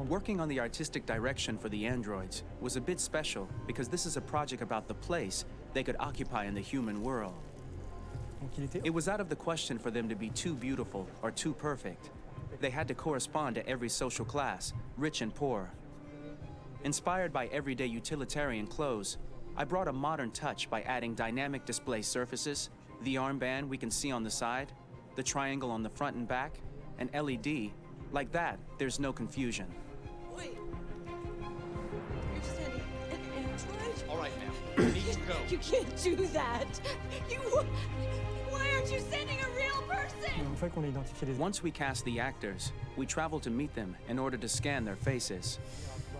Working on the artistic direction for the androids was a bit special because this is a project about the place they could occupy in the human world. It was out of the question for them to be too beautiful or too perfect. They had to correspond to every social class, rich and poor. Inspired by everyday utilitarian clothes, I brought a modern touch by adding dynamic display surfaces, the armband we can see on the side, the triangle on the front and back, an LED. Like that, there's no confusion. Wait. You're sending an android? All right, ma'am. We need to go. You can't do that. Why aren't you sending a real person? Once we cast the actors, we travel to meet them in order to scan their faces.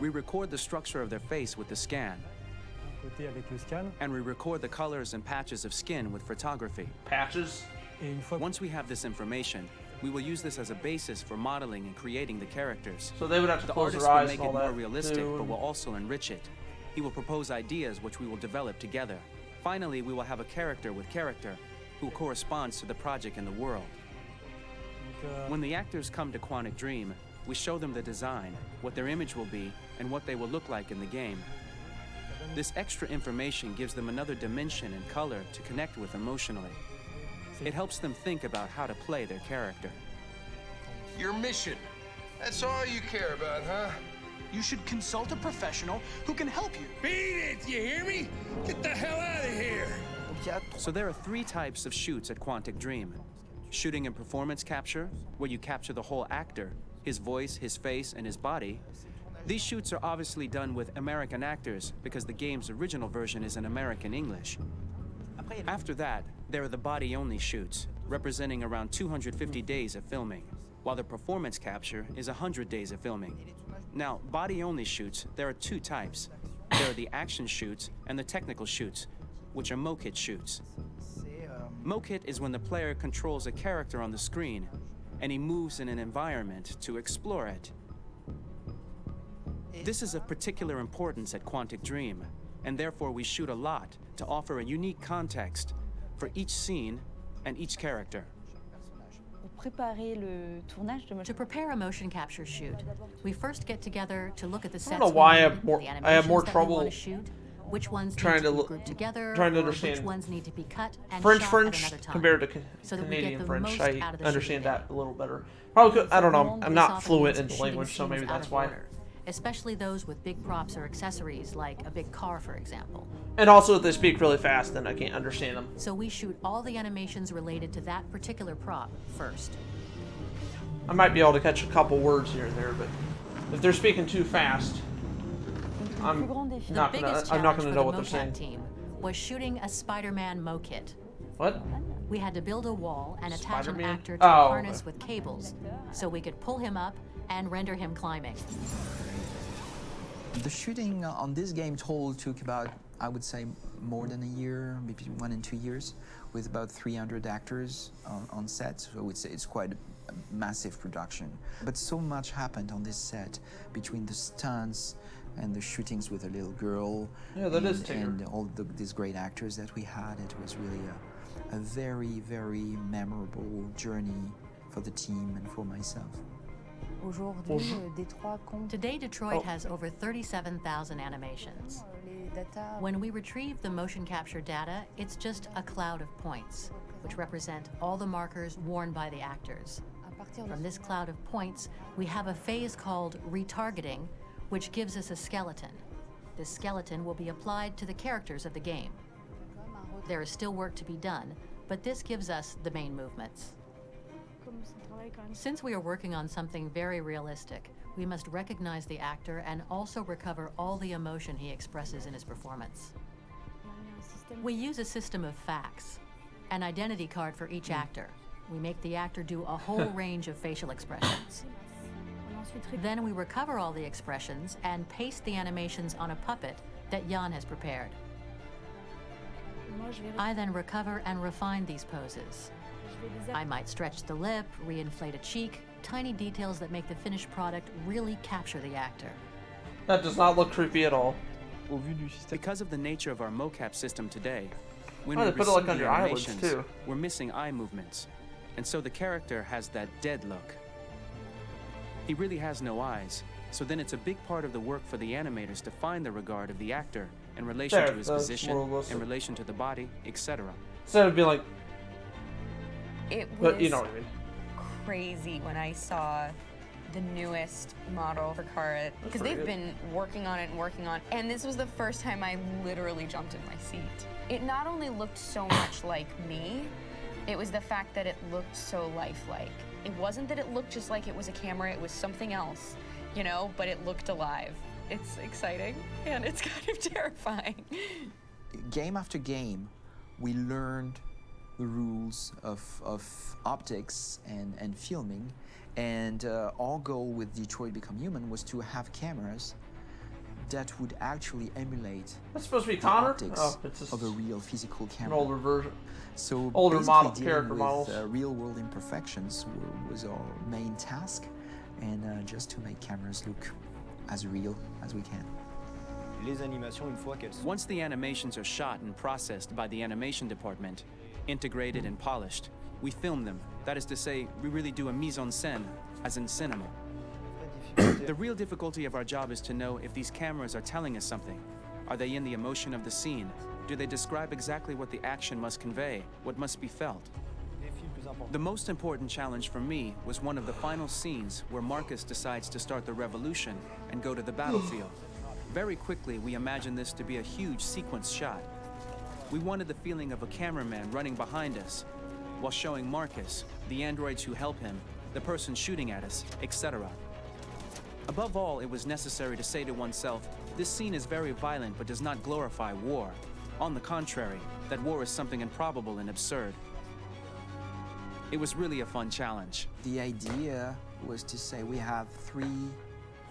We record the structure of their face with the scan. And we record the colors and patches of skin with photography. Patches? Once we have this information, we will use this as a basis for modeling and creating the characters. So they would have to the close artist their eyes will make and all it more that, realistic, too. but will also enrich it. He will propose ideas which we will develop together. Finally, we will have a character with character who corresponds to the project and the world. When the actors come to Quantic Dream, we show them the design, what their image will be, and what they will look like in the game. This extra information gives them another dimension and color to connect with emotionally. It helps them think about how to play their character. Your mission. That's all you care about, huh? You should consult a professional who can help you. Beat it, you hear me? Get the hell out of here! So there are 3 types of shoots at Quantic Dream. Shooting and performance capture, where you capture the whole actor, his voice, his face, and his body. These shoots are obviously done with American actors because the game's original version is in American English. After that, there are the body-only shoots, representing around 250 days of filming, while the performance capture is 100 days of filming. Now, body-only shoots, there are 2 types. There are the action shoots and the technical shoots, which are mokit shoots. Mokit is when the player controls a character on the screen, and he moves in an environment to explore it. This is of particular importance at Quantic Dream, and therefore we shoot a lot to offer a unique context for each scene and each character. To prepare a motion capture shoot, we first get together to look at the sets. I don't know why I have more that we trouble want to shoot, which ones trying need to to be grouped together, trying to or understand which ones need to be cut and French shot at another time, compared to so that we get Canadian the French. most I out of the understand shooting. that a little better. Probably, I don't know. Long I'm this not often fluent means in the shooting language, so scenes maybe out that's of why. order, especially those with big props or accessories, like a big car, for example. And also, if they speak really fast, then I can't understand them. So we shoot all the animations related to that particular prop first. I might be able to catch a couple words here and there, but if they're speaking too fast, I'm not gonna know what they're saying. Team was shooting a Spider-Man mokit. What? We had to build a wall and attach an Spider-Man? actor to a Oh, harness okay. with cables, so we could pull him up and render him climbing. The shooting on this game total took about, I would say, more than a year, maybe 1 and 2 years, with about 300 actors on set. So it's quite a massive production. But so much happened on this set between the stunts and the shootings with a little girl. Yeah, that is Tigger. And all these great actors that we had. It was really a very, very memorable journey for the team and for myself. Today, Detroit has over 37,000 animations. When we retrieve the motion capture data, it's just a cloud of points, which represent all the markers worn by the actors. From this cloud of points, we have a phase called retargeting, which gives us a skeleton. This skeleton will be applied to the characters of the game. There is still work to be done, but this gives us the main movements. Since we are working on something very realistic, we must recognize the actor and also recover all the emotion he expresses in his performance. We use a system of facts, an identity card for each actor. We make the actor do a whole range of facial expressions. Then we recover all the expressions and paste the animations on a puppet that Jan has prepared. I then recover and refine these poses. I might stretch the lip, reinflate a cheek, tiny details that make the finished product really capture the actor. That does not look creepy at all. Because of the nature of our mocap system today, when Oh, we they put it like receive on the your eyelids, animations, too. we're missing eye movements, and so the character has that dead look. He really has no eyes, so then it's a big part of the work for the animators to find the regard of the actor in relation There, to his that's position, more realistic. in relation to the body, etc. Instead of being like, It but was you know what I mean. crazy when I saw the newest model for Kara, because pretty they've good. been working on it, and this was the first time I literally jumped in my seat. It not only looked so much like me, it was the fact that it looked so lifelike. It wasn't that it looked just like it was a camera, it was something else, you know, but it looked alive. It's exciting, and it's kind of terrifying. Game after game, we learned the rules of optics and filming. And our goal with Detroit Become Human was to have cameras that would actually emulate that's supposed to be the Connor? optics Oh, it's just of a real physical camera. an older version. So older basically model dealing character with, models. Real-world imperfections was our main task, and just to make cameras look as real as we can. Once the animations are shot and processed by the animation department, integrated and polished, we film them. That is to say, we really do a mise en scène, as in cinema. The real difficulty of our job is to know if these cameras are telling us something. Are they in the emotion of the scene? Do they describe exactly what the action must convey, what must be felt? The most important challenge for me was one of the final scenes where Marcus decides to start the revolution and go to the battlefield. Very quickly, we imagined this to be a huge sequence shot. We wanted the feeling of a cameraman running behind us, while showing Marcus, the androids who help him, the person shooting at us, etc. Above all, it was necessary to say to oneself, this scene is very violent but does not glorify war. On the contrary, that war is something improbable and absurd. It was really a fun challenge. The idea was to say we have 3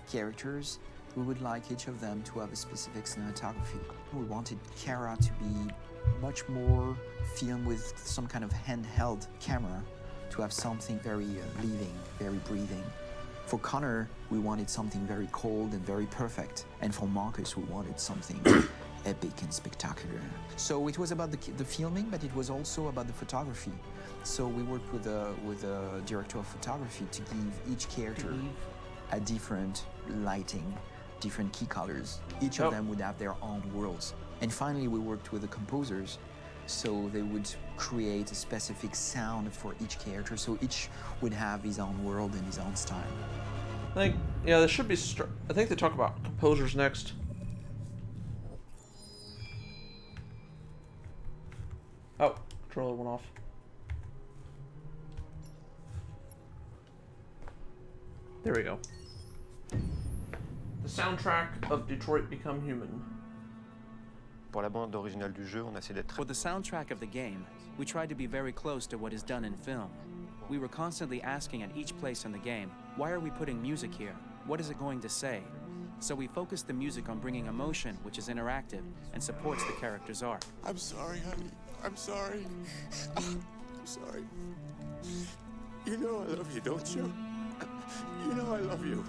characters. We would like each of them to have a specific cinematography. We wanted Kara to be much more filmed with some kind of handheld camera, to have something very living, very breathing. For Connor, we wanted something very cold and very perfect. And for Marcus, we wanted something epic and spectacular. So it was about the filming, but it was also about the photography. So we worked with a director of photography to give each character a different lighting, different key colors. Each of them would have their own worlds. And finally, we worked with the composers, so they would create a specific sound for each character, so each would have his own world and his own style. I think, yeah, there should be. I think they talk about composers next. Oh, controller went off. There we go. The soundtrack of Detroit Become Human. Pour la bande originale du jeu, on a essayé d'être. For the soundtrack of the game, we tried to be very close to what is done in film. We were constantly asking at each place in the game, why are we putting music here? What is it going to say? So we focused the music on bringing emotion, which is interactive, and supports the character's arc. I'm sorry, honey. I'm sorry. I'm sorry. You know I love you, don't you? You know I love you.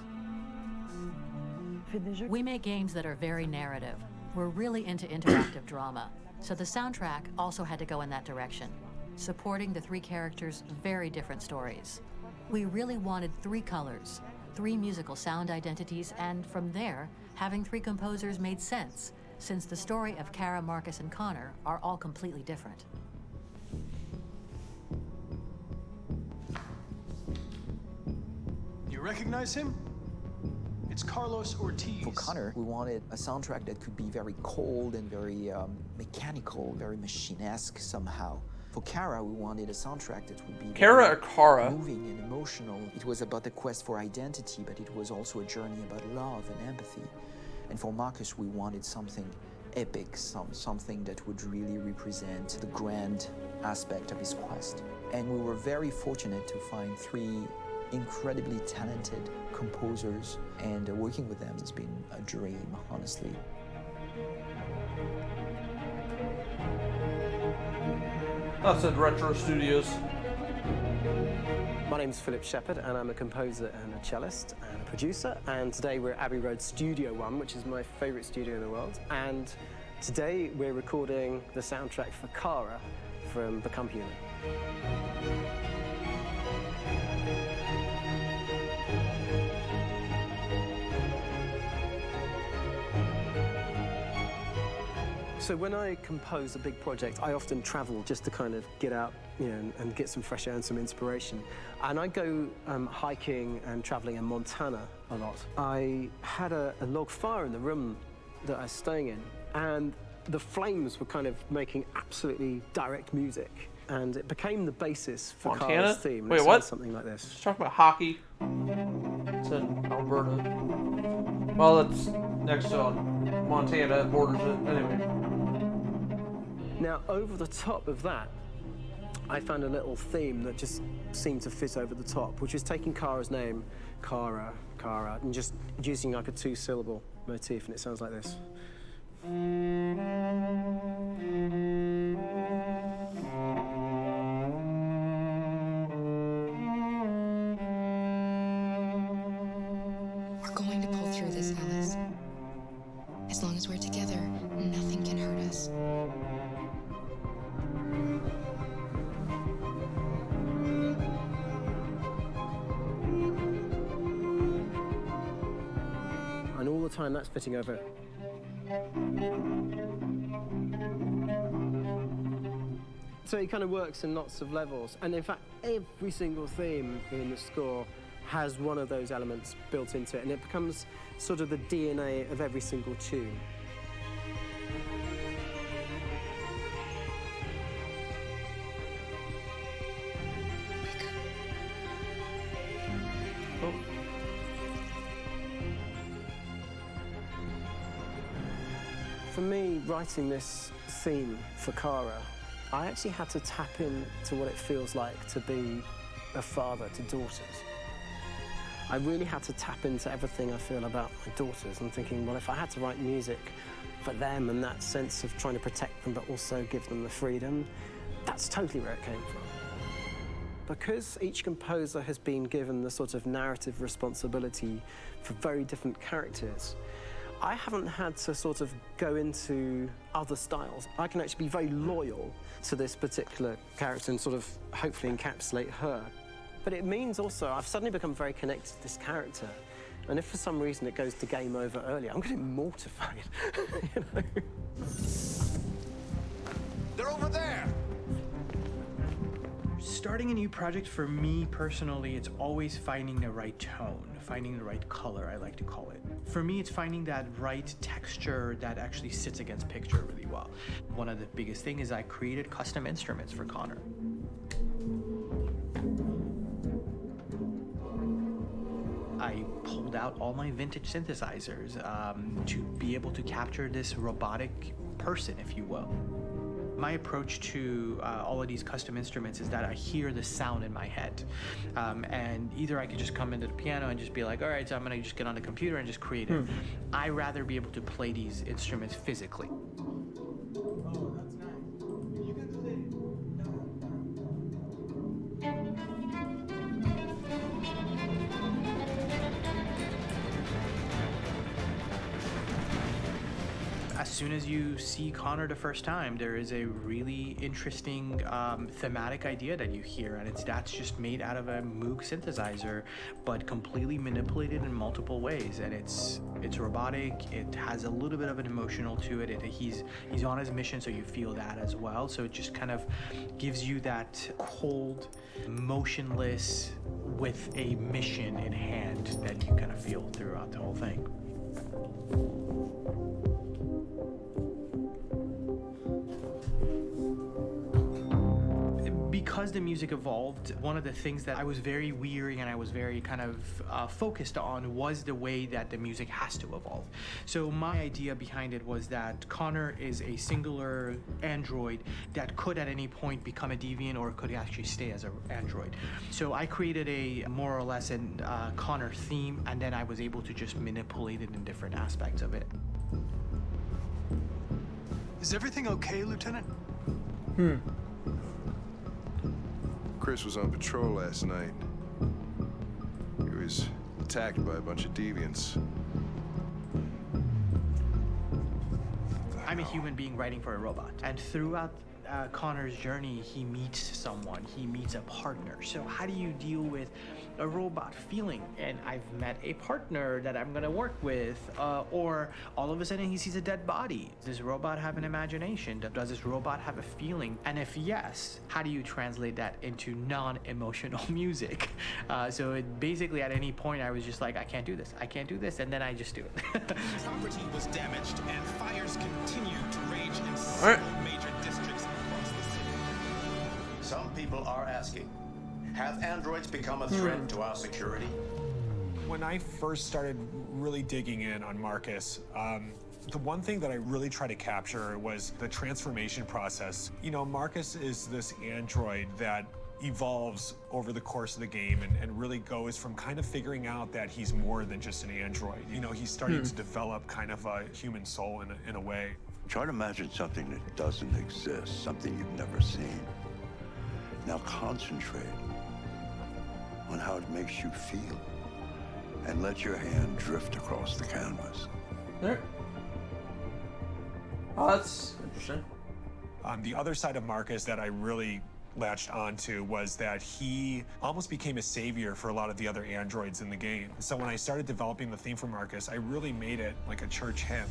We make games that are very narrative. We're really into interactive drama, so the soundtrack also had to go in that direction, supporting the 3 characters' very different stories. We really wanted 3 colors, 3 musical sound identities, and from there, having 3 composers made sense, since the story of Kara, Marcus, and Connor are all completely different. You recognize him? It's Carlos Ortiz. For Connor, we wanted a soundtrack that could be very cold and very mechanical, very machine-esque somehow. For Kara, we wanted a soundtrack that would be Kara or Kara? moving and emotional. It was about the quest for identity, but it was also a journey about love and empathy. And for Marcus, we wanted something epic, something that would really represent the grand aspect of his quest. And we were very fortunate to find 3 incredibly talented composers, and working with them has been a dream, honestly. That's at Retro Studios. My name's Philip Shepherd, and I'm a composer and a cellist and a producer. And today we're at Abbey Road Studio One, which is my favourite studio in the world. And today we're recording the soundtrack for Kara from Become Human. So when I compose a big project, I often travel just to kind of get out, and get some fresh air and some inspiration. And I go hiking and traveling in Montana a lot. I had a log fire in the room that I was staying in, and the flames were kind of making absolutely direct music. And it became the basis for Montana? Kara's theme. Wait, It what? sounds something like this. Let's talk about hockey. It's in Alberta. Well, it's next to Montana, borders it. Anyway. Now, over the top of that, I found a little theme that just seemed to fit over the top, which is taking Kara's name, Kara, and just using like a two-syllable motif, and it sounds like this. We're going to pull through this, Alice. As long as we're together, nothing can hurt us. And all the time that's fitting over. So it kind of works in lots of levels. And in fact, every single theme in the score has one of those elements built into it, and it becomes sort of the DNA of every single tune. For me, writing this theme for Kara, I actually had to tap into what it feels like to be a father to daughters. I really had to tap into everything I feel about my daughters and thinking, well, if I had to write music for them and that sense of trying to protect them but also give them the freedom, that's totally where it came from. Because each composer has been given the sort of narrative responsibility for very different characters, I haven't had to sort of go into other styles. I can actually be very loyal to this particular character and sort of hopefully encapsulate her. But it means also I've suddenly become very connected to this character. And if for some reason it goes to game over early, I'm getting mortified, you know? They're over there! Starting a new project, for me personally, it's always finding the right tone, finding the right color, I like to call it. For me, it's finding that right texture that actually sits against picture really well. One of the biggest things is I created custom instruments for Connor. I pulled out all my vintage synthesizers to be able to capture this robotic person, if you will. My approach to all of these custom instruments is that I hear the sound in my head. And either I could just come into the piano and just be like, all right, so I'm gonna just get on the computer and just create it. I rather be able to play these instruments physically. Oh, that's nice. You can do that. As soon as you see Connor the first time, there is a really interesting thematic idea that you hear, and that's just made out of a Moog synthesizer, but completely manipulated in multiple ways. And it's robotic. It has a little bit of an emotional to it. He's on his mission, so you feel that as well. So it just kind of gives you that cold, motionless, with a mission in hand that you kind of feel throughout the whole thing. Because the music evolved, one of the things that I was very weary and I was very kind of focused on was the way that the music has to evolve. So my idea behind it was that Connor is a singular android that could at any point become a deviant or could actually stay as an android. So I created a more or less an Connor theme, and then I was able to just manipulate it in different aspects of it. Is everything okay, Lieutenant? Chris was on patrol last night. He was attacked by a bunch of deviants. I'm a human being writing for a robot, and throughout Connor's journey, he meets someone, he meets a partner. So how do you deal with a robot feeling? And I've met a partner that I'm gonna work with, or all of a sudden he sees a dead body. Does this robot have an imagination? Does this robot have a feeling? And if yes, how do you translate that into non-emotional music? So it basically at any point I was just like, I can't do this, and then I just do it. Property was damaged and fires continue to rage in several major districts across the city. Some people are asking, have androids become a threat to our security? When I first started really digging in on Marcus, The one thing that I really tried to capture was the transformation process. You know, Marcus is this android that evolves over the course of the game and really goes from kind of figuring out that he's more than just an android. You know, he's starting to develop kind of a human soul in a way. Try to imagine something that doesn't exist, something you've never seen. Now concentrate on how it makes you feel and let your hand drift across the canvas. There. Oh, that's interesting. The other side of Marcus that I really latched onto was that he almost became a savior for a lot of the other androids in the game. So when I started developing the theme for Marcus, I really made it like a church hymn.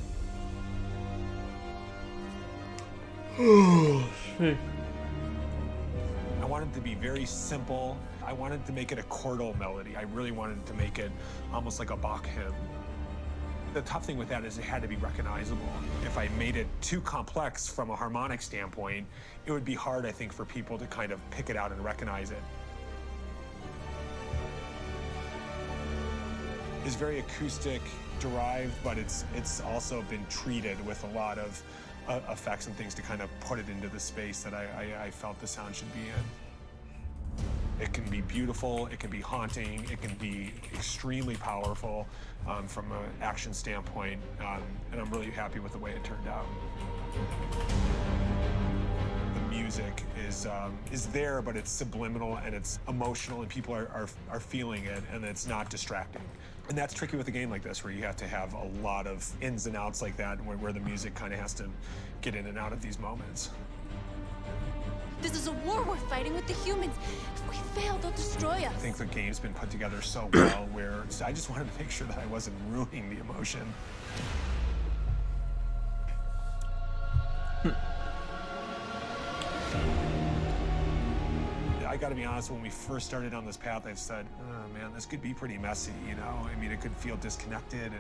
I wanted it to be very simple. I wanted to make it a chordal melody. I really wanted to make it almost like a Bach hymn. The tough thing with that is it had to be recognizable. If I made it too complex from a harmonic standpoint, it would be hard, I think, for people to kind of pick it out and recognize it. It's very acoustic derived, but it's also been treated with a lot of effects and things to kind of put it into the space that I felt the sound should be in. It can be beautiful, it can be haunting, it can be extremely powerful from an action standpoint, and I'm really happy with the way it turned out. The music is there, but it's subliminal and it's emotional, and people are feeling it, and it's not distracting. And that's tricky with a game like this, where you have to have a lot of ins and outs like that, where the music kind of has to get in and out of these moments. This is a war we're fighting with the humans. If we fail, they'll destroy us. I think the game's been put together so well where I just wanted to make sure that I wasn't ruining the emotion. I gotta be honest, when we first started on this path, I've said, oh man, this could be pretty messy, you know? I mean, it could feel disconnected,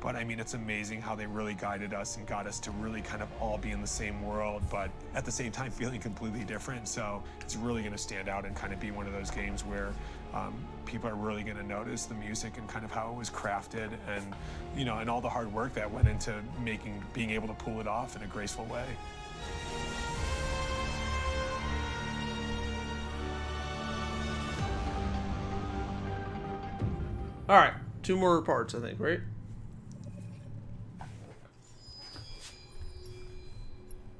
but I mean, it's amazing how they really guided us and got us to really kind of all be in the same world, but at the same time feeling completely different. So it's really gonna stand out and kind of be one of those games where people are really gonna notice the music and kind of how it was crafted, and, you know, and all the hard work that went into being able to pull it off in a graceful way. All right, 2 more parts, I think, right?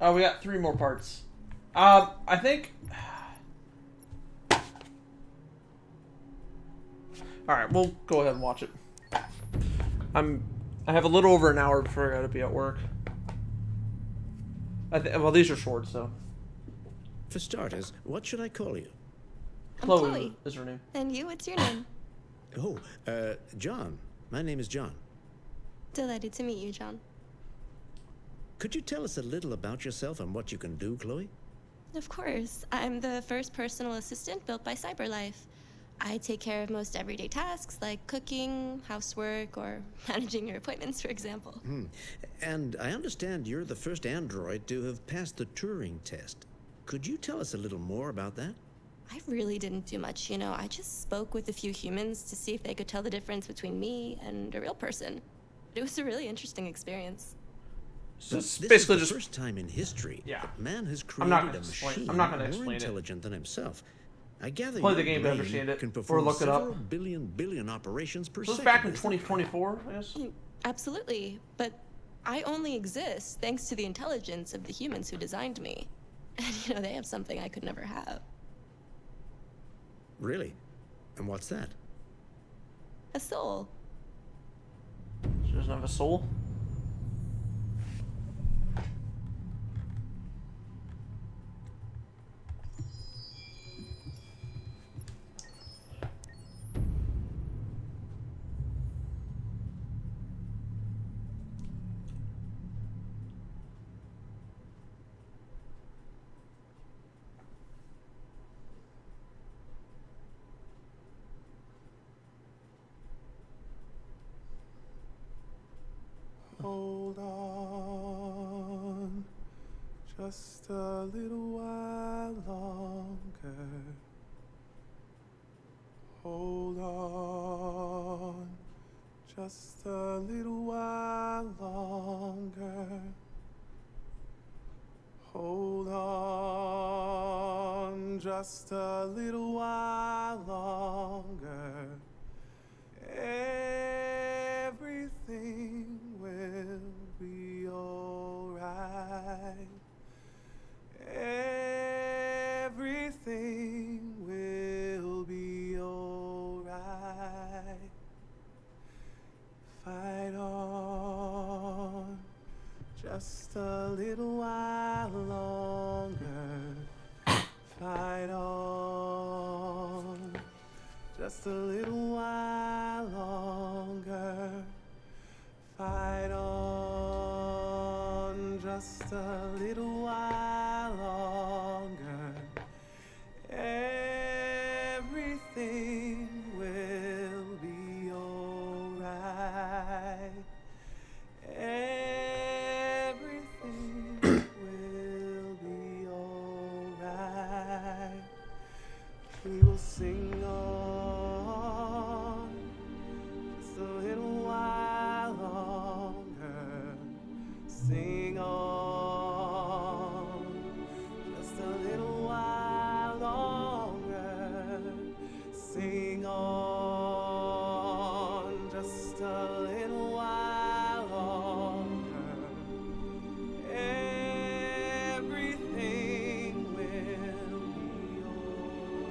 Oh, we got 3 more parts. I think. All right, we'll go ahead and watch it. I have a little over an hour before I gotta be at work. Well, these are short, so. For starters, what should I call you? Chloe is her name. And you, what's your name? Oh, John. My name is John. Delighted to meet you, John. Could you tell us a little about yourself and what you can do, Chloe? Of course. I'm the first personal assistant built by CyberLife. I take care of most everyday tasks like cooking, housework, or managing your appointments, for example. And I understand you're the first android to have passed the Turing test. Could you tell us a little more about that? I really didn't do much, you know. I just spoke with a few humans to see if they could tell the difference between me and a real person. It was a really interesting experience. So it's this basically is the just first time in history that man has I'm not created gonna a explain- machine I'm not gonna more explain it. intelligent than himself. I gather Play your the game to brain understand it, can or perform look it up. several billion operations per So this second. is back in 2024, I guess. Absolutely, but I only exist thanks to the intelligence of the humans who designed me. And, you know, they have something I could never have. Really? And what's that? A soul. She doesn't have a soul? Hold on, just a little while longer. Hold on, just a little while longer. Hold on just a little while longer. Everything will be alright. Everything will be alright. Fight on just a little while longer. Fight on just a little while longer. Fight on just a little while longer. Everything will be alright. Everything will be alright. We will sing on just a little while longer. Sing on just a little while longer. Sing on just a little while longer. Everything will be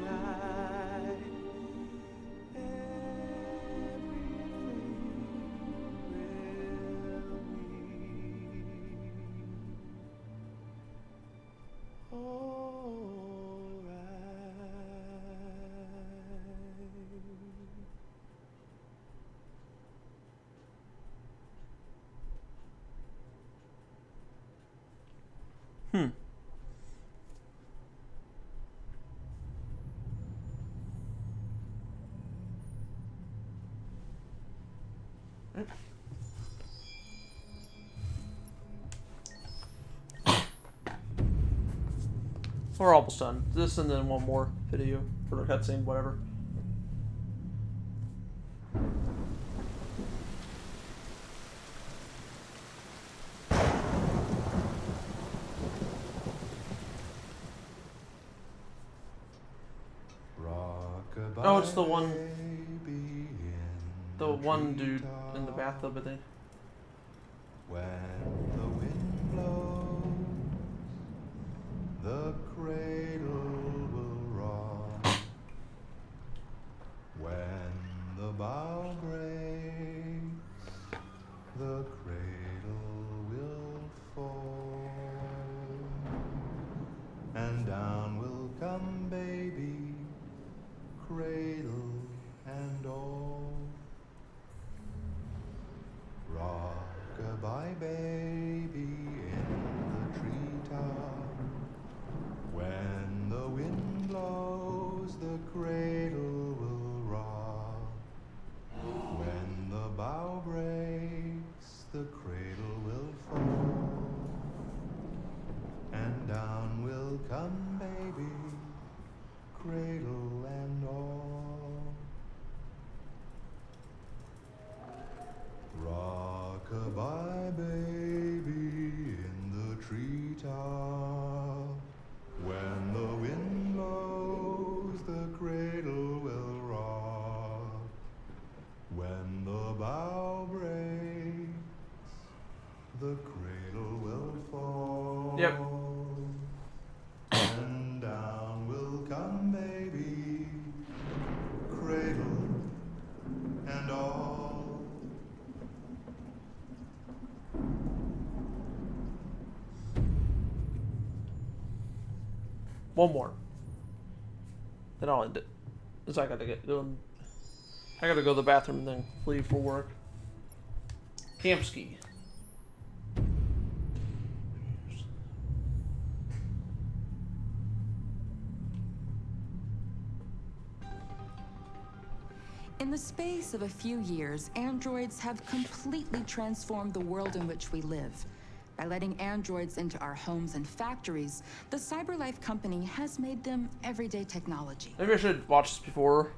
alright. We're almost done. This and then one more video for the cutscene, whatever. Oh, it's the one dude in the bathtub, I think. When the wind blows, the cradle will rock. When the bow breaks, the cradle will fall. And down will come baby, cradle and all. Rock-a-bye baby in the treetop. When the wind blows, the cradle will rock. When the bow breaks, the cradle will fall. And down will come baby, cradle and all. Rock-a-bye baby in the treetop. When the wind blows, the cradle will rock. When the bow breaks, the cradle will fall. Yep. And down will come baby, cradle and all. One more. Then I'll end it. Cause I gotta go to the bathroom and then leave for work. Kamsky. In the space of a few years, androids have completely transformed the world in which we live. By letting androids into our homes and factories, the CyberLife company has made them everyday technology. Maybe I should watch this before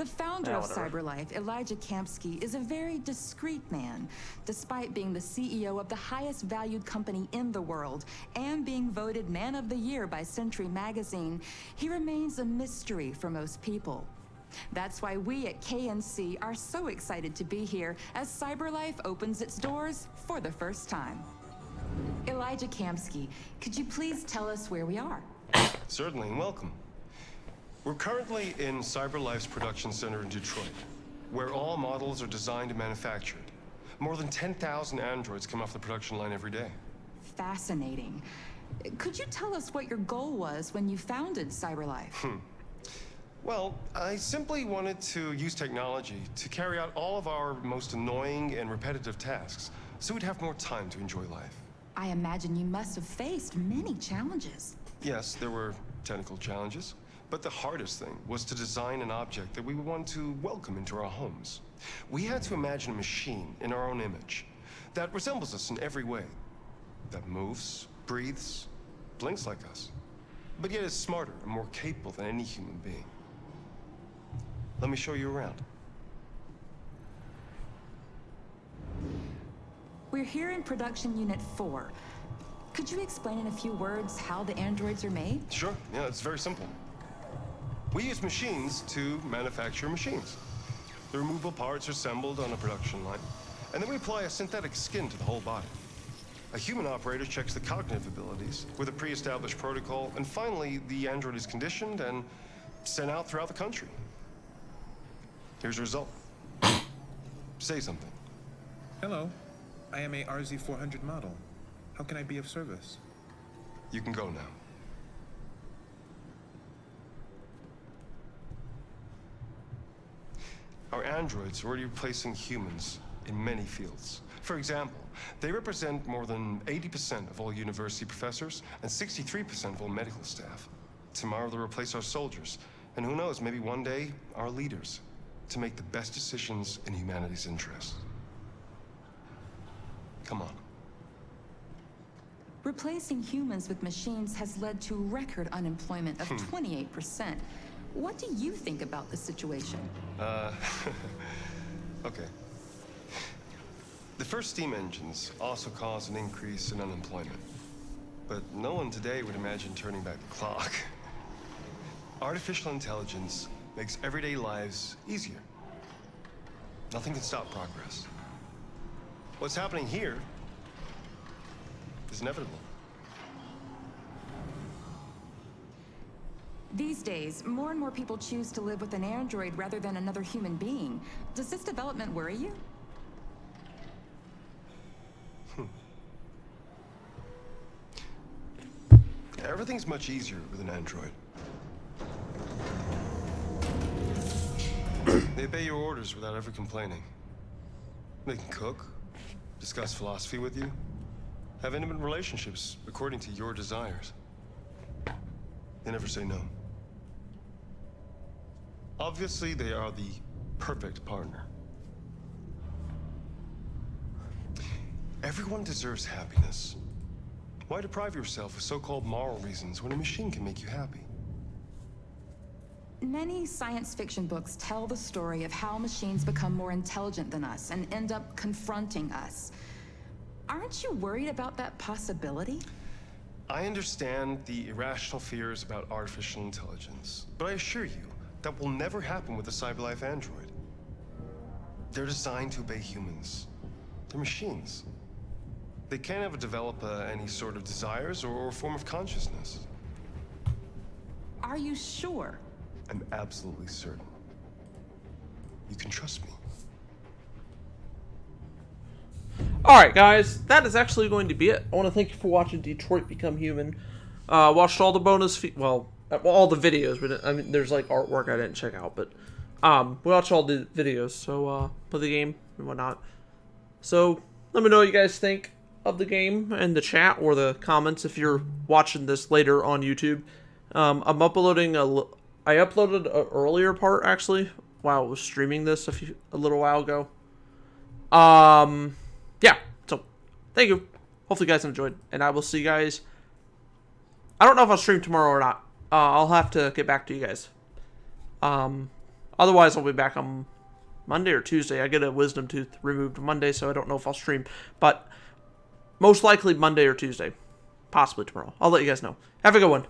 The founder Yeah, of whatever. CyberLife, Elijah Kamsky, is a very discreet man. Despite being the CEO of the highest valued company in the world and being voted Man of the Year by Century Magazine, he remains a mystery for most people. That's why we at KNC are so excited to be here as CyberLife opens its doors for the first time. Elijah Kamsky, could you please tell us where we are? Certainly, and welcome. We're currently in CyberLife's production center in Detroit, where all models are designed and manufactured. More than 10,000 androids come off the production line every day. Fascinating. Could you tell us what your goal was when you founded CyberLife? Well, I simply wanted to use technology to carry out all of our most annoying and repetitive tasks, so we'd have more time to enjoy life. I imagine you must have faced many challenges. Yes, there were technical challenges, but the hardest thing was to design an object that we would want to welcome into our homes. We had to imagine a machine in our own image that resembles us in every way, that moves, breathes, blinks like us, but yet is smarter and more capable than any human being. Let me show you around. We're here in production unit 4. Could you explain in a few words how the androids are made? Sure, yeah, it's very simple. We use machines to manufacture machines. The removable parts are assembled on a production line, and then we apply a synthetic skin to the whole body. A human operator checks the cognitive abilities with a pre-established protocol, and finally, the android is conditioned and sent out throughout the country. Here's the result. Say something. Hello, I am a RZ400 model. How can I be of service? You can go now. Our androids are already replacing humans in many fields. For example, they represent more than 80% of all university professors and 63% of all medical staff. Tomorrow they'll replace our soldiers, and who knows, maybe one day, our leaders, to make the best decisions in humanity's interest. Come on. Replacing humans with machines has led to record unemployment of 28%. What do you think about the situation? Okay. The first steam engines also caused an increase in unemployment. But no one today would imagine turning back the clock. Artificial intelligence makes everyday lives easier. Nothing can stop progress. What's happening here is inevitable. These days, more and more people choose to live with an android rather than another human being. Does this development worry you? Everything's much easier with an android. They obey your orders without ever complaining. They can cook, discuss philosophy with you, have intimate relationships according to your desires. They never say no. Obviously, they are the perfect partner. Everyone deserves happiness. Why deprive yourself of so-called moral reasons when a machine can make you happy? Many science fiction books tell the story of how machines become more intelligent than us and end up confronting us. Aren't you worried about that possibility? I understand the irrational fears about artificial intelligence, but I assure you that will never happen with a CyberLife android. They're designed to obey humans. They're machines. They can't ever develop any sort of desires or form of consciousness. Are you sure? I'm absolutely certain. You can trust me. Alright guys, that is actually going to be it. I want to thank you for watching Detroit Become Human. Watched all the bonus, all the videos, but I mean, there's like artwork I didn't check out, but we watched all the videos, so play the game and whatnot. So let me know what you guys think of the game in the chat or the comments if you're watching this later on YouTube. I'm uploading I uploaded an earlier part actually while I was streaming this a little while ago. Yeah, so thank you. Hopefully you guys enjoyed, and I will see you guys. I don't know if I'll stream tomorrow or not. I'll have to get back to you guys. Otherwise, I'll be back on Monday or Tuesday. I get a wisdom tooth removed Monday, so I don't know if I'll stream. But most likely Monday or Tuesday. Possibly tomorrow. I'll let you guys know. Have a good one.